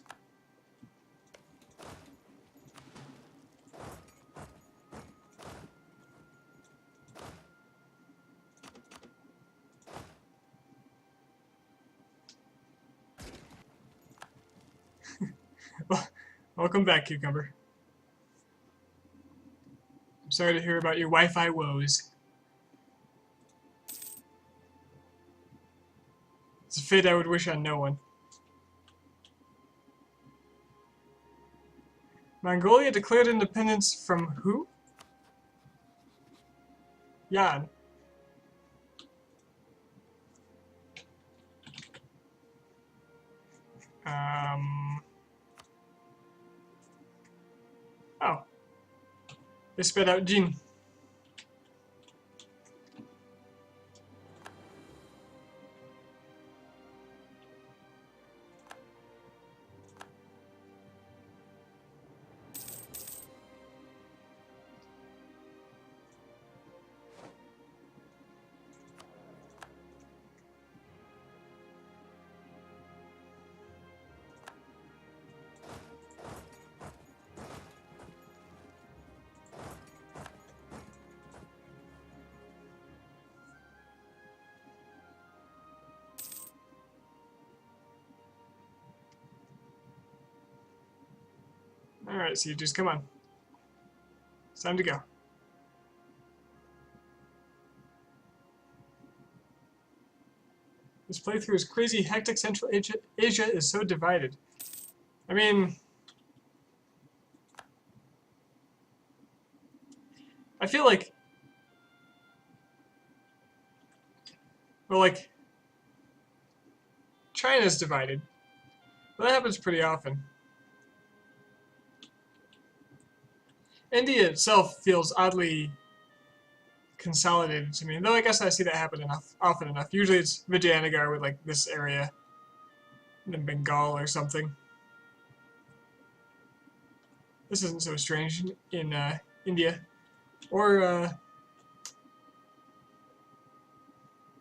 Welcome back, Cucumber. I'm sorry to hear about your Wi-Fi woes. It's a fate I would wish on no one. Mongolia declared independence from who? Yan. Oh. They spit out Jin. Alright, so you just come on. It's time to go. This playthrough is crazy. Hectic Central Asia is so divided. I mean, I feel like, well, like, China's divided. Well, that happens pretty often. India itself feels oddly consolidated to me, though I guess I see that happen often enough. Usually it's Vijayanagar with like this area, and then Bengal or something. This isn't so strange in India, or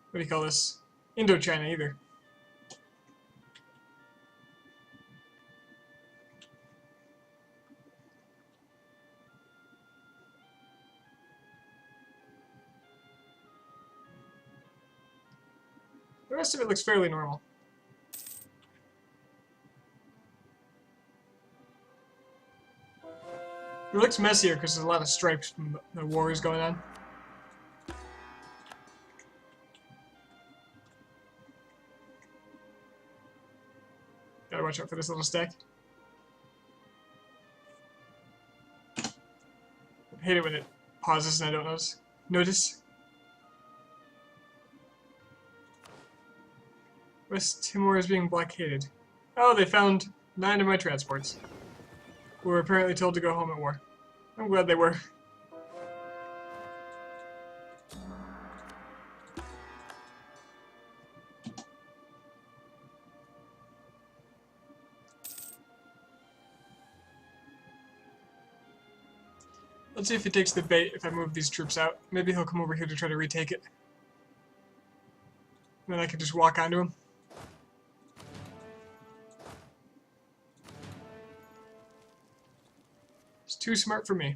what do you call this? Indochina either. The rest of it looks fairly normal. It looks messier because there's a lot of stripes from the wars going on. Gotta watch out for this little stack. I hate it when it pauses and I don't notice. West Timor is being blockaded. Oh, they found 9 of my transports. We were apparently told to go home at war. I'm glad they were. Let's see if he takes the bait if I move these troops out. Maybe he'll come over here to try to retake it. And then I can just walk onto him. It's too smart for me.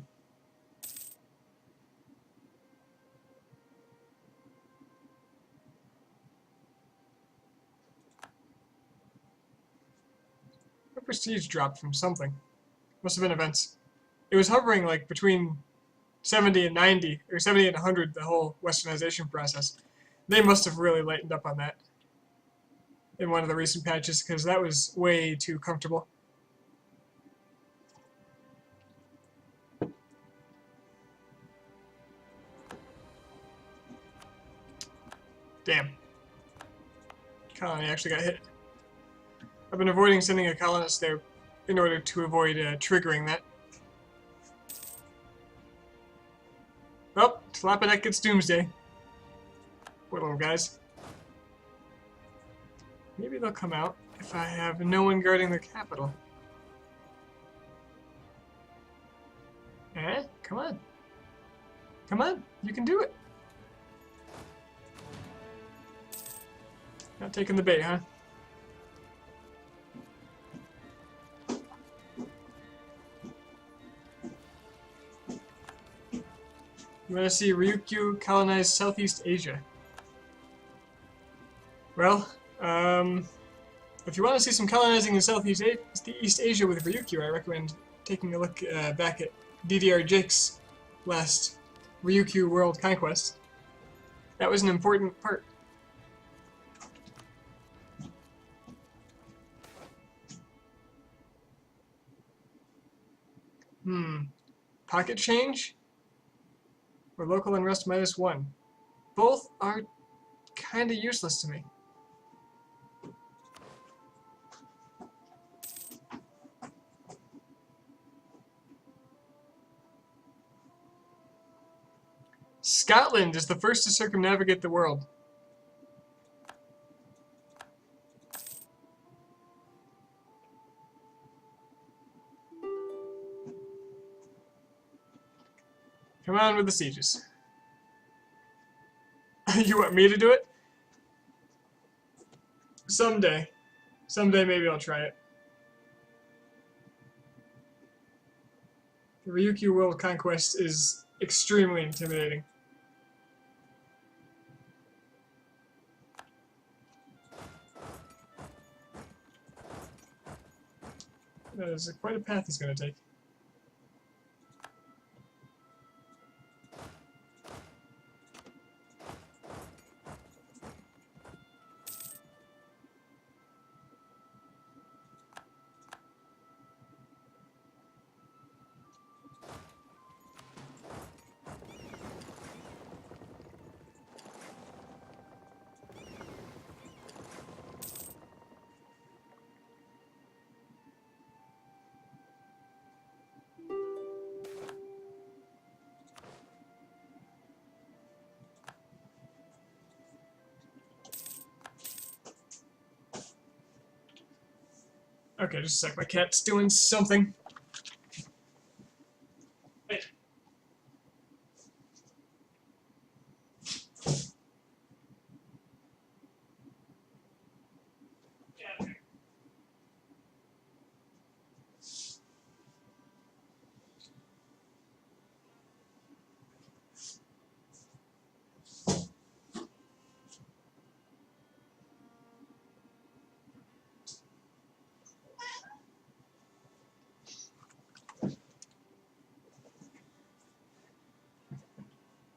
My prestige dropped from something. Must have been events. It was hovering like between 70 and 90, or 70 and 100, the whole westernization process. They must have really lightened up on that in one of the recent patches, because that was way too comfortable. Damn. Colony actually got hit. I've been avoiding sending a colonist there in order to avoid triggering that. Oh, Tlapanek gets Doomsday. Poor little guys. Maybe they'll come out if I have no one guarding the capital. Eh? Come on. Come on, you can do it. Not taking the bait, huh? You want to see Ryukyu colonize Southeast Asia? Well, If you want to see some colonizing in Southeast East Asia with Ryukyu, I recommend taking a look back at DDR Jake's last Ryukyu World Conquest. That was an important part. Pocket change? Or local unrest -1. Both are kind of useless to me. Scotland is the first to circumnavigate the world. Come on with the sieges. You want me to do it? Someday. Someday maybe I'll try it. The Ryukyu World Conquest is extremely intimidating. That is quite a path he's going to take. Okay, just a sec. My cat's doing something. Hey.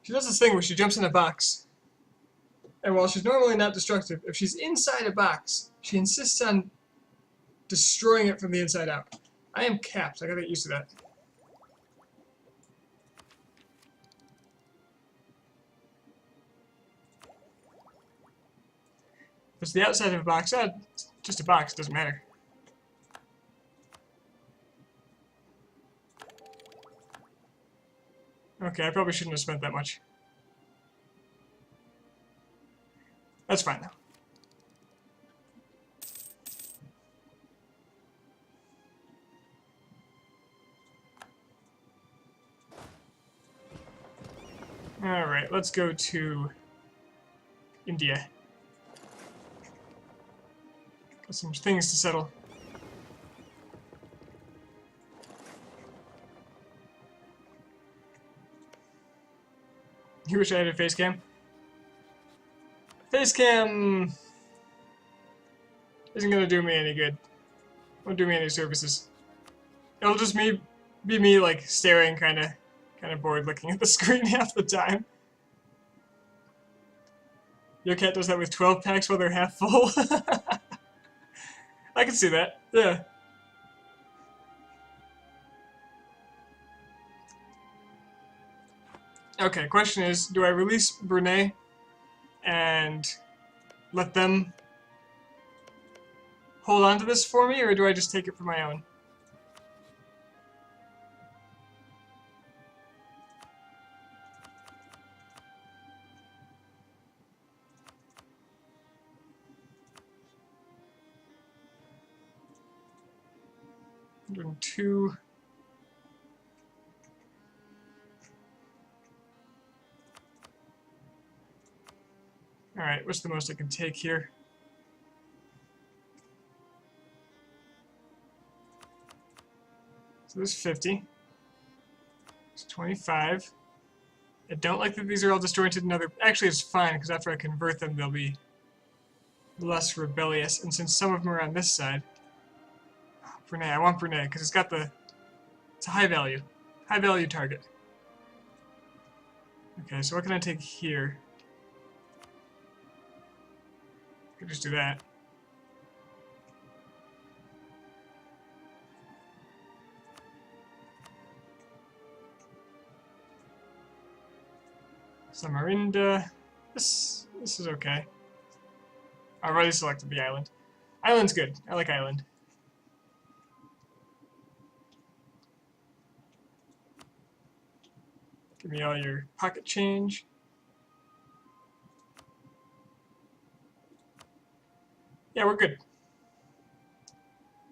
She does this thing where she jumps in a box, and while she's normally not destructive, if she's inside a box, she insists on destroying it from the inside out. I am capped. I gotta get used to that. If it's the outside of a box, it's just a box, it doesn't matter. Okay, I probably shouldn't have spent that much. That's fine though. Alright, let's go to India. Got some things to settle. You wish I had a face cam? Face cam isn't gonna do me any good. Won't do me any services. It'll just be me like staring kinda bored looking at the screen half the time. Your cat does that with 12 packs while they're half full. I can see that. Yeah. Okay, question is, do I release Brunei and let them hold on to this for me, or do I just take it for my own? Doing 2. Alright, what's the most I can take here? So this is 50. It's 25. I don't like that these are all disjointed in other... Actually, it's fine, because after I convert them, they'll less rebellious, and since some of them are on this side, Brunei, I want Brunei because it's a high value target. Okay, so what can I take here? I could just do that. Samarinda. This is okay. I already selected the island. Island's good. I like island. Give me all your pocket change. Yeah, we're good.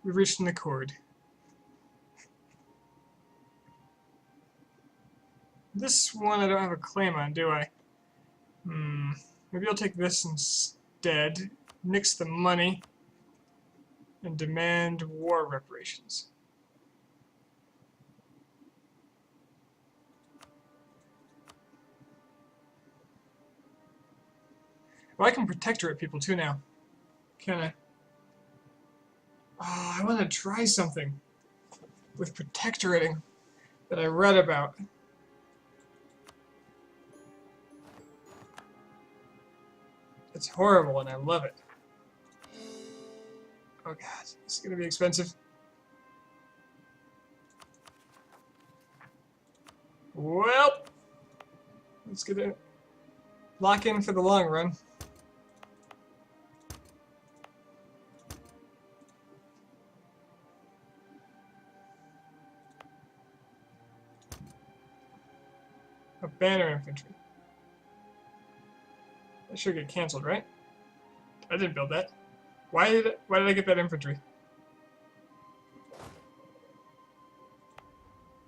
We've reached an accord. This one I don't have a claim on, do I? Maybe I'll take this instead. Nix the money. And demand war reparations. Well, I can protectorate people too now. Can I? Oh, I want to try something with protectorating that I read about. It's horrible and I love it. Oh god, this is going to be expensive. Well, let's get it. Lock in for the long run. A banner infantry. That should get cancelled, right? I didn't build that. Why did I get that infantry?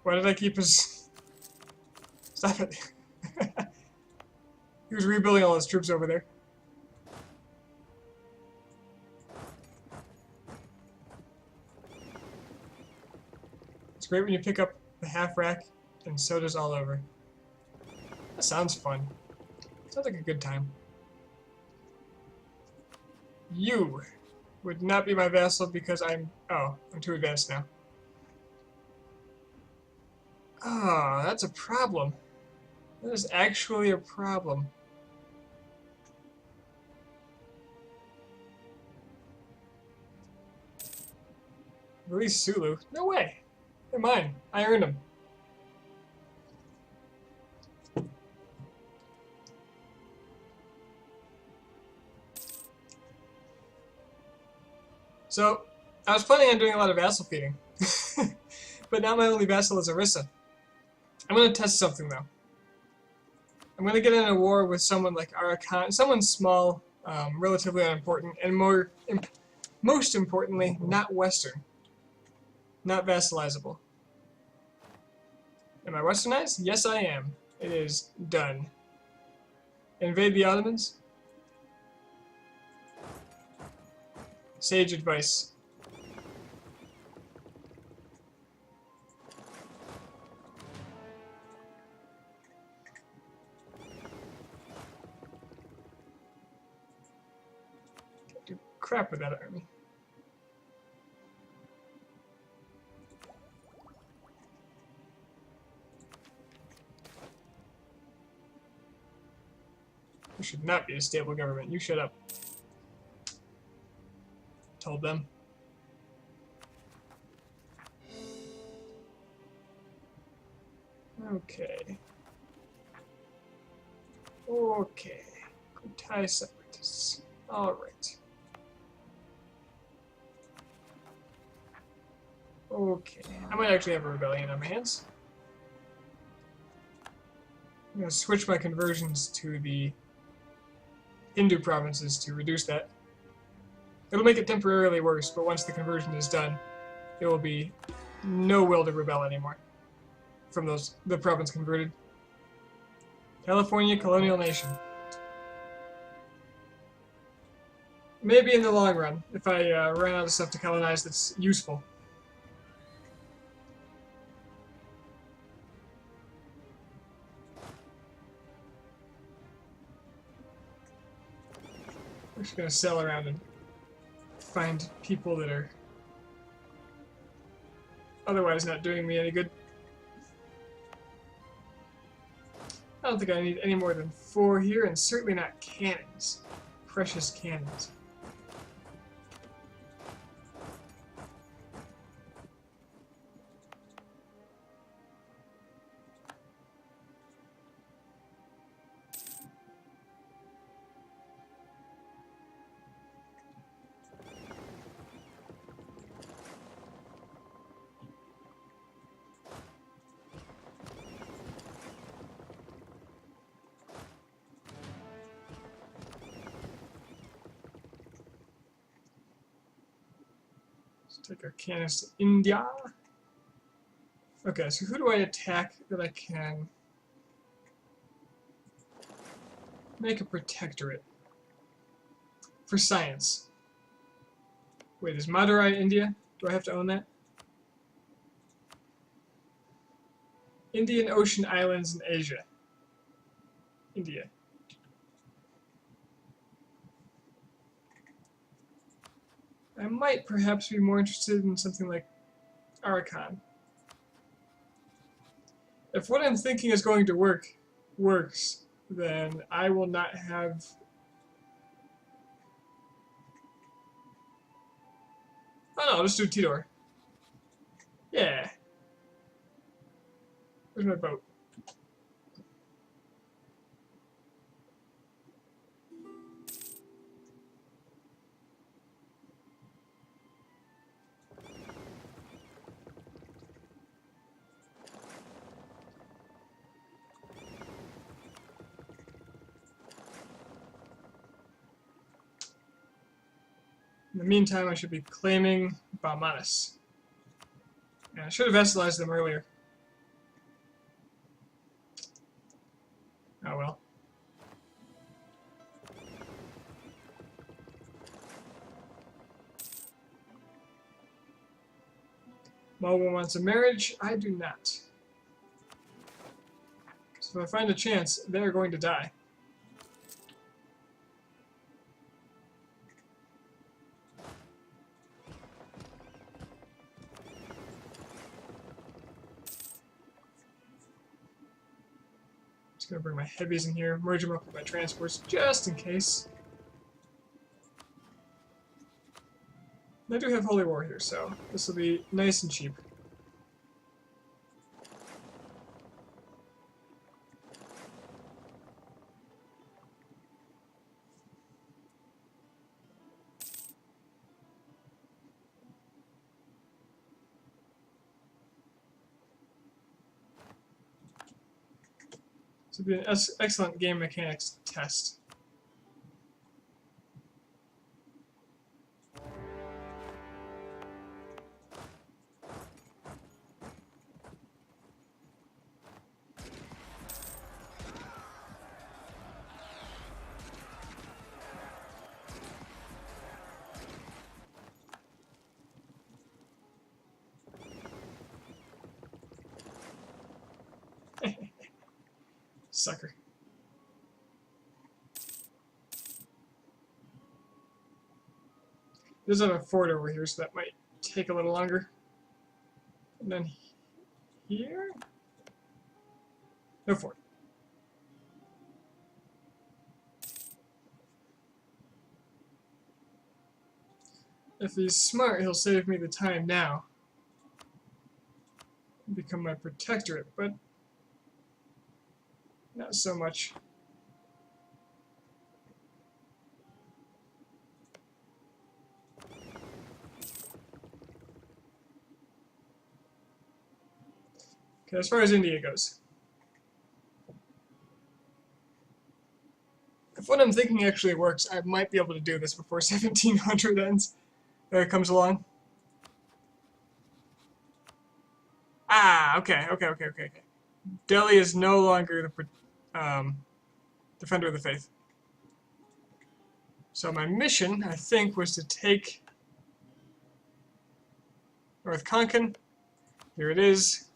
Why did I keep his... Stop it. He was rebuilding all his troops over there. It's great when you pick up the half rack and so does all over. That sounds fun. Sounds like a good time. You would not be my vassal because I'm too advanced now. Ah, that's a problem. That is actually a problem. Release Sulu? No way. They're mine. I earned them. So, I was planning on doing a lot of vassal feeding. But now my only vassal is Orissa. I'm going to test something, though. I'm going to get in a war with someone like Arakan, someone small, relatively unimportant, and most importantly, not Western. Not vassalizable. Am I Westernized? Yes, I am. It is done. Invade the Ottomans? Sage advice. Can't do crap with that army. You should not be a stable government. You shut up. Told them. Okay. Okay. Kutai separatists. Alright. Okay. I might actually have a rebellion on my hands. I'm going to switch my conversions to the Hindu provinces to reduce that. It'll make it temporarily worse, but once the conversion is done, there will be no will to rebel anymore from the province converted. California, colonial nation. Maybe in the long run, if I run out of stuff to colonize that's useful. I'm just gonna sail around and find people that are otherwise not doing me any good. I don't think I need any more than 4 here, and certainly not cannons. Precious cannons. Take our cannons to India. Okay, so who do I attack that I can make a protectorate? For science. Wait, is Madurai India? Do I have to own that? Indian Ocean Islands in Asia. India. I might perhaps be more interested in something like Arakan. If what I'm thinking is going to works, then I will not have... Oh no, I'll just do Tidor. Yeah. Where's my boat? In the meantime, I should be claiming Balmanis. And I should have vassalized them earlier. Oh well. Moba wants a marriage. I do not. Because if I find a chance, they're going to die. Just gonna bring my heavies in here, merge them up with my transports, just in case. I do have Holy War here, so this will be nice and cheap. This will be an excellent game mechanics test. Sucker. There's a fort over here, so that might take a little longer. And then here? No fort. If he's smart, he'll save me the time now. Become my protectorate, but not so much. Okay, as far as India goes. If what I'm thinking actually works, I might be able to do this before 1700 ends. There it comes along. Ah, okay. Delhi is no longer the defender of the faith. So my mission, I think, was to take North Konkan. Here it is.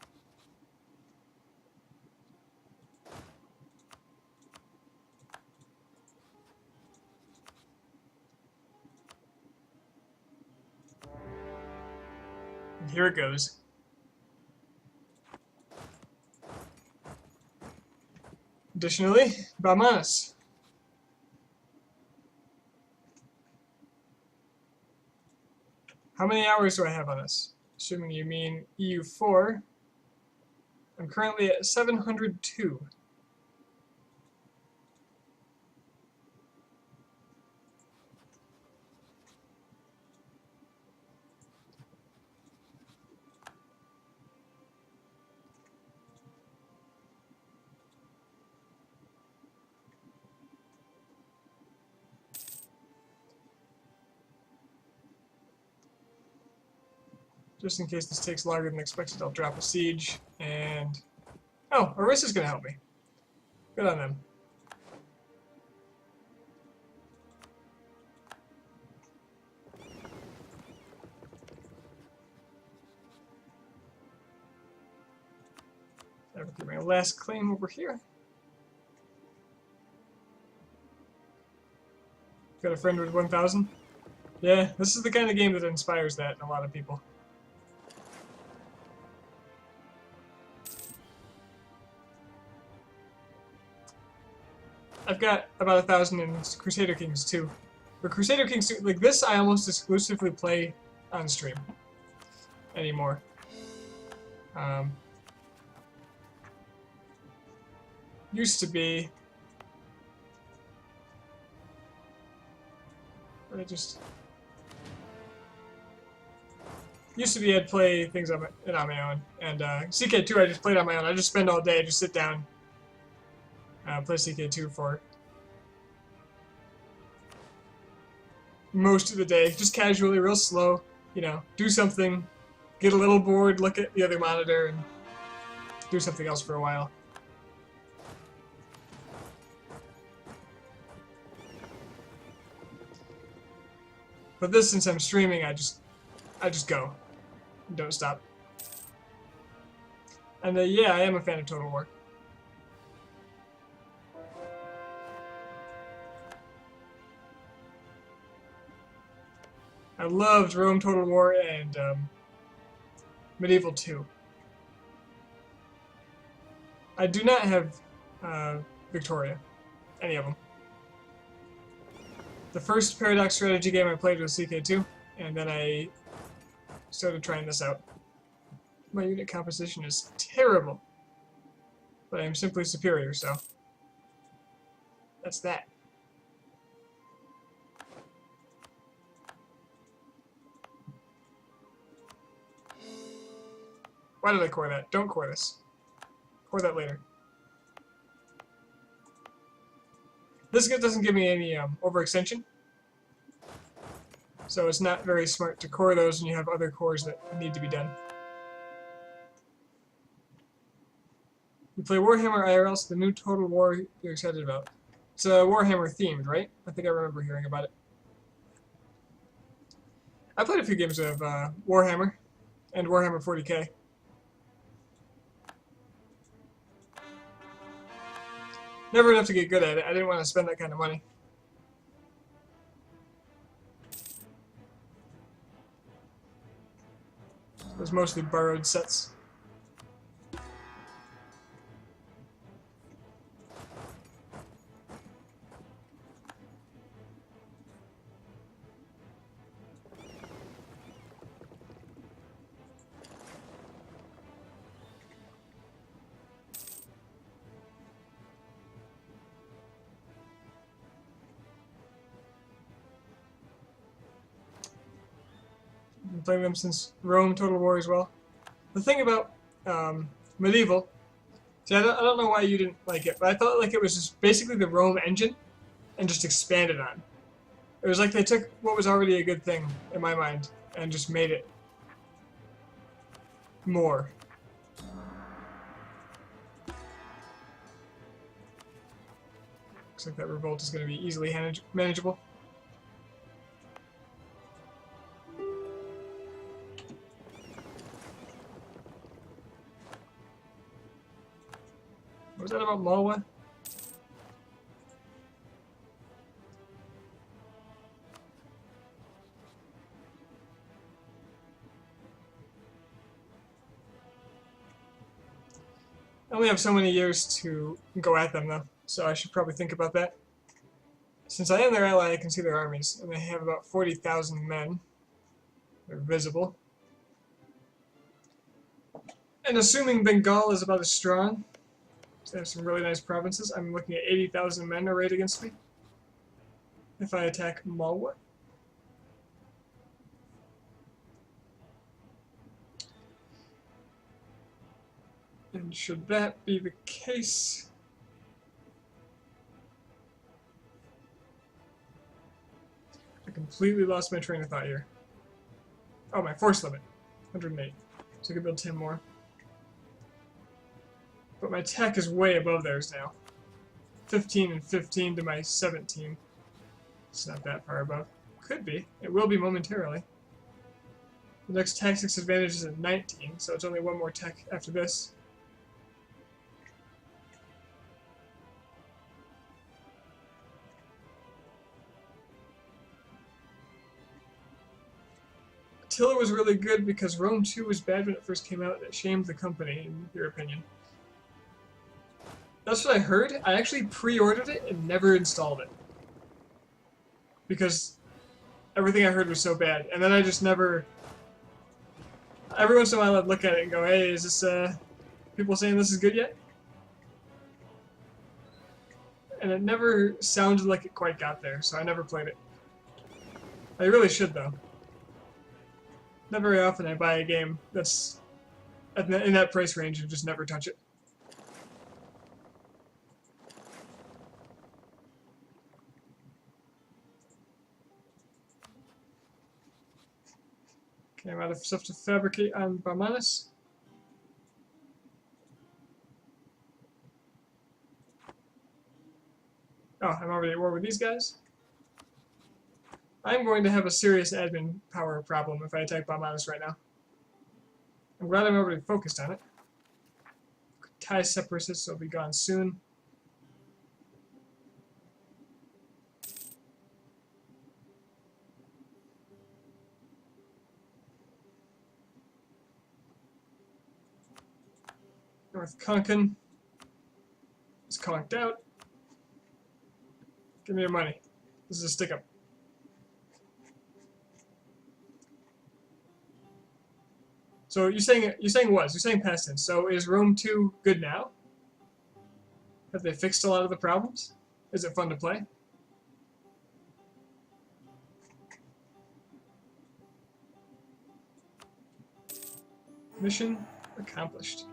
And here it goes. Additionally, Bamanas. How many hours do I have on this? Assuming you mean EU4. I'm currently at 702. Just in case this takes longer than expected, I'll drop a siege, and... Oh, Orissa's gonna help me. Good on them. I'll get my last claim over here. Got a friend with 1,000? Yeah, this is the kind of game that inspires that in a lot of people. I've got about 1,000 in Crusader Kings 2. But Crusader Kings 2, like this, I almost exclusively play on stream anymore. Used to be... Used to be I'd play things on my own. And CK2 I just played on my own. I just spend all day, just sit down, play CK2 for most of the day. Just casually, real slow, you know, do something, get a little bored, look at the other monitor, and do something else for a while. But this, since I'm streaming, I just go. Don't stop. And yeah, I am a fan of Total War. I loved Rome Total War and Medieval 2. I do not have Victoria, any of them. The first Paradox strategy game I played was CK2, and then I started trying this out. My unit composition is terrible, but I am simply superior, so that's that. Why did I core that? Don't core this. Core that later. This doesn't give me any overextension, so it's not very smart to core those when you have other cores that need to be done. You play Warhammer IRL, so the new Total War you're excited about. It's Warhammer themed, right? I think I remember hearing about it. I played a few games of Warhammer and Warhammer 40k. Never enough to get good at it. I didn't want to spend that kind of money. It was mostly borrowed sets. Been playing them since Rome Total War as well. The thing about Medieval, see, I don't know why you didn't like it, but I felt like it was just basically the Rome engine and just expanded on. It was like they took what was already a good thing, in my mind, and just made it more. Looks like that revolt is going to be easily manageable. What was that about Malwa? I only have so many years to go at them, though, so I should probably think about that. Since I am their ally, I can see their armies, and they have about 40,000 men. They're visible. And assuming Bengal is about as strong, they have some really nice provinces. I'm looking at 80,000 men arrayed against me. If I attack Malwa. And should that be the case, I completely lost my train of thought here. Oh, my force limit, 108. So I can build 10 more. But my tech is way above theirs now. 15 and 15 to my 17. It's not that far above. Could be. It will be momentarily. The next tactics advantage is at 19, so it's only one more tech after this. Attila was really good because Rome 2 was bad when it first came out. It shamed the company, in your opinion. That's what I heard. I actually pre-ordered it and never installed it. Because everything I heard was so bad. And then I just never... Every once in a while I'd look at it and go, hey, is this, people saying this is good yet? And it never sounded like it quite got there, so I never played it. I really should, though. Not very often I buy a game that's in that price range and just never touch it. Okay, I'm out of stuff to fabricate on Barmanis. Oh, I'm already at war with these guys. I'm going to have a serious admin power problem if I attack Barmanis right now. I'm glad I'm already focused on it. Thai separatists will be gone soon. North Konkan is conked out. Give me your money. This is a stick-up. So you're saying past tense. So is Rome 2 good now? Have they fixed a lot of the problems? Is it fun to play? Mission accomplished.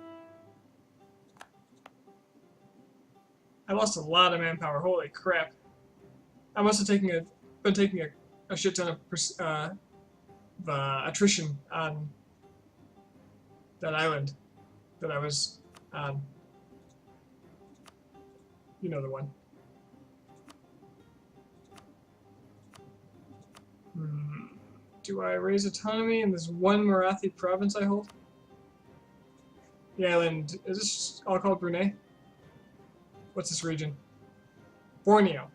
I lost a lot of manpower. Holy crap! I must have been taking a shit ton of attrition on that island that I was on. You know the one. Do I raise autonomy in this one Marathi province I hold? The island, is this all called Brunei? What's this region? Borneo.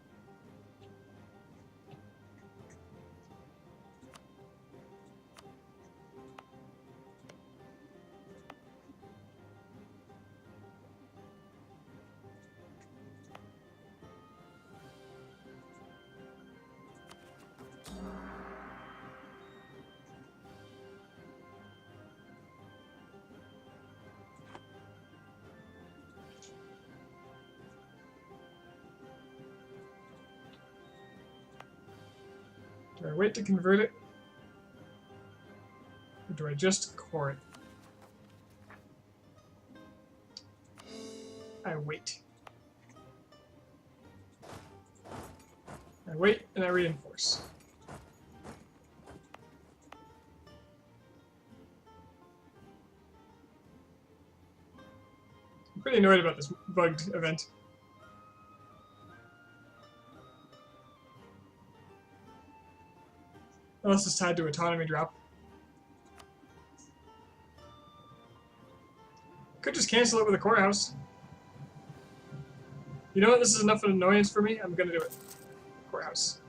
Do I wait to convert it? Or do I just core it? I wait. I wait and I reinforce. I'm pretty annoyed about this bugged event. Unless it's tied to autonomy drop. Could just cancel it with a courthouse. You know what? This is enough of an annoyance for me. I'm gonna do it. Courthouse.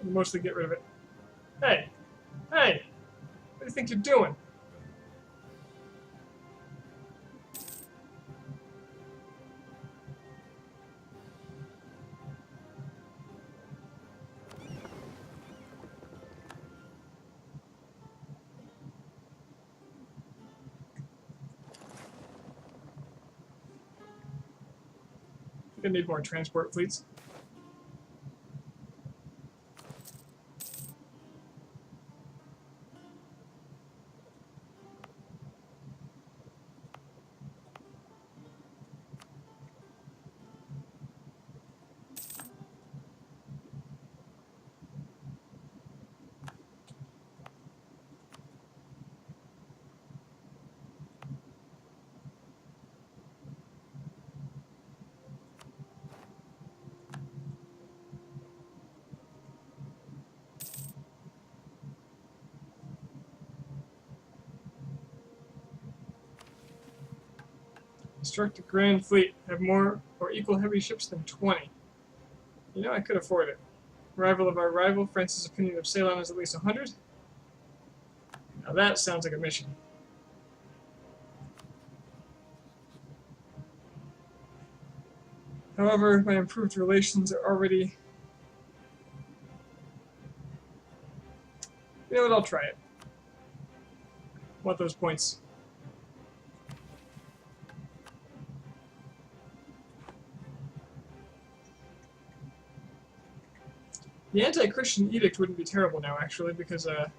I'll mostly get rid of it. Hey! Hey! What do you think you're doing? We're gonna need more transport fleets. Construct a grand fleet. Have more or equal heavy ships than 20. You know, I could afford it. Rival of our rival, France's opinion of Ceylon is at least 100. Now that sounds like a mission. However, my improved relations are already... You know what, I'll try it. Want those points. The anti-Christian edict wouldn't be terrible now, actually, because I'm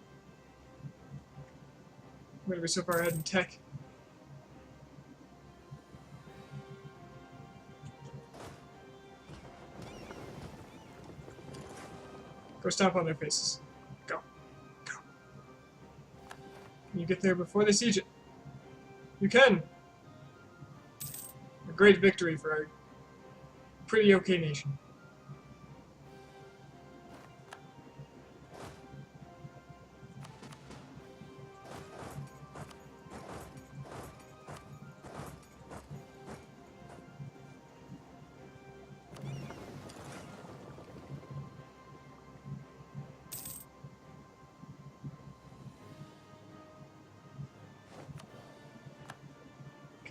going to be so far ahead in tech. Go stomp on their faces. Go. Go. Can you get there before they siege it? You can! A great victory for a pretty okay nation.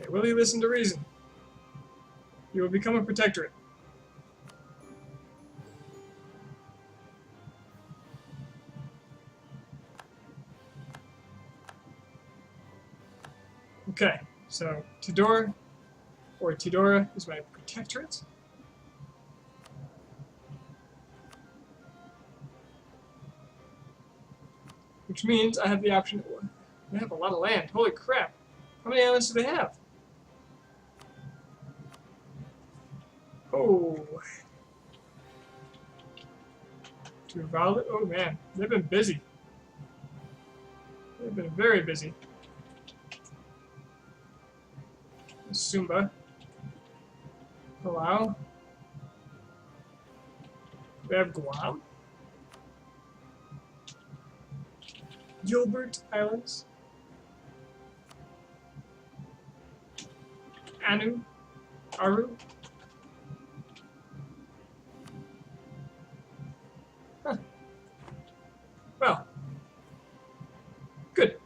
Okay, will you listen to reason? You will become a protectorate. Okay, so Tidor, or Tidora, is my protectorate. Which means I have the option... They have a lot of land. Holy crap. How many islands do they have? Oh. Tuvalu? Oh man, they've been busy. They've been very busy. Sumba. Palau. We have Guam. Gilbert Islands. Anu. Aru. Huh. Well. Good.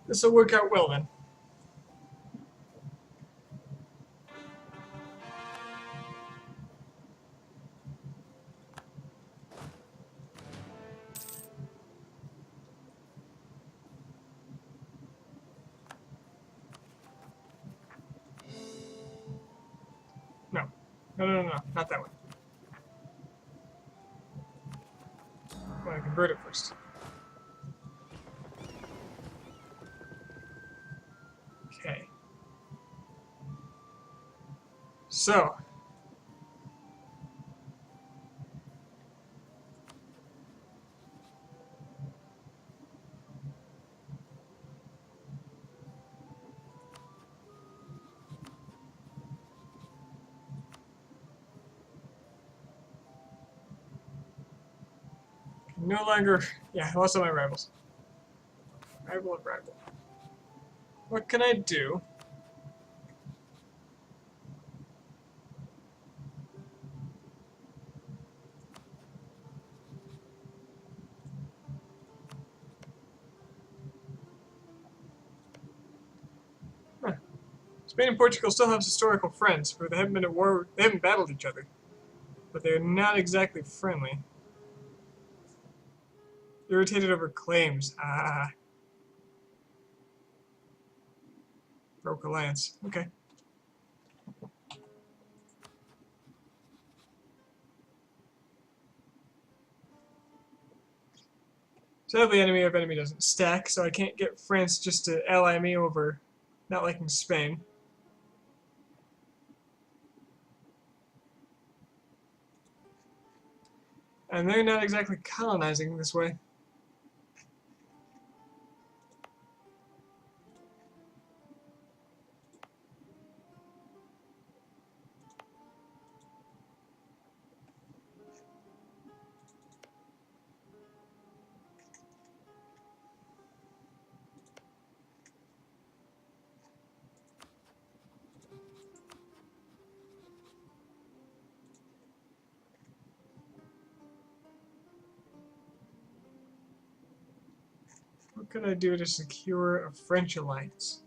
This will work out well then. No. No, not that one. I want to convert it first. Okay. So. No longer, yeah, I lost all my rivals. Rival of rival. What can I do? Huh. It's Spain and Portugal still have historical friends, but they haven't been at war. They haven't battled each other, but they're not exactly friendly. Irritated over claims. Ah, broke alliance. Okay. Sadly, enemy of enemy doesn't stack, so I can't get France just to ally me over not liking Spain. And they're not exactly colonizing this way. What can I do to secure a French alliance?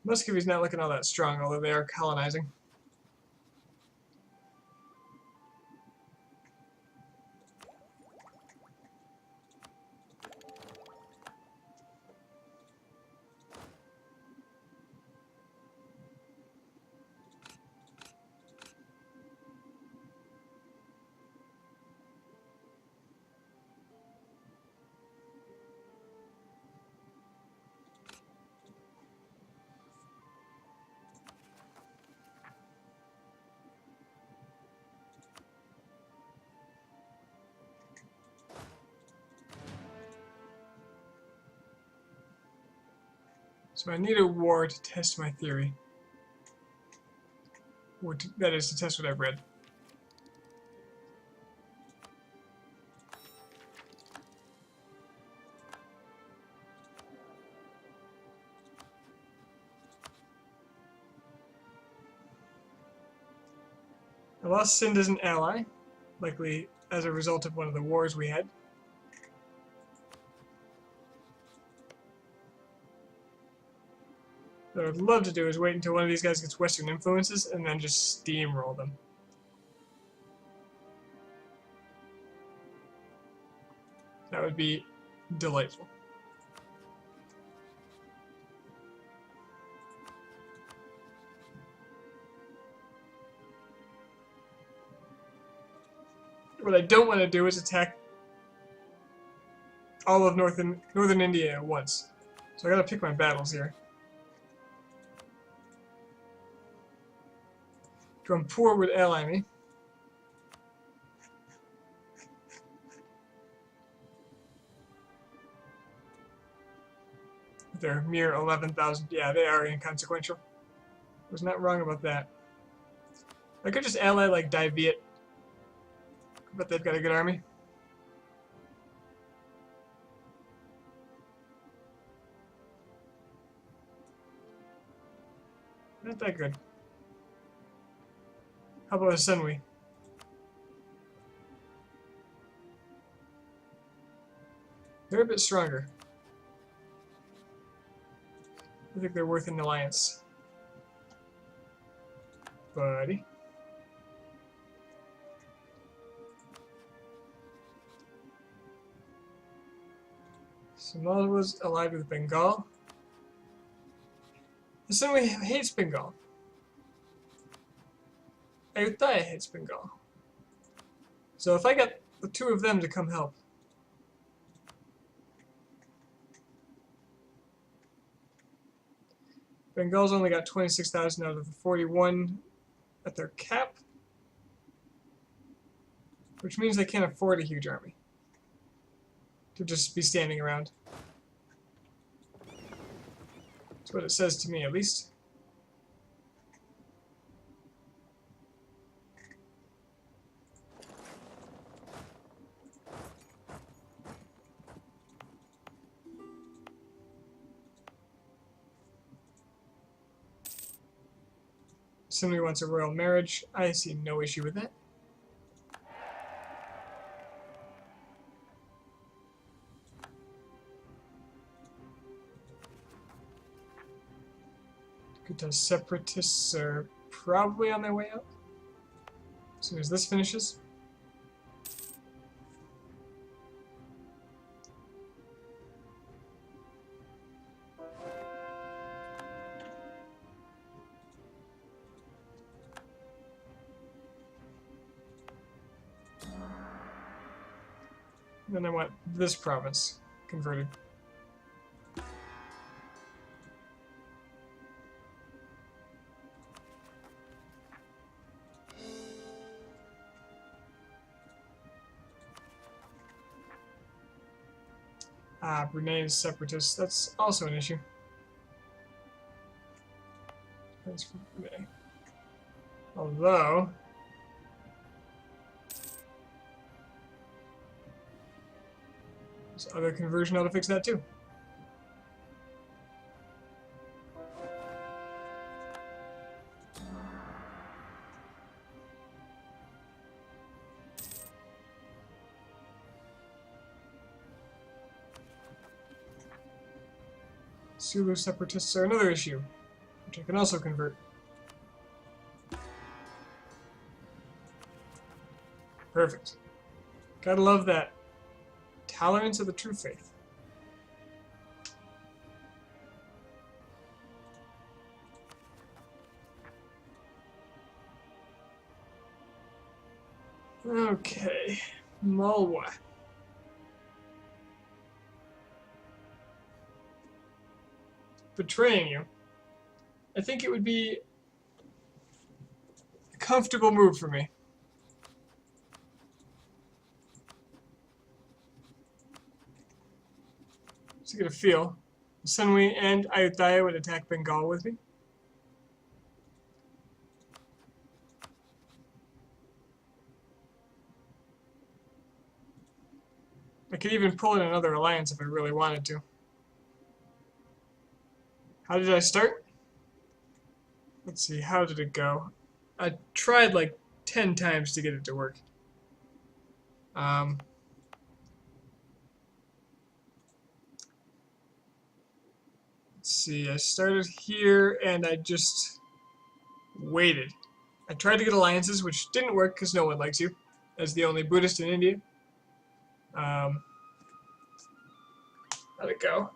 Muscovy's not looking all that strong, although they are colonizing. So I need a war to test my theory. Or that is, to test what I've read. I lost Sind as an ally, likely as a result of one of the wars we had. What I would love to do is wait until one of these guys gets Western influences and then just steamroll them. That would be delightful. What I don't want to do is attack all of northern India at once. So I gotta pick my battles here. Rampur would ally me. They're mere 11,000. Yeah, they are inconsequential. I was not wrong about that. I could just ally like Viet, but they've got a good army. Not that good. How about a Senwi? They're a bit stronger. I think they're worth an alliance. Buddy. Somal was allied with Bengal. The Senwi hates Bengal. Ayutthaya hates Bengal. So if I get the two of them to come help. Bengal's only got 26,000 out of the 41 at their cap, which means they can't afford a huge army to just be standing around. That's what it says to me, at least. Somebody wants a royal marriage. I see no issue with that. Kuta separatists are probably on their way out. As soon as this finishes. Then I want this province converted. Brunei's separatists, that's also an issue. Thanks for Brunei. Although, there's other conversion how to fix that too. Sulu separatists are another issue, which I can also convert. Perfect. Gotta love that. Tolerance of the true faith. Okay, Malwa. Betraying you. I think it would be a comfortable move for me. To get a feel. Sunwi and Ayutthaya would attack Bengal with me. I could even pull in another alliance if I really wanted to. How did I start? Let's see, how did it go? I tried like 10 times to get it to work. Let's see, I started here and I just waited. I tried to get alliances, which didn't work because no one likes you, as the only Buddhist in India. How'd it go?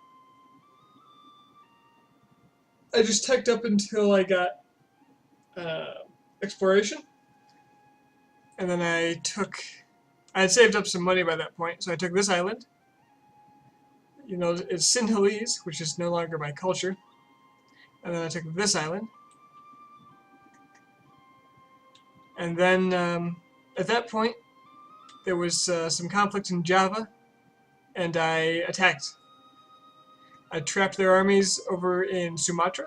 I just teched up until I got exploration, and then I had saved up some money by that point, so I took this island. You know, it's Sinhalese, which is no longer my culture, and then I took this island, and then at that point there was some conflict in Java, and I attacked. I trapped their armies over in Sumatra,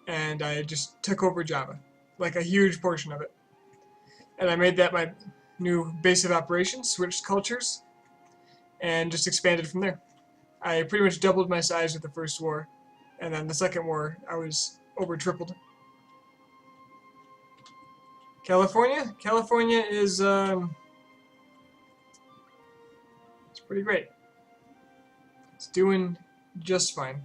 and I just took over Java, like a huge portion of it. And I made that my new base of operations, switched cultures, and just expanded from there. I pretty much doubled my size with the first war, and then the second war, I was over tripled. California? California is, it's pretty great. It's doing just fine.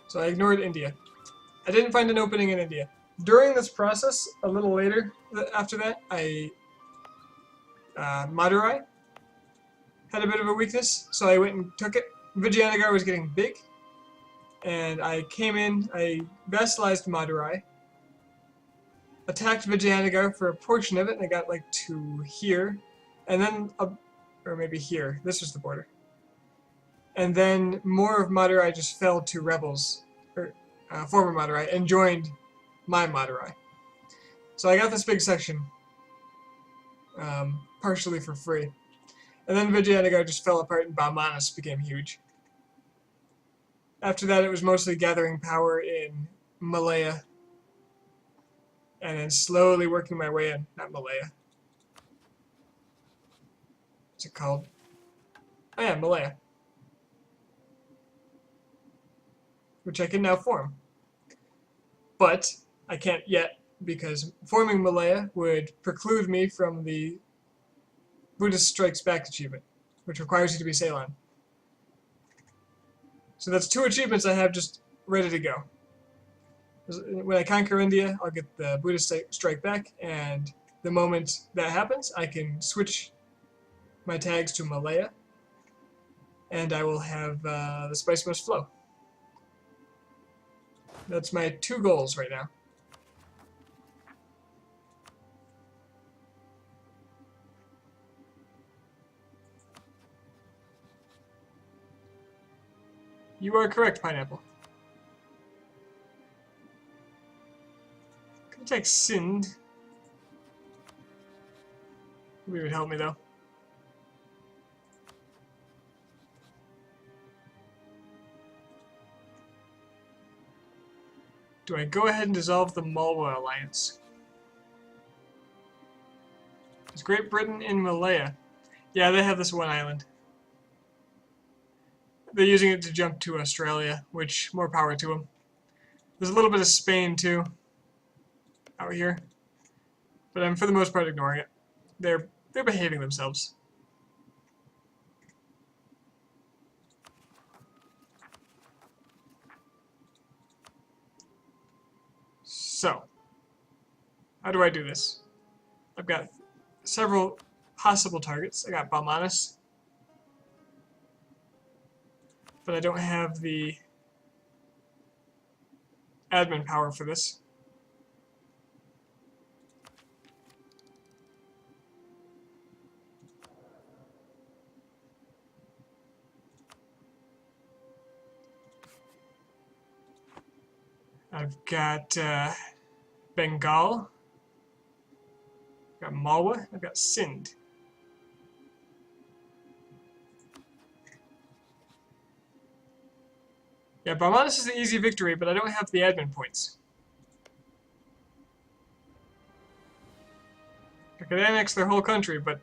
So I ignored India. I didn't find an opening in India. During this process, a little later after that, Madurai had a bit of a weakness, so I went and took it. Vijayanagar was getting big, and I came in, I vassalized Madurai, attacked Vijayanagar for a portion of it, and I got like to here, and then, or maybe here, this was the border. And then more of Madurai just fell to rebels, or former Madurai, and joined my Madurai. So I got this big section, partially for free. And then Vijayanagar just fell apart and Bamanas became huge. After that, it was mostly gathering power in Malaya, and then slowly working my way in, not Malaya. What's it called? Oh yeah, Malaya. Which I can now form. But I can't yet because forming Malaya would preclude me from the Buddhist Strikes Back achievement, which requires you to be Ceylon. So that's 2 achievements I have just ready to go. When I conquer India, I'll get the Buddhist Strike Back, and the moment that happens, I can switch my tags to Malaya, and I will have the spice must flow. That's my 2 goals right now. You are correct, Pineapple. Contact Sind. Maybe would help me though. Do I go ahead and dissolve the Malwa alliance? Is Great Britain in Malaya? Yeah, they have this one island. They're using it to jump to Australia, which more power to them. There's a little bit of Spain too, out here, but I'm for the most part ignoring it. They're behaving themselves. So, how do I do this? I've got several possible targets. I got Balmanis, but I don't have the admin power for this. I've got Bengal, I've got Malwa, I've got Sind. Yeah, Balmanis is an easy victory, but I don't have the admin points. I could annex their whole country, but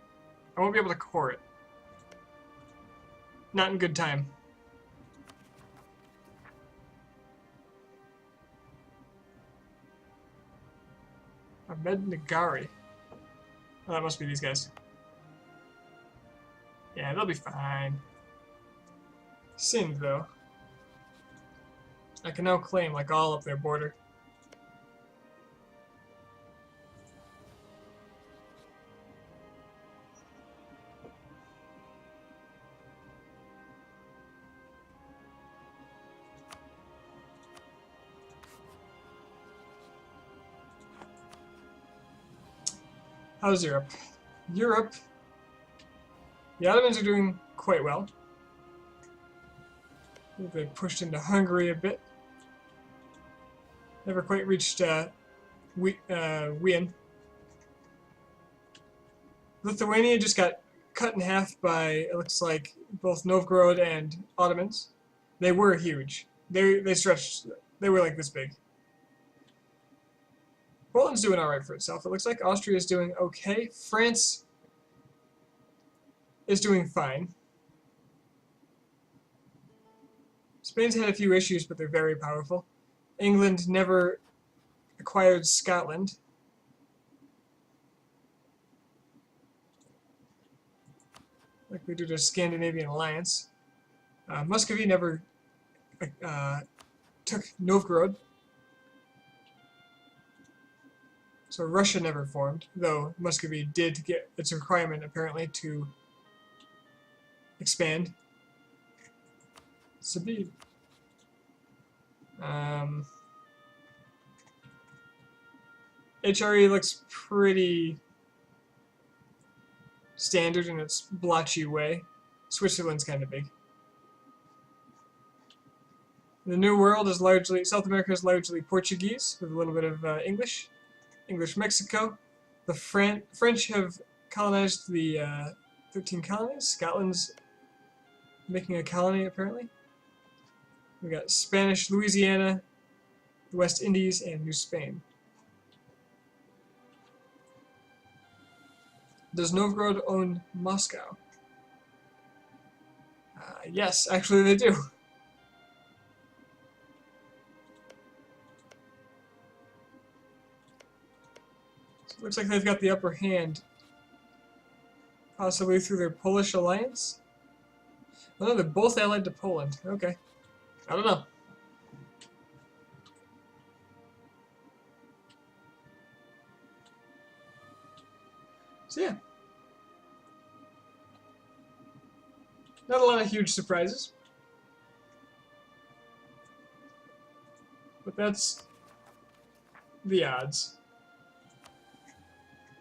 I won't be able to core it. Not in good time. Ahmed Nagari. Oh, that must be these guys. Yeah, they'll be fine. Sind, though. I can now claim, like, all of their border. How's Europe? Europe. The Ottomans are doing quite well. They pushed into Hungary a bit. Never quite reached Wien. Lithuania just got cut in half by, it looks like, both Novgorod and Ottomans. They were huge. They stretched. They were like this big. Poland's doing alright for itself. It looks like Austria is doing okay. France is doing fine. Spain's had a few issues, but they're very powerful. England never acquired Scotland. Like we do to Scandinavian Alliance. Muscovy never took Novgorod. So Russia never formed, though Muscovy did get its requirement, apparently, to expand. Sabine. HRE looks pretty standard in its blotchy way. Switzerland's kind of big. The New World is largely, South America is largely Portuguese, with a little bit of English. English Mexico. The French have colonized the 13 colonies. Scotland's making a colony, apparently. We got Spanish Louisiana, the West Indies, and New Spain. Does Novgorod own Moscow? Yes, actually they do. So it looks like they've got the upper hand, possibly through their Polish alliance. Oh, no, they're both allied to Poland. Okay. I don't know. So yeah. Not a lot of huge surprises. But that's the odds.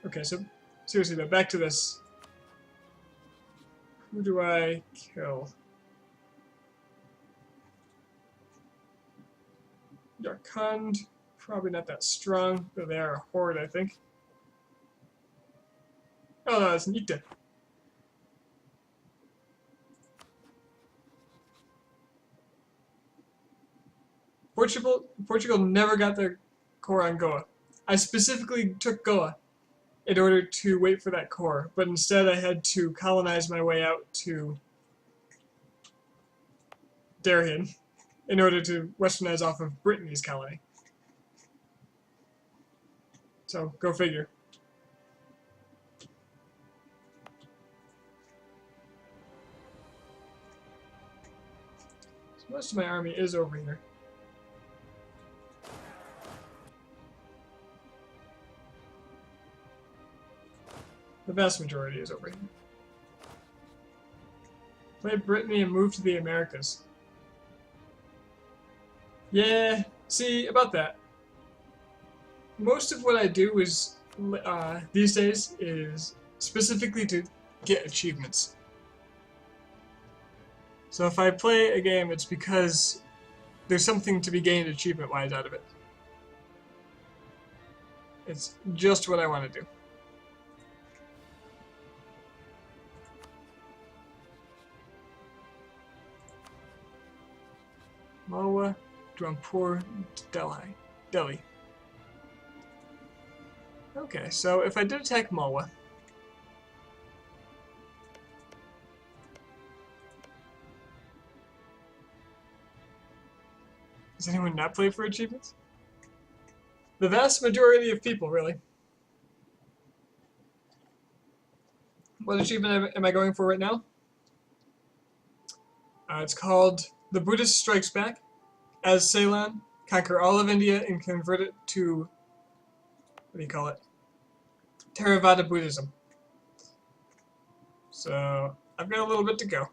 Okay, so seriously though, back to this. Who do I kill? Yarkand, probably not that strong, though they are a horde, I think. Oh no, it's Nikta. Portugal never got their core on Goa. I specifically took Goa in order to wait for that core, but instead I had to colonize my way out to Darien in order to westernize off of Brittany's colony. So, go figure. So most of my army is over here. The vast majority is over here. Play Brittany and move to the Americas. Yeah, see, about that. Most of what I do is, these days, is specifically to get achievements. So if I play a game, it's because there's something to be gained achievement-wise out of it. It's just what I want to do. Malwa, Drampur, Delhi. Okay, so if I did attack Malwa, does anyone not play for achievements? The vast majority of people, really. What achievement am I going for right now? It's called The Buddhist Strikes Back. As Ceylon, conquer all of India and convert it to, what do you call it? Theravada Buddhism. So, I've got a little bit to go.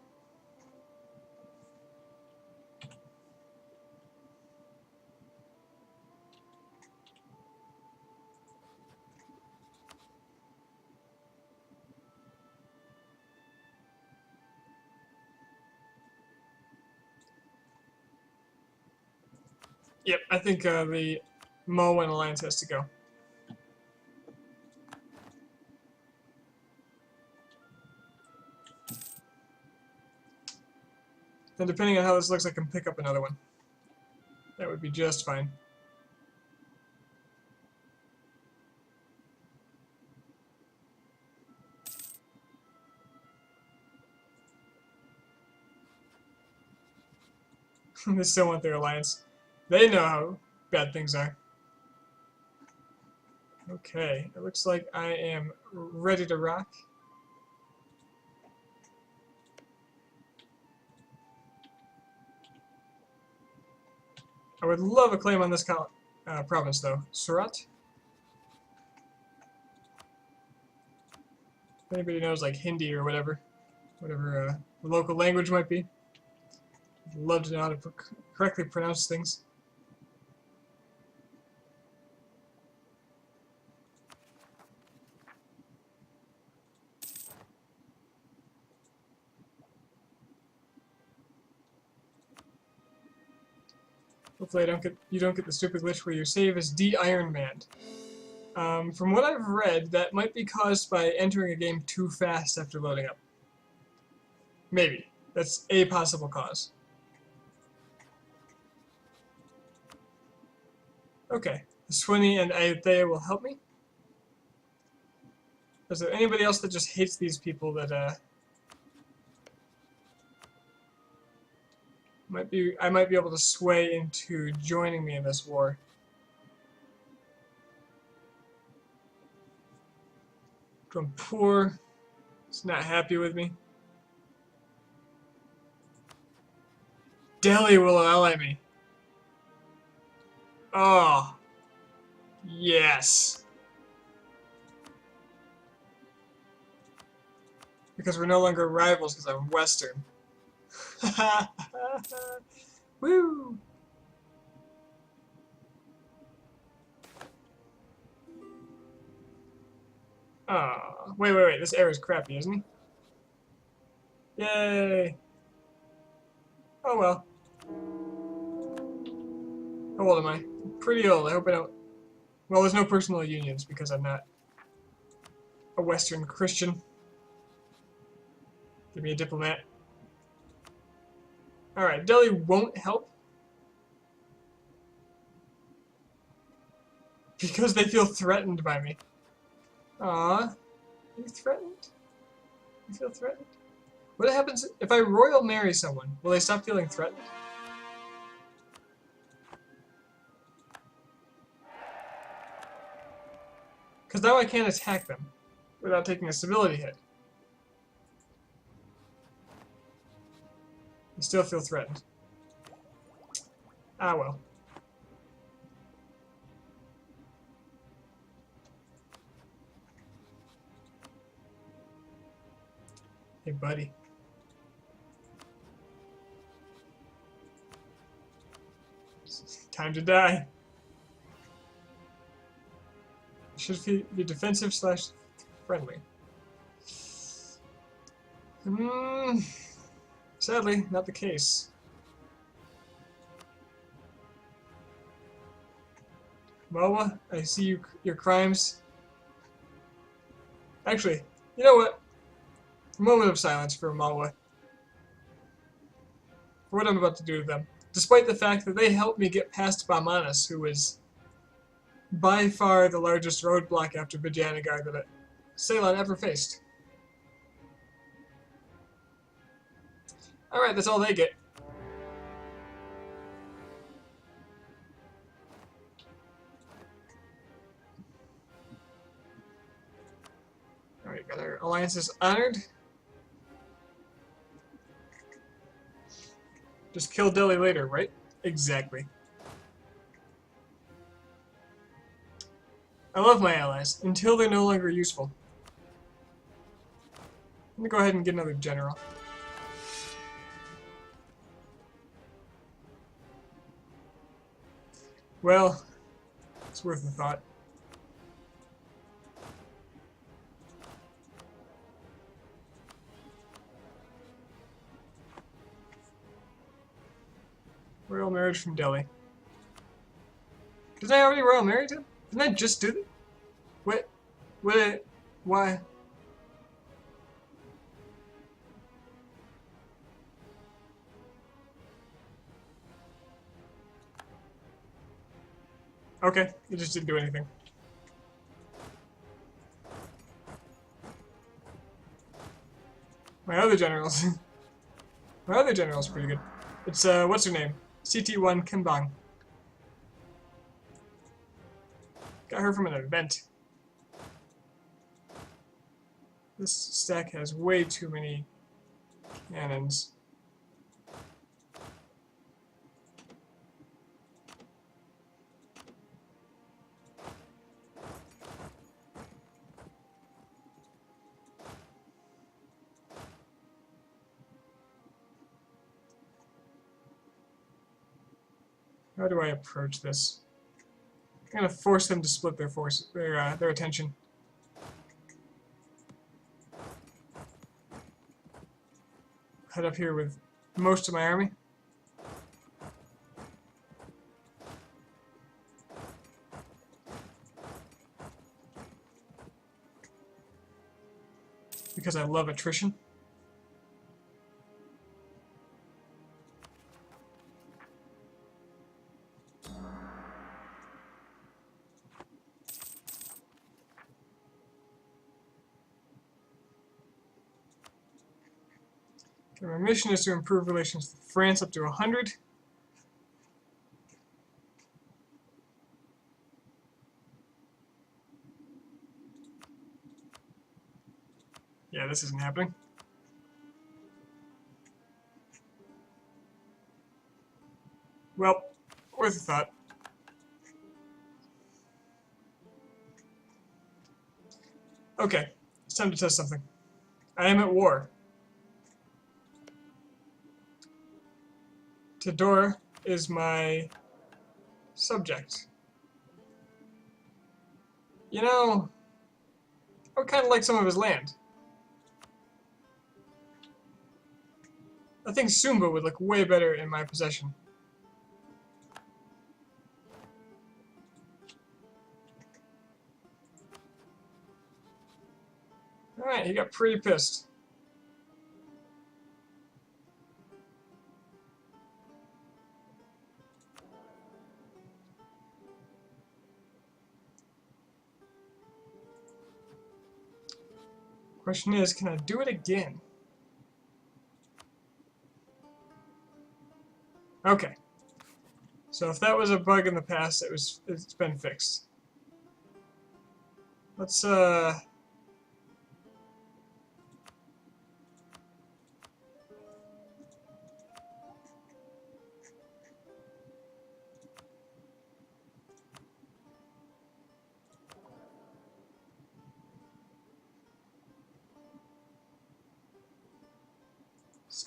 Yep, I think the Mulwen Alliance has to go. Then depending on how this looks, I can pick up another one. That would be just fine. They still want their alliance. They know how bad things are. Okay, it looks like I am ready to rock. I would love a claim on this province, though. Surat? If anybody knows, like, Hindi or whatever the local language might be. I'd love to know how to correctly pronounce things. Hopefully you don't get the stupid glitch where your save is de-Iron Manned. From what I've read, that might be caused by entering a game too fast after loading up. Maybe. That's a possible cause. Okay. Swinny and Ayutthaya will help me. Is there anybody else that just hates these people that, I might be able to sway into joining me in this war. I'm poor. He's not happy with me. Delhi will ally me. Oh, yes. Because we're no longer rivals because I'm Western. Woo! Oh, wait. This air is crappy, isn't he? Yay! Oh well. How old am I? Pretty old. I hope I don't... Well, there's no personal unions because I'm not a Western Christian. Give me a diplomat. Alright, Delhi won't help. Because they feel threatened by me. Aw. Are you threatened? You feel threatened? What happens if I royal marry someone? Will they stop feeling threatened? Because now I can't attack them without taking a stability hit. I still feel threatened. Ah well. Hey buddy. It's time to die. Should be defensive / friendly. Sadly, not the case. Moa, I see your crimes. Actually, you know what? A moment of silence for Moa. For what I'm about to do to them. Despite the fact that they helped me get past Bamanas, who was by far the largest roadblock after Vijayanagar that Ceylon ever faced. Alright, that's all they get. Alright, got our alliances honored. Just kill Delhi later, right? Exactly. I love my allies, until they're no longer useful. Let me go ahead and get another general. Well, it's worth a thought. Royal marriage from Delhi. Didn't I already royal marry him? Didn't I just do that? Why? Okay, it just didn't do anything. My other generals. My other general's pretty good. It's, what's her name? CT1 Kimbang. Got her from an event. This stack has way too many cannons. How do I approach this? I'm gonna force them to split their attention. Head up here with most of my army. Because I love attrition. Okay, my mission is to improve relations with France up to 100. Yeah, this isn't happening. Well, worth a thought. Okay, it's time to test something. I am at war. Tador is my subject. You know, I would kind of like some of his land. I think Sumba would look way better in my possession. Alright, he got pretty pissed. Question is, can I do it again? Okay. So if that was a bug in the past, it's been fixed. Let's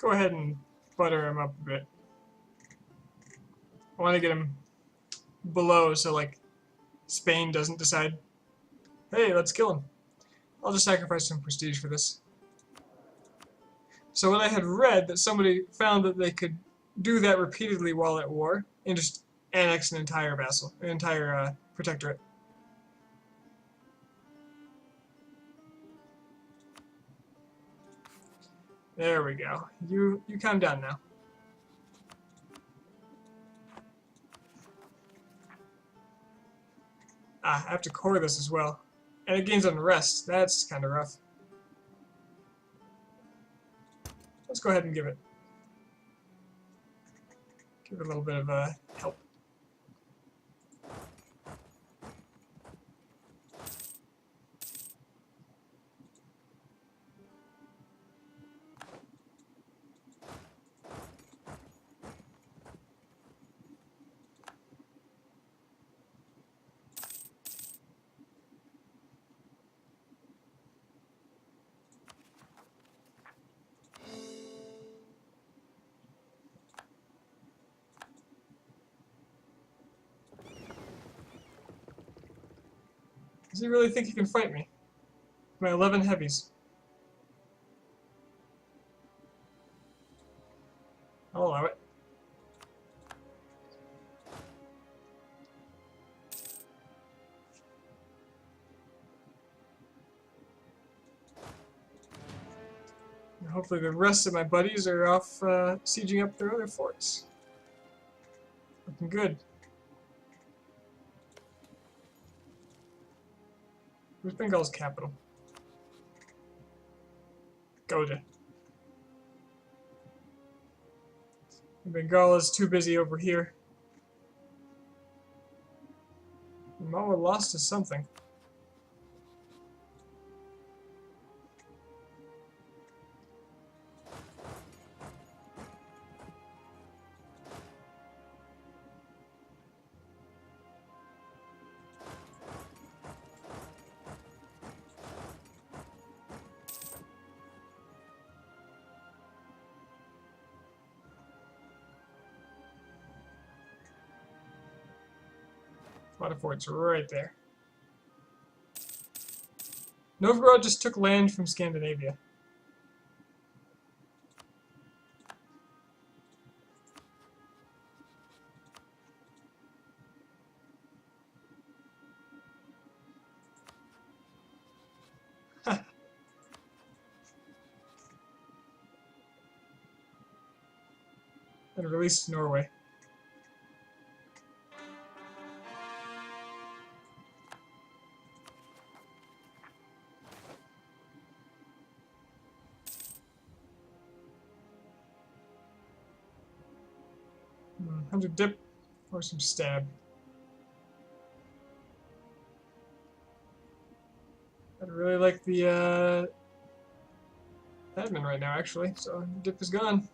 go ahead and butter him up a bit. I want to get him below so like Spain doesn't decide, hey, let's kill him. I'll just sacrifice some prestige for this. So when I had read that somebody found that they could do that repeatedly while at war and just annex an entire vassal, an entire protectorate. There we go. You calm down now. Ah, I have to core this as well. And it gains unrest. That's kind of rough. Let's go ahead and give it a little bit of help. Does he really think he can fight me? My 11 heavies. I'll allow it. And hopefully the rest of my buddies are off sieging up their other forts. Looking good. Where's Bengal's capital? Goda. Bengal is too busy over here. Mawa lost to something. A lot of forts right there. Novgorod just took land from Scandinavia. And released Norway. 100 dip or some stab. I'd really like the admin right now, actually, so dip is gone.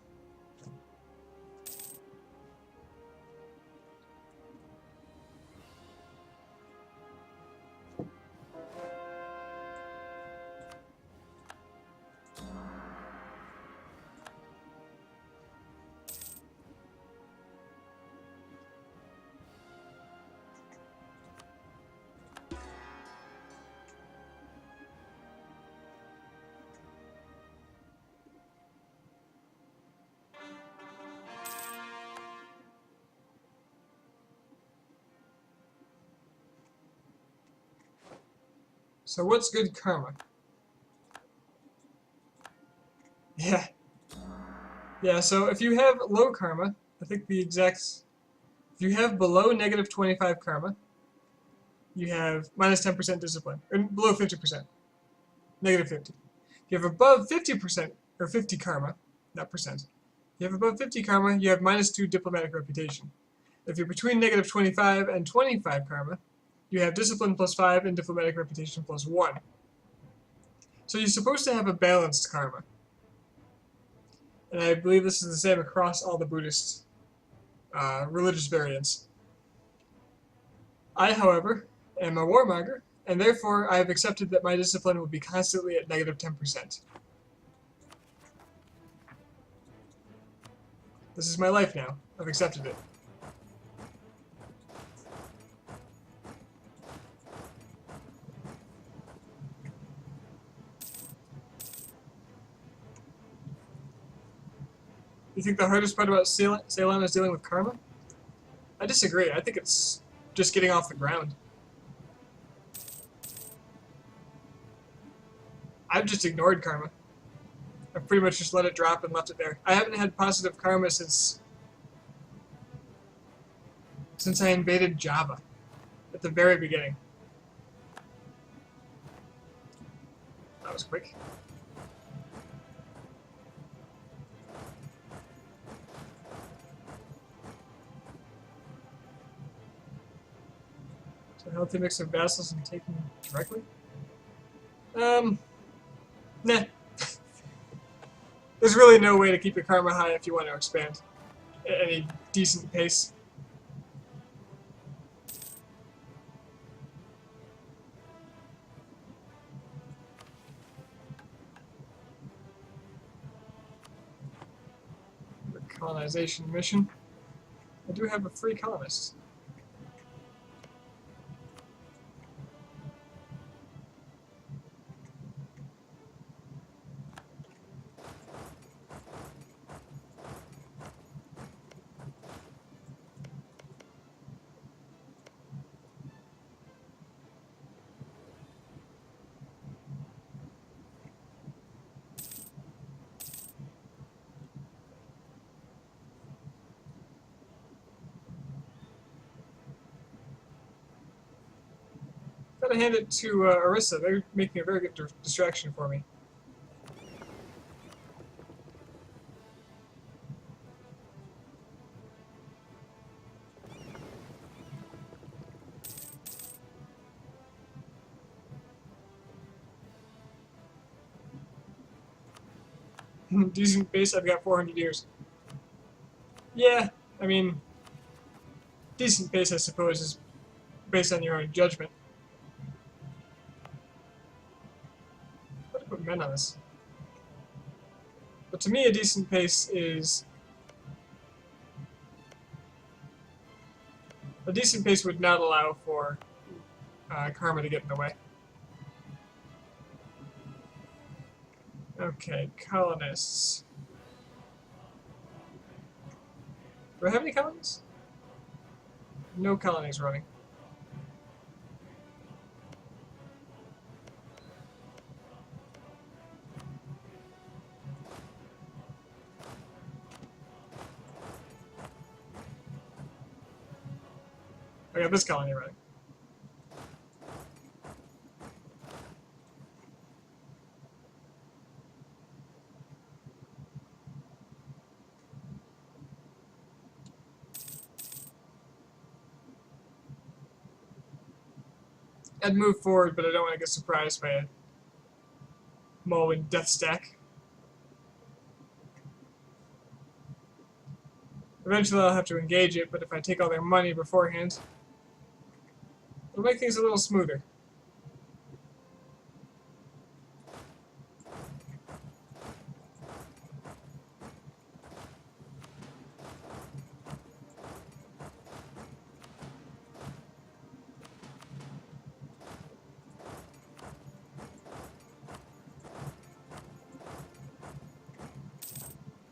So what's good karma? Yeah. Yeah, so if you have low karma, I think the exact... If you have below negative 25 karma, you have minus 10% discipline. Or below 50%. Negative 50. If you have above 50%, or 50 karma, not percent. If you have above 50 karma, you have minus 2 diplomatic reputation. If you're between negative 25 and 25 karma, you have discipline plus 5 and diplomatic reputation plus 1. So you're supposed to have a balanced karma. And I believe this is the same across all the Buddhist religious variants. I, however, am a warmonger, and therefore I have accepted that my discipline will be constantly at negative 10%. This is my life now. I've accepted it. You think the hardest part about Ceylon is dealing with karma? I disagree. I think it's just getting off the ground. I've just ignored karma. I've pretty much just let it drop and left it there. I haven't had positive karma since I invaded Java at the very beginning. That was quick. So healthy mix of vassals and taking directly? Nah. There's really no way to keep your karma high if you want to expand at any decent pace. The colonization mission. I do have a free colonist. Gotta hand it to Arissa. They're making a very good distraction for me. Decent base, I've got 400 years. Yeah, I mean, decent base, I suppose, is based on your own judgment. I'd put men on this. But to me, a decent pace is... A decent pace would not allow for karma to get in the way. Okay, colonists. Do I have any colonies? No colonies running. I got this colony running. I'd move forward, but I don't want to get surprised by a Mulwin death stack. Eventually I'll have to engage it, but if I take all their money beforehand, it'll make things a little smoother.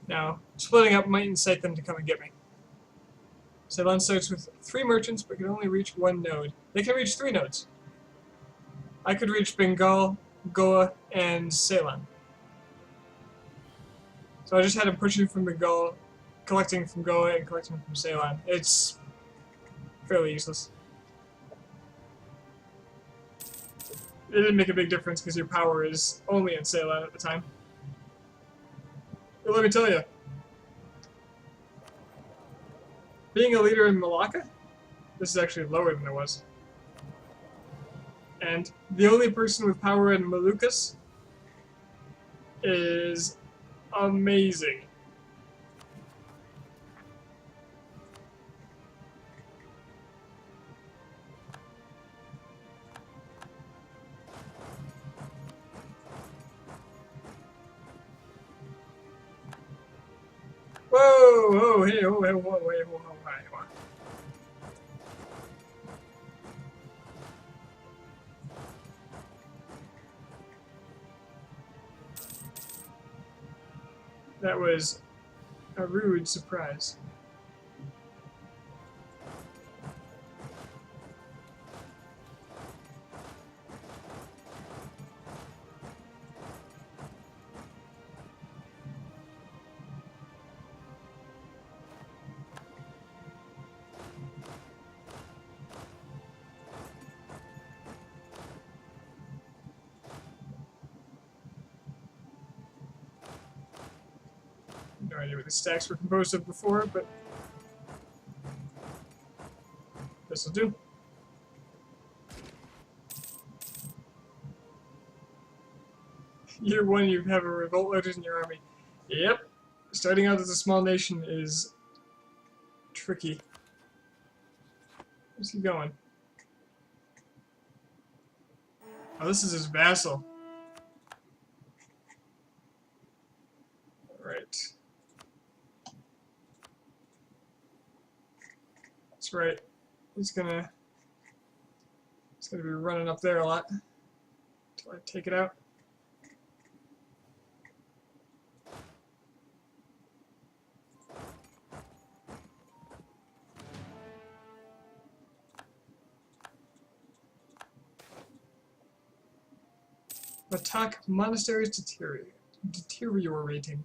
Now, splitting up might incite them to come and get me. Ceylon starts with 3 merchants, but can only reach 1 node. They can reach 3 nodes. I could reach Bengal, Goa, and Ceylon. So I just had him pushing from Bengal, collecting from Goa, and collecting from Ceylon. It's fairly useless. It didn't make a big difference because your power is only in Ceylon at the time. But let me tell you, being a leader in Malacca, this is actually lower than it was. And the only person with power in Moluccas is amazing. Whoa, oh, hey, oh, hey, whoa, hey, whoa, whoa, hey, whoa. That was a rude surprise. No idea what the stacks were composed of before, but this'll do. Year 1, you have a revolt loaded in your army. Yep. Starting out as a small nation is tricky. Where's he going? Oh, this is his vassal. Right. That's right. He's gonna be running up there a lot until I take it out. Attack monasteries deteriorating.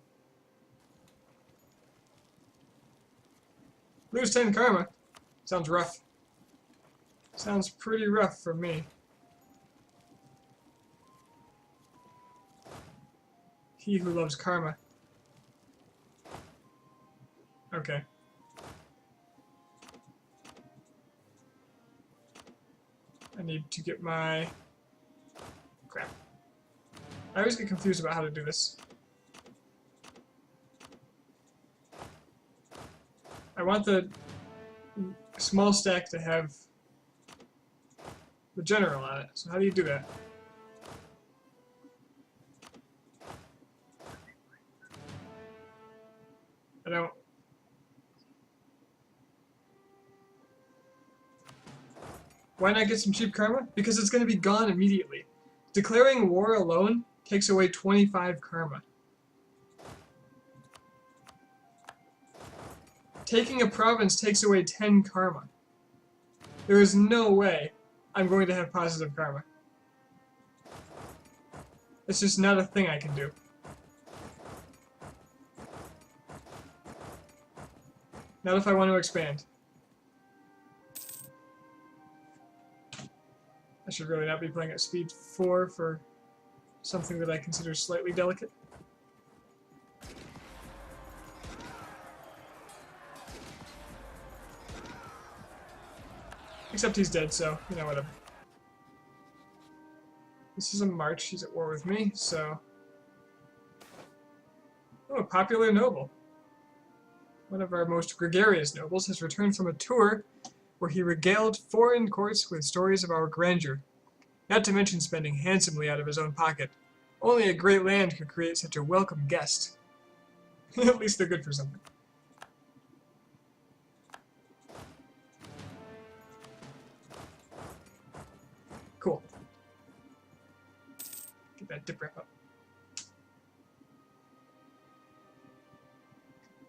Lose 10 karma. Sounds rough. Sounds pretty rough for me. He who loves karma. Okay. I need to get my... crap. I always get confused about how to do this. I want the small stack to have the general on it. So how do you do that? I don't... Why not get some cheap karma? Because it's going to be gone immediately. Declaring war alone takes away 25 karma. Taking a province takes away 10 karma. There is no way I'm going to have positive karma. It's just not a thing I can do. Not if I want to expand. I should really not be playing at speed 4 for something that I consider slightly delicate. Except he's dead, so, you know, whatever. This is a march. He's at war with me, so... Oh, a popular noble. One of our most gregarious nobles has returned from a tour where he regaled foreign courts with stories of our grandeur, not to mention spending handsomely out of his own pocket. Only a great land could create such a welcome guest. At least they're good for something. Cool. Get that dip wrap up.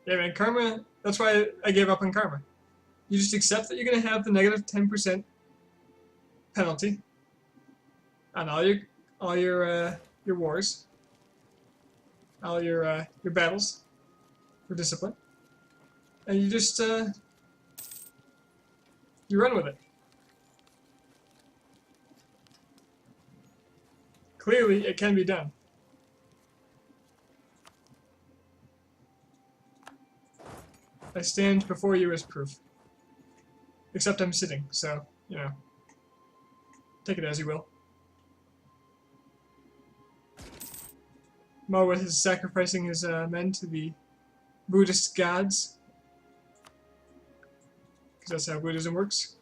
Yeah, man, karma, that's why I gave up on karma. You just accept that you're going to have the negative 10% penalty on all your wars, all your battles for discipline, and you just you run with it. Clearly, it can be done. I stand before you as proof. Except I'm sitting, so, you know, take it as you will. Mo is sacrificing his men to the Buddhist gods, because that's how Buddhism works.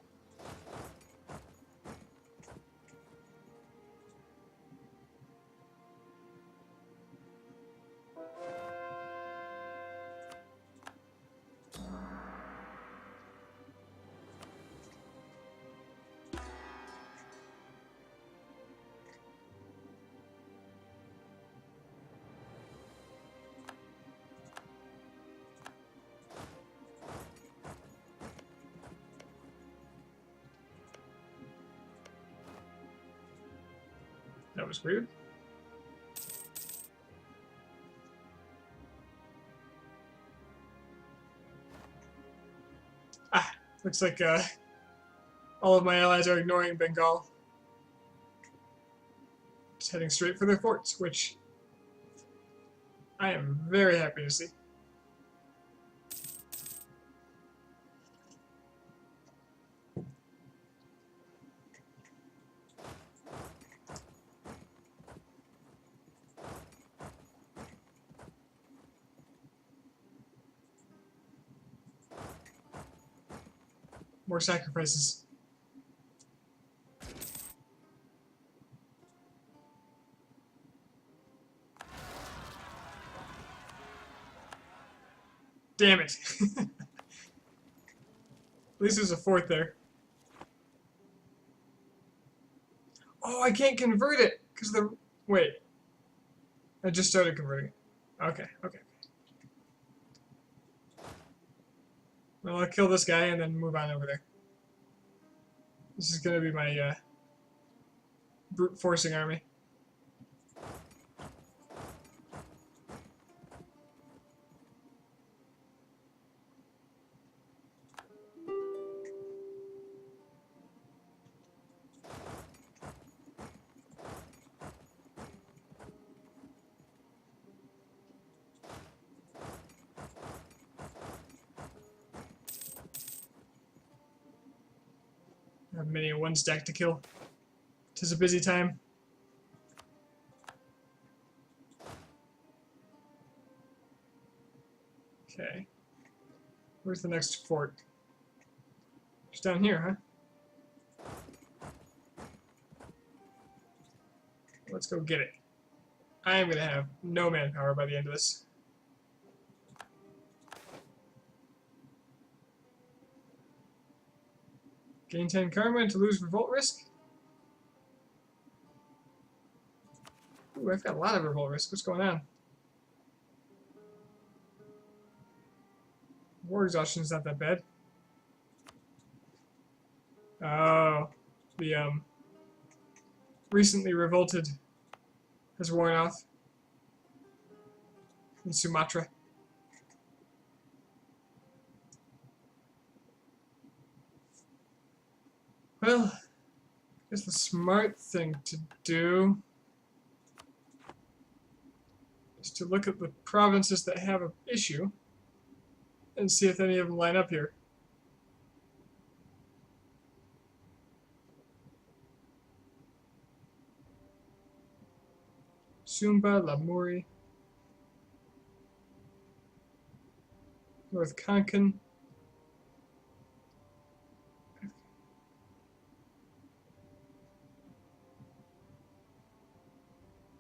That was weird. Ah, looks like all of my allies are ignoring Bengal. Just heading straight for their forts, which I am very happy to see. More sacrifices. Damn it. At least there's a fort there. Oh, I can't convert it because the... Wait. I just started converting it. Okay, okay. Well, I'll kill this guy and then move on over there. This is going to be my brute forcing army. I have many a one stack to kill. 'Tis a busy time. Okay. Where's the next fort? Just down here, huh? Let's go get it. I am going to have no manpower by the end of this. Gain 10 karma and to lose revolt risk? Ooh, I've got a lot of revolt risk. What's going on? War exhaustion is not that bad. Oh, the recently revolted has worn off in Sumatra. Well, I guess the smart thing to do is to look at the provinces that have an issue and see if any of them line up here. Sumba, Lamuri, North Konkan. I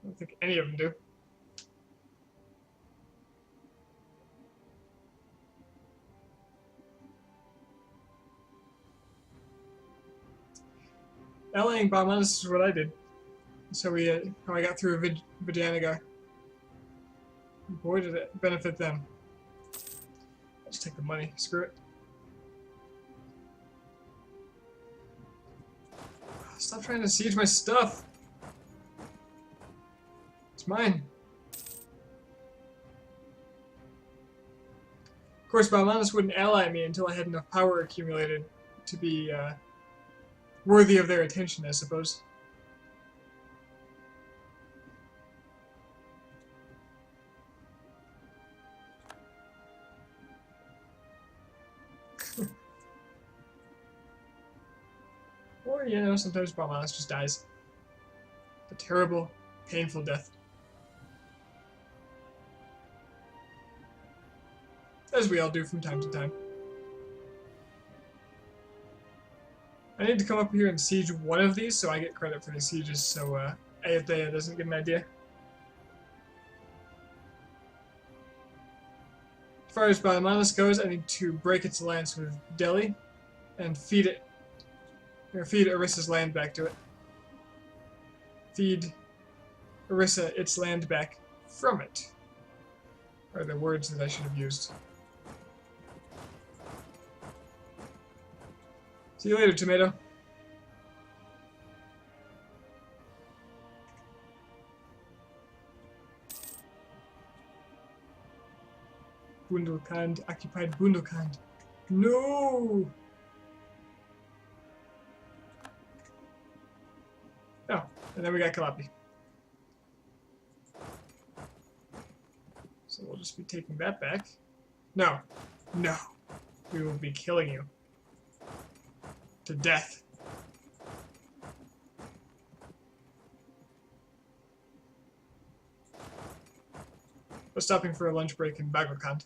don't think any of them do. Allying Baumanis is what I did. So how I got through Vidjanagar. Boy, did it benefit them. I'll just take the money. Screw it. Stop trying to siege my stuff. It's mine. Of course, Baumanis wouldn't ally me until I had enough power accumulated to be worthy of their attention, I suppose. Or, you know, sometimes Baumanis just dies. A terrible, painful death. As we all do from time to time. I need to come up here and siege one of these so I get credit for the sieges, so Ayutthaya doesn't get an idea. As far as Baumanis goes, I need to break its alliance with Delhi and feed it. Or feed Orissa's land back to it. Feed Orissa its land back from it. Are the words that I should have used. See you later, tomato. Bundelkhand occupied Bundelkhand. No! Oh, and then we got Kalapi. So we'll just be taking that back. No. No. We will be killing you. To death. We're stopping for a lunch break in Bagrakand.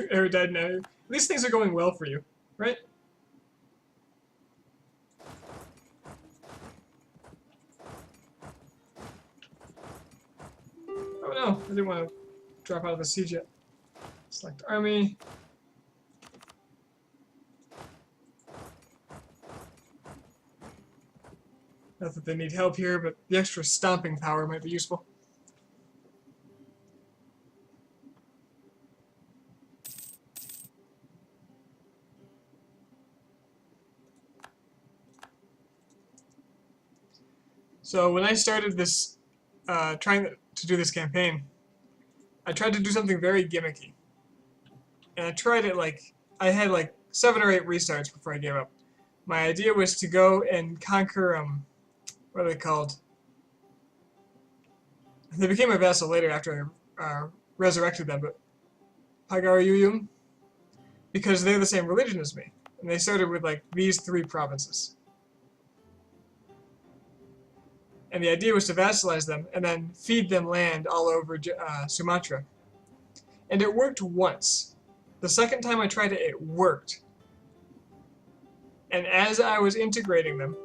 Erudite now. These things are going well for you, right? Oh no, I didn't want to drop out of the siege yet. Select army. Not that they need help here, but the extra stomping power might be useful. So when I started this, trying to do this campaign, I tried to do something very gimmicky. And I tried it I had like 7 or 8 restarts before I gave up. My idea was to go and conquer, what are they called? They became my vassal later after I resurrected them, but Pagaruyum, because they're the same religion as me. And they started with like these 3 provinces. And the idea was to vassalize them and then feed them land all over Sumatra. And it worked once. The second time I tried it, it worked. And as I was integrating them,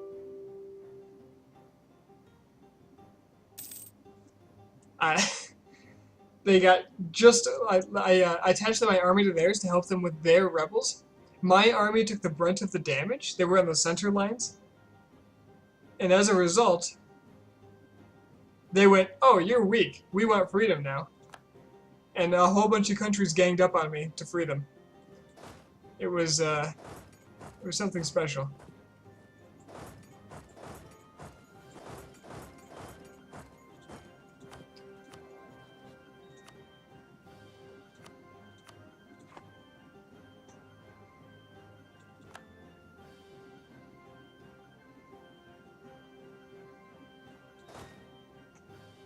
they got just... I attached my army to theirs to help them with their rebels. My army took the brunt of the damage. They were on the center lines. And as a result, they went, oh, you're weak. We want freedom now. And a whole bunch of countries ganged up on me to free them. It was something special.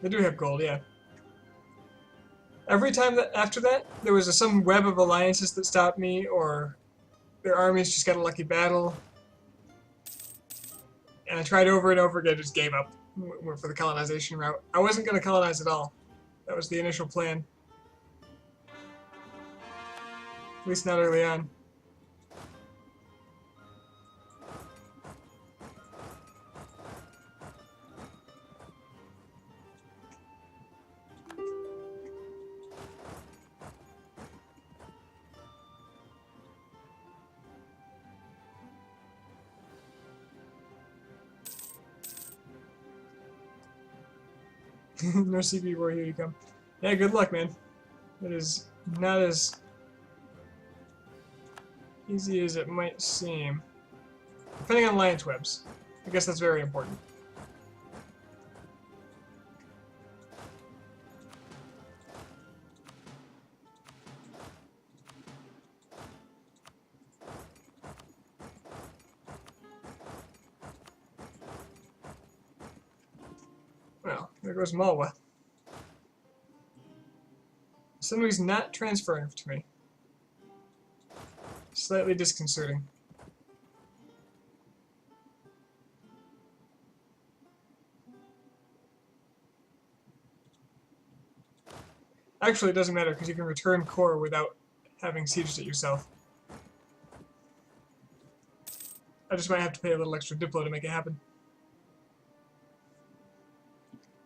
They do have gold, yeah. Every time that after that, there was some web of alliances that stopped me, or their armies just got a lucky battle. And I tried over and over again, just gave up. Went for the colonization route. I wasn't going to colonize at all. That was the initial plan. At least not early on. No CP war, here you come. Yeah, good luck, man. It is not as easy as it might seem. Depending on alliance webs. I guess that's very important. Well, there goes Malwa. Somebody's not transferring to me. Slightly disconcerting. Actually, it doesn't matter because you can return core without having sieged it yourself. I just might have to pay a little extra Diplo to make it happen.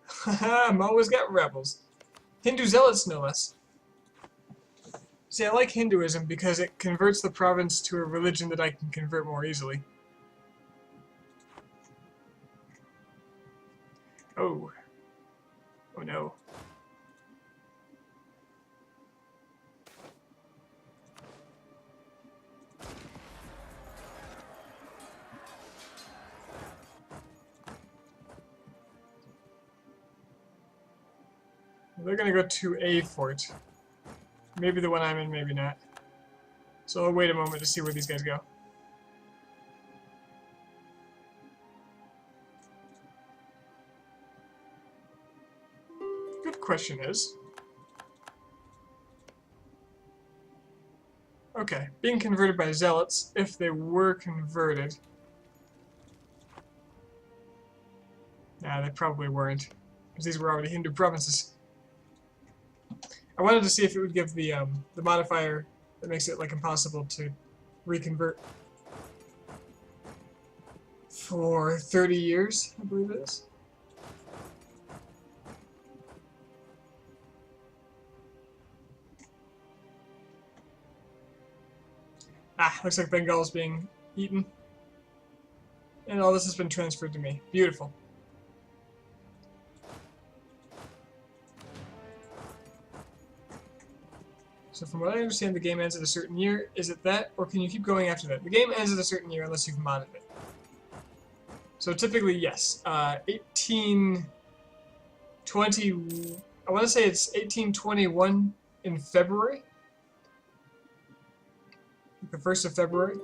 Haha, Malwa's got rebels. Hindu zealots, no less. See, I like Hinduism because it converts the province to a religion that I can convert more easily. Oh. Oh no. They're gonna go to a fort. Maybe the one I'm in, maybe not. So I'll wait a moment to see where these guys go. Good question is... Okay, being converted by zealots, if they were converted... Nah, they probably weren't, because these were already Hindu provinces. I wanted to see if it would give the modifier that makes it like impossible to reconvert for 30 years, I believe it is. Ah, looks like Bengal is being eaten. And all this has been transferred to me. Beautiful. So from what I understand, the game ends at a certain year. Is it that, or can you keep going after that? The game ends at a certain year unless you've modded it. So typically, yes. 1820... I want to say it's 1821 in February. The 1st of February.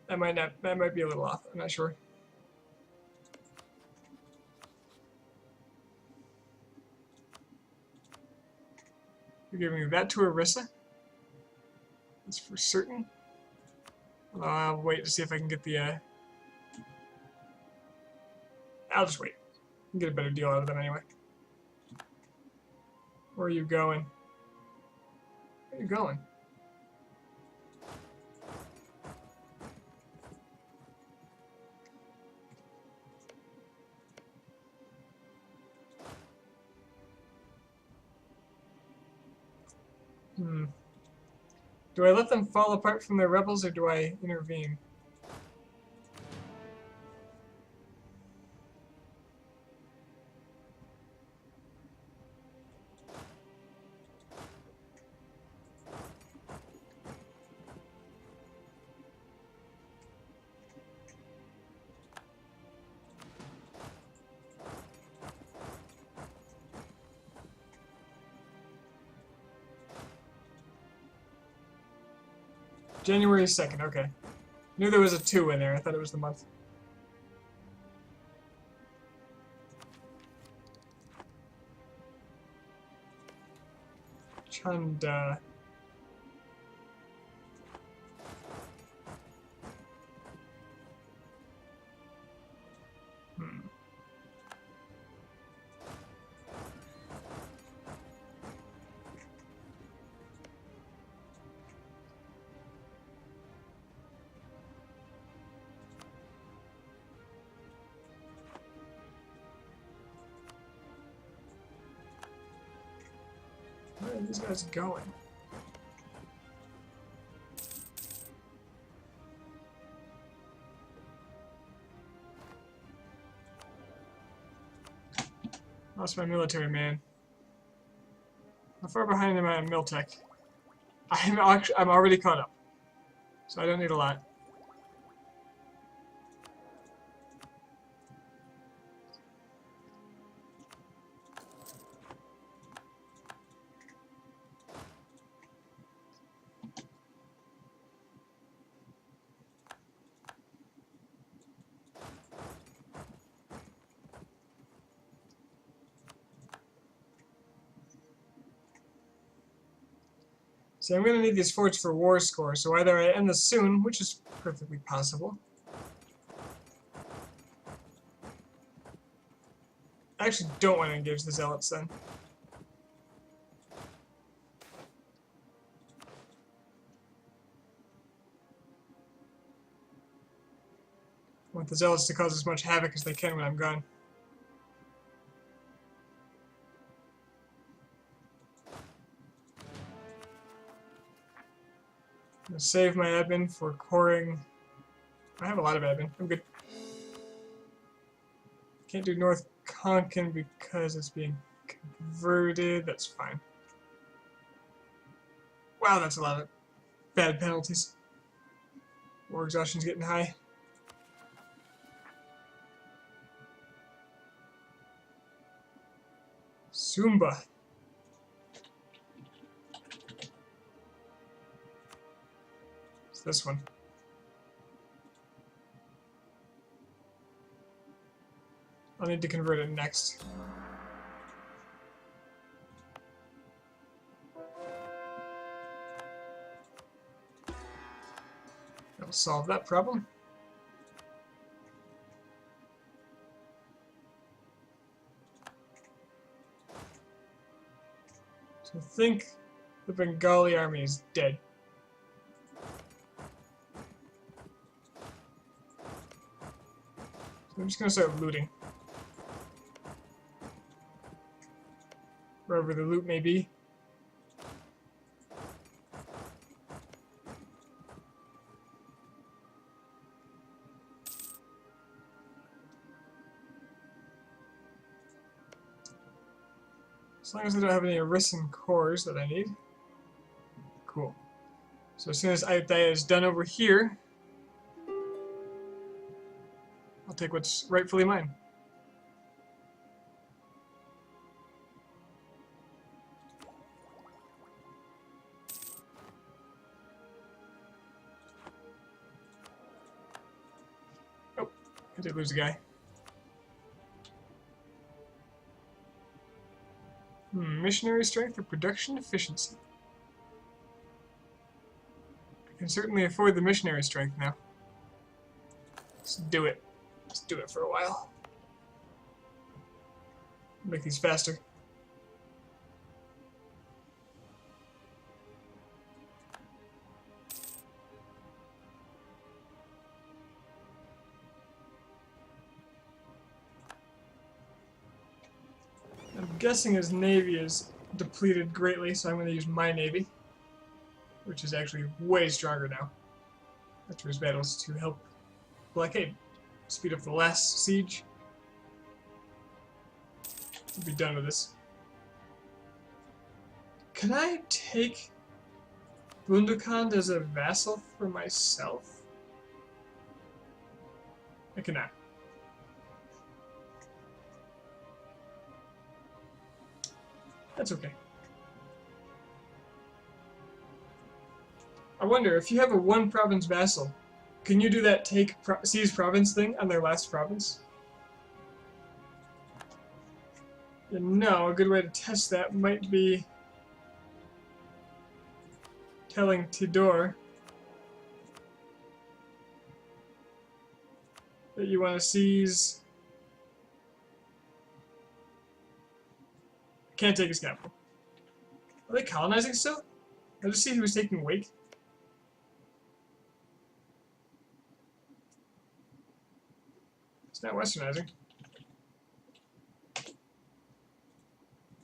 That might be a little off. I'm not sure. You're giving that to Orissa? That's for certain. I'll wait to see if I can get the, I'll just wait. I'll get a better deal out of them anyway. Where are you going? Where are you going? Do I let them fall apart from their rebels, or do I intervene? January 2nd, okay. Knew there was a 2 in there, I thought it was the month. Kanda. Where are these guys going? Lost my military man. How far behind am I on Miltech? I'm already caught up, so I don't need a lot. So I'm going to need these forts for war score, so either I end this soon, which is perfectly possible. I actually don't want to engage the zealots then. I want the zealots to cause as much havoc as they can when I'm gone. I'm going to save my admin for coring. I have a lot of admin. I'm good. Can't do North Konkan because it's being converted. That's fine. Wow, that's a lot of bad penalties. War exhaustion's getting high. Sumba. It's this one. I'll need to convert it next. That'll solve that problem. So I think the Bengali army is dead. So I'm just going to start looting. Wherever the loot may be. As long as I don't have any arisen cores that I need. Cool. So as soon as Ayutthaya is done over here, I'll take what's rightfully mine. Oh, I did lose a guy. Missionary strength or production efficiency? I can certainly afford the missionary strength now. Let's do it. Let's do it for a while. Make these faster. I'm guessing his navy is depleted greatly, so I'm going to use my navy, which is actually way stronger now after his battles to help blockade. Speed up the last siege. We'll be done with this. Can I take Bundukand as a vassal for myself? I cannot. That's okay. I wonder, if you have a one province vassal, can you do that seize province thing on their last province? You know, a good way to test that might be telling Tidor that you want to seize. Can't take his capital. Are they colonizing still? I just see he was taking Wake. It's not westernizing.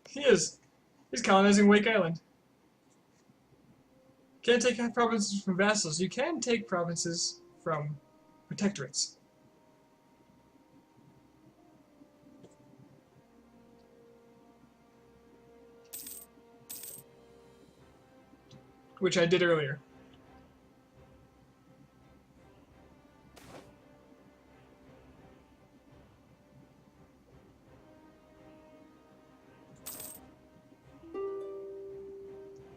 He is. He's colonizing Wake Island. Can't take provinces from vassals. You can take provinces from protectorates. Which I did earlier.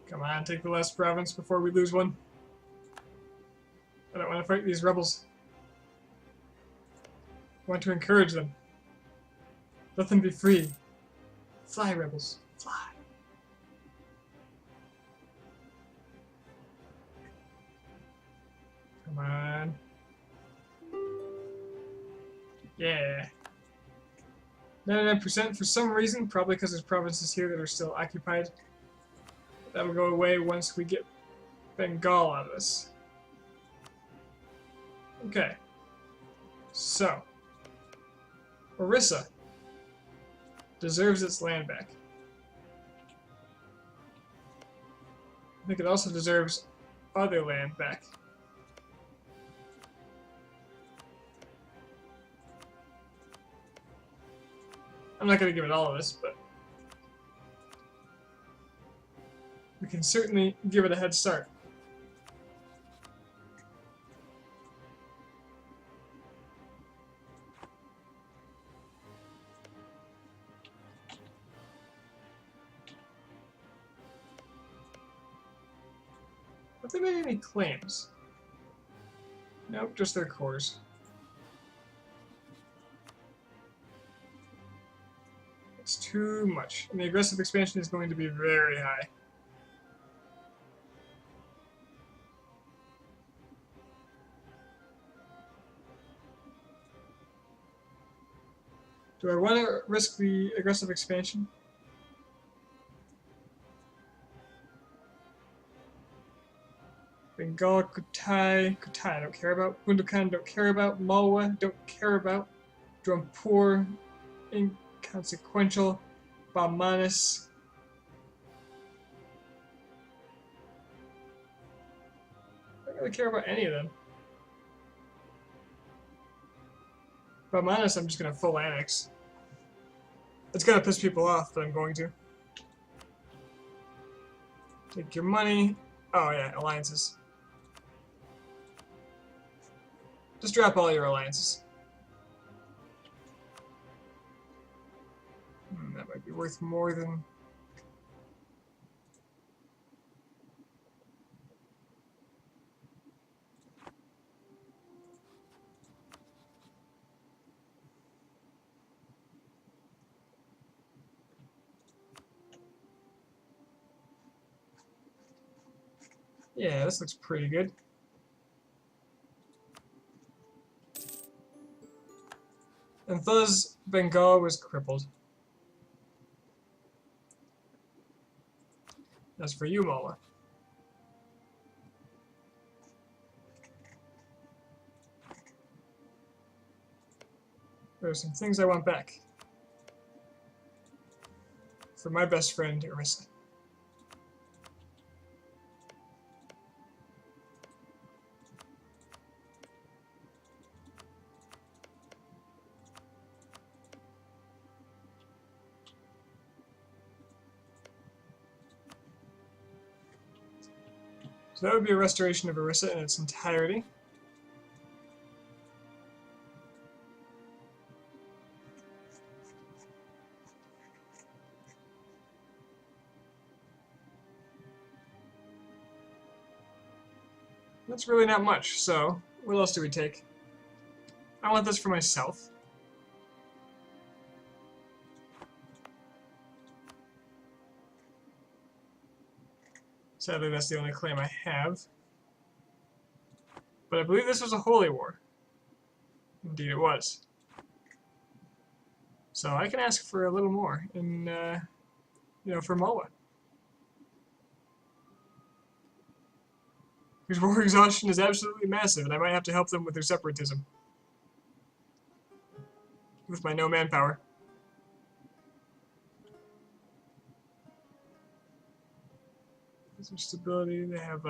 Come on, take the last province before we lose one. I don't want to fight these rebels. I want to encourage them. Let them be free. Fly, rebels. Fly. Come on. Yeah. 99% for some reason, probably because there's provinces here that are still occupied. That will go away once we get Bengal out of this. Okay. So. Orissa deserves its land back. I think it also deserves other land back. I'm not going to give it all of this, but we can certainly give it a head start. Have they made any claims? Nope, just their cores. It's too much. And the aggressive expansion is going to be very high. Do I want to risk the aggressive expansion? Bengal, Kutai I don't care about. Bundelkhand don't care about. Malwa don't care about. Drampur, inconsequential. Bamanis. I don't really care about any of them. Bamanis I'm just going to full annex. It's going to piss people off, but I'm going to. Take your money. Oh yeah, alliances. Just drop all your alliances. That might be worth more than... Yeah, this looks pretty good. And thus, Bengal was crippled. As for you, Mala. There are some things I want back. For my best friend, Orissa. So that would be a restoration of Orissa in its entirety. That's really not much, so what else do we take? I want this for myself. Sadly, that's the only claim I have. But I believe this was a holy war. Indeed it was. So I can ask for a little more in, for Moa. Because war exhaustion is absolutely massive, and I might have to help them with their separatism. With my no manpower. Some stability, they have,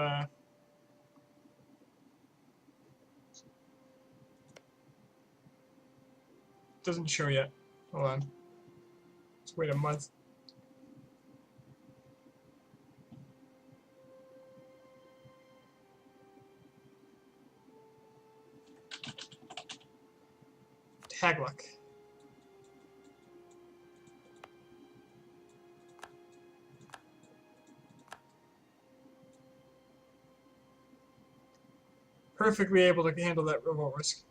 doesn't show yet. Hold on. Let's wait a month. Tag luck. Perfectly able to handle that remote risk.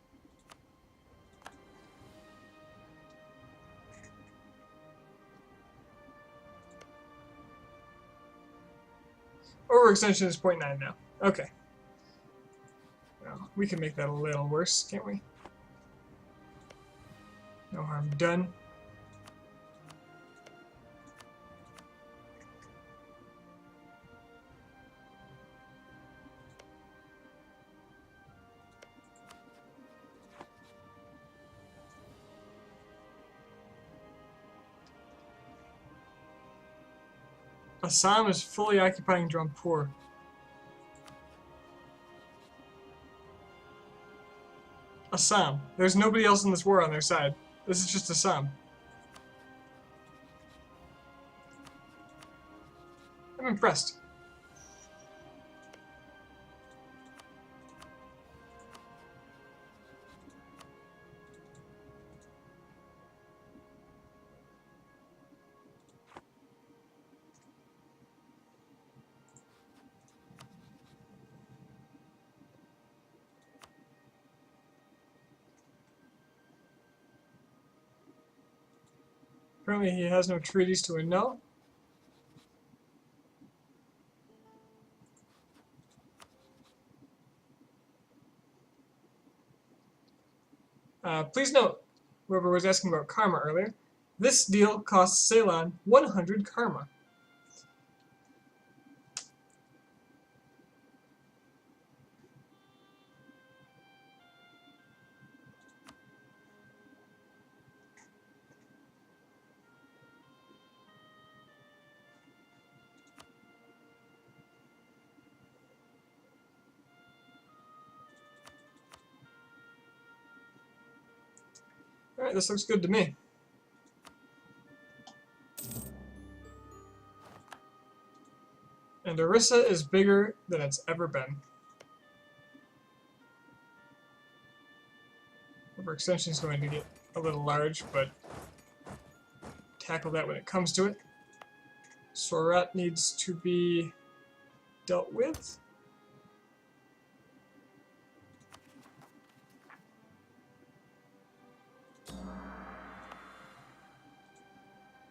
Overextension is 0.9 now. Okay. Well, we can make that a little worse, can't we? No harm done. Assam is fully occupying Drampur. Assam. There's nobody else in this war on their side. This is just Assam. I'm impressed. Apparently he has no treaties to annul. Please note, whoever was asking about karma earlier, this deal costs Ceylon 100 karma. Alright, this looks good to me. And Orissa is bigger than it's ever been. Overextension is going to get a little large, but tackle that when it comes to it. Sorat needs to be dealt with.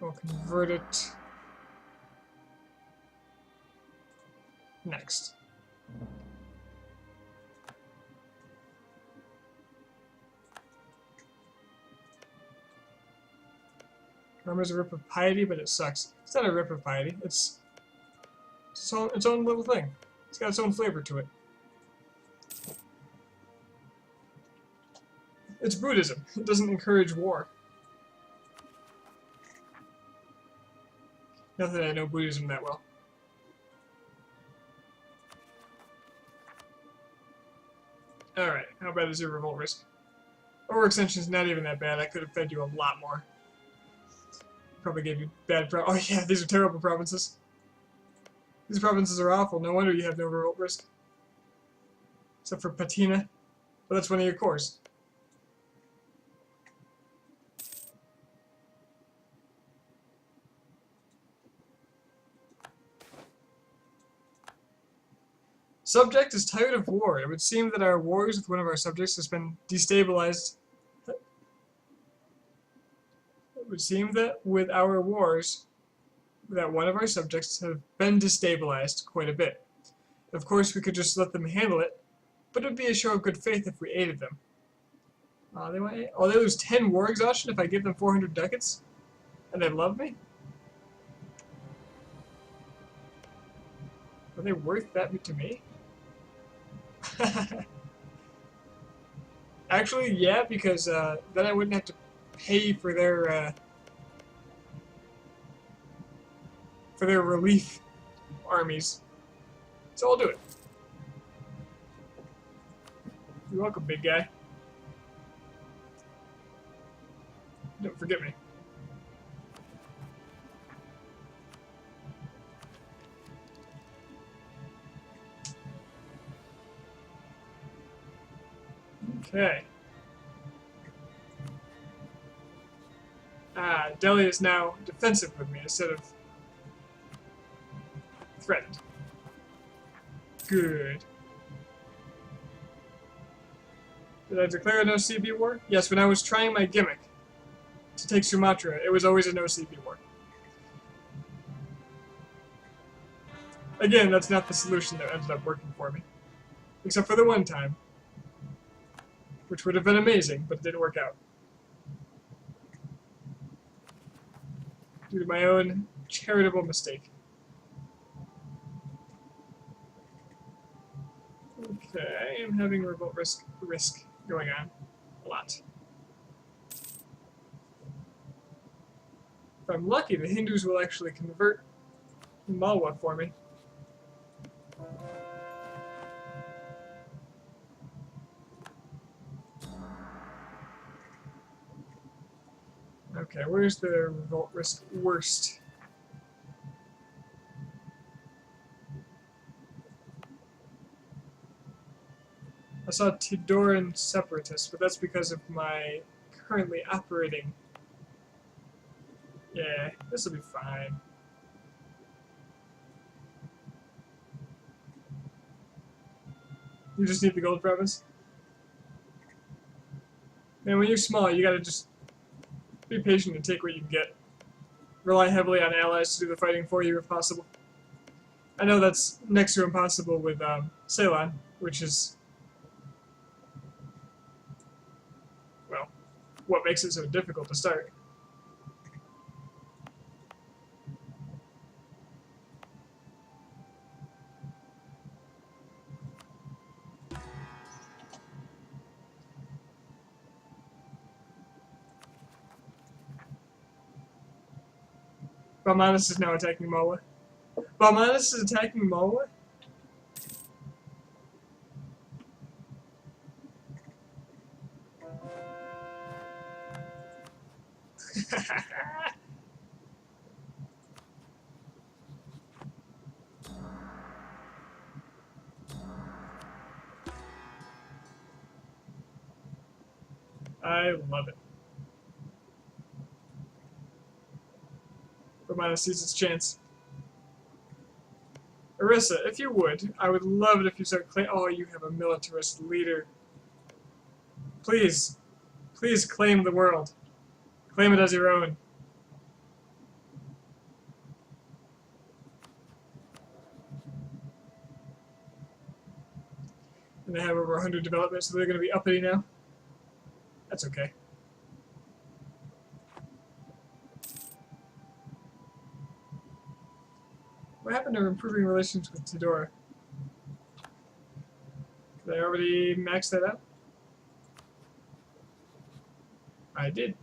We'll convert it next. Karma's a rip of piety, but it sucks. It's not a rip of piety. It's its own little thing. It's got its own flavor to it. It's Buddhism. It doesn't encourage war. Not that I know Buddhism that well. Alright, how bad is your revolt risk? Overextension is not even that bad. I could have fed you a lot more. Probably gave you bad oh yeah, these are terrible provinces. These provinces are awful. No wonder you have no revolt risk. Except for Patina. But that's one of your cores. Subject is tired of war. It would seem that our wars with one of our subjects has been destabilized. It would seem that with our wars that one of our subjects have been destabilized quite a bit. Of course, we could just let them handle it, but it would be a show of good faith if we aided them. They lose 10 war exhaustion if I give them 400 ducats? And they love me? Are they worth that to me? Actually, yeah, because then I wouldn't have to pay for their relief armies. So I'll do it. You're welcome, big guy. Don't forget me. Okay. Delhi is now defensive with me instead of threatened. Good. Did I declare a no-CB war? Yes, when I was trying my gimmick to take Sumatra, it was always a no-CB war. Again, that's not the solution that ended up working for me. Except for the one time. Which would have been amazing, but it didn't work out. Due to my own charitable mistake. Okay, I'm having revolt risk going on. A lot. If I'm lucky, the Hindus will actually convert Malwa for me. Okay, where's the revolt risk worst? I saw Tidoran separatists, but that's because of my currently operating. Yeah, this will be fine. You just need the gold province? Man, when you're small, you gotta just be patient and take what you can get. Rely heavily on allies to do the fighting for you if possible. I know that's next to impossible with Ceylon, which is, well, what makes it so difficult to start. Balmanis is now attacking Malwa. Balmanis is attacking Malwa? I love it. Balmanis sees its chance. Orissa, if you would, I would love it if you start oh, you have a militarist leader. Please, please claim the world. Claim it as your own. And they have over 100 developments, so they're going to be uppity now. That's okay. What happened to improving relations with Tidora? Did I already max that out? I did.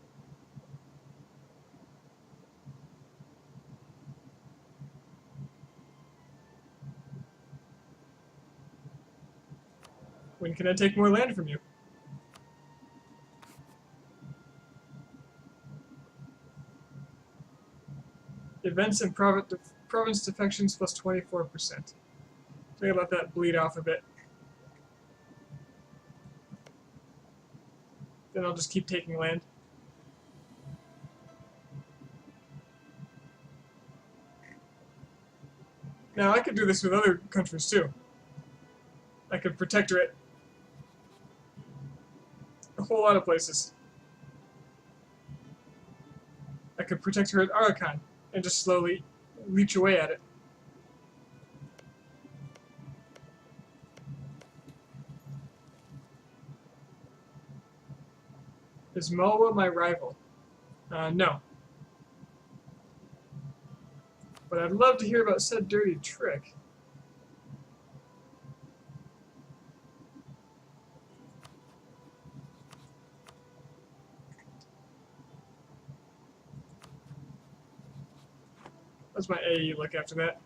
When can I take more land from you? Events and province defections plus 24%. Think about that bleed off a bit. Then I'll just keep taking land. Now I could do this with other countries too. I could protectorate a whole lot of places. I could protectorate Arakan and just slowly leech away at it. Is Malwa my rival? No. But I'd love to hear about said dirty trick. That's my AE look after that.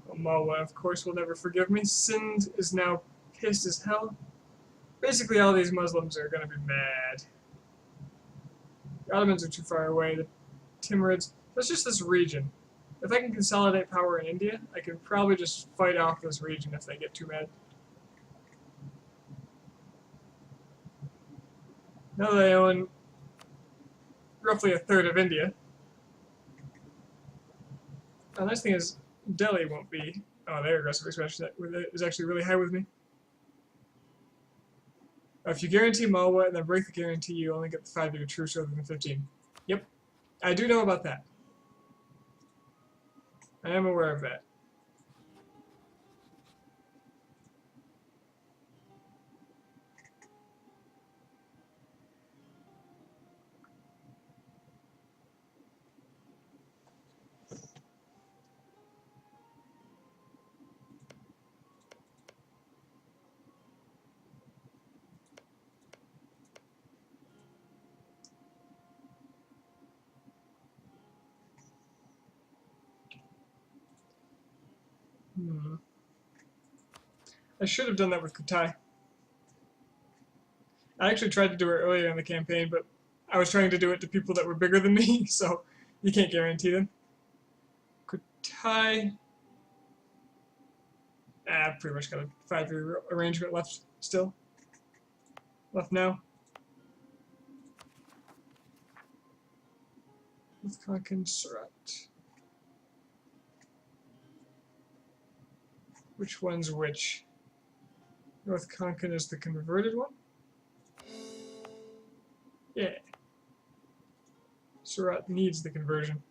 Well, Malwa, of course, will never forgive me. Sind is now pissed as hell. Basically, all these Muslims are going to be mad. The Ottomans are too far away. The Timurids. That's just this region. If I can consolidate power in India, I can probably just fight off this region if they get too mad. Now that I own roughly a third of India. The nice thing is, Delhi won't be. Oh, their aggressive expansion is actually really high with me. If you guarantee Malwa and then break the guarantee, you only get the 5-year truce rather than 15. Yep, I do know about that. I am aware of that. I should have done that with Kutai. I actually tried to do it earlier in the campaign, but I was trying to do it to people that were bigger than me, so you can't guarantee them. Kutai. I've pretty much got a 5-year arrangement left still. Left now. With Konkan Surat. Which one's which? North Konkan is the converted one? Yeah. Surat needs the conversion.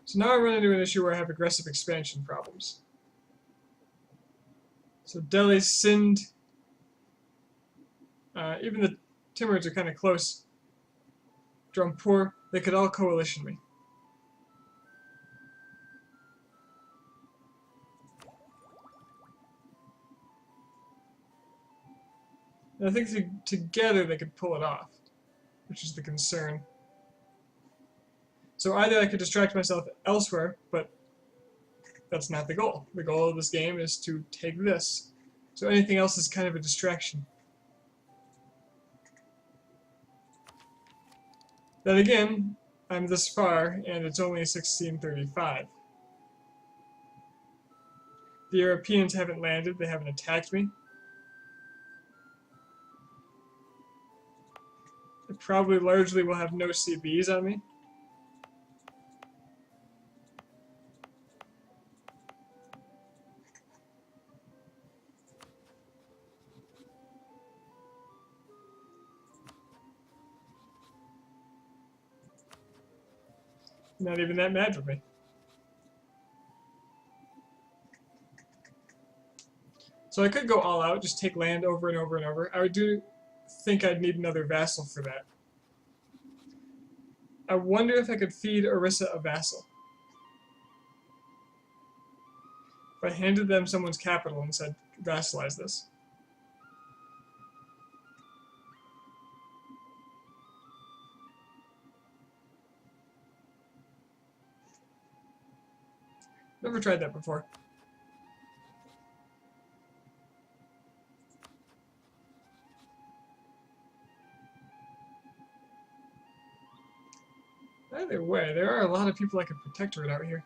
So now I run into an issue where I have aggressive expansion problems. So Delhi, Sind, even the Timurids are kind of close. Drampur, they could all coalition me. And I think together they could pull it off, which is the concern. So either I could distract myself elsewhere, but that's not the goal. The goal of this game is to take this. So anything else is kind of a distraction. Then again, I'm this far, and it's only 1635. The Europeans haven't landed, they haven't attacked me. I probably largely will have no CBs on me. Not even that mad with me. So I could go all out, just take land over and over and over. I do think I'd need another vassal for that. I wonder if I could feed Orissa a vassal. If I handed them someone's capital and said, vassalize this. Never tried that before. Either way, there are a lot of people like a protectorate out here.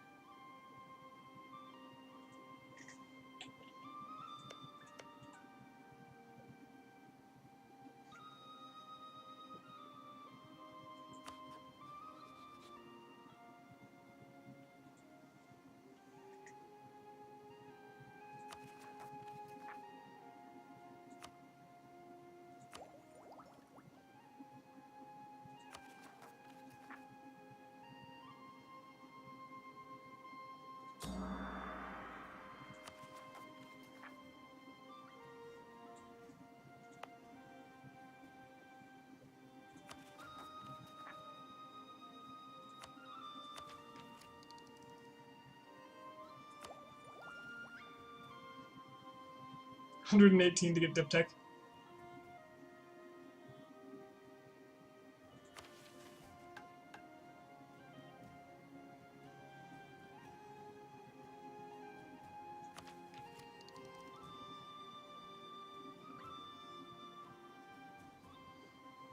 118 to get Diptech.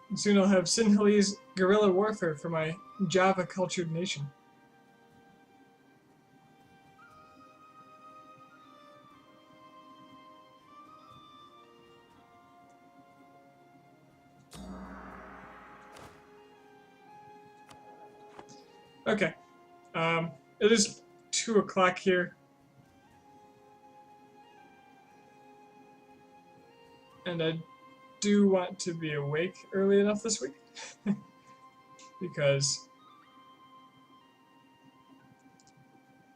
And soon I'll have Sinhalese guerrilla warfare for my Java-cultured nation. Okay. It is 2 o'clock here. And I do want to be awake early enough this week. Because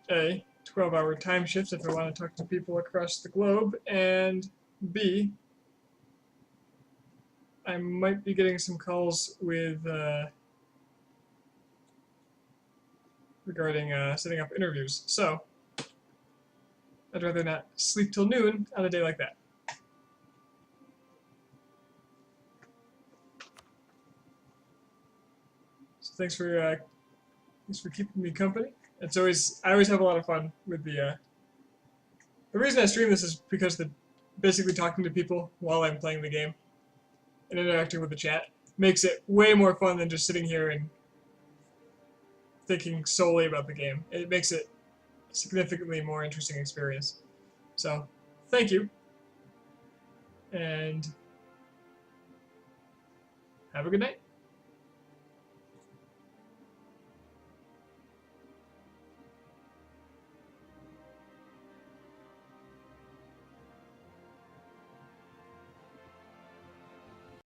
A, 12-hour time shifts if I want to talk to people across the globe, and B, I might be getting some calls with regarding setting up interviews. So I'd rather not sleep till noon on a day like that. So thanks for keeping me company. I always have a lot of fun with the reason I stream this is because basically talking to people while I'm playing the game and interacting with the chat makes it way more fun than just sitting here and thinking solely about the game. It makes it a significantly more interesting experience. So, thank you, and have a good night.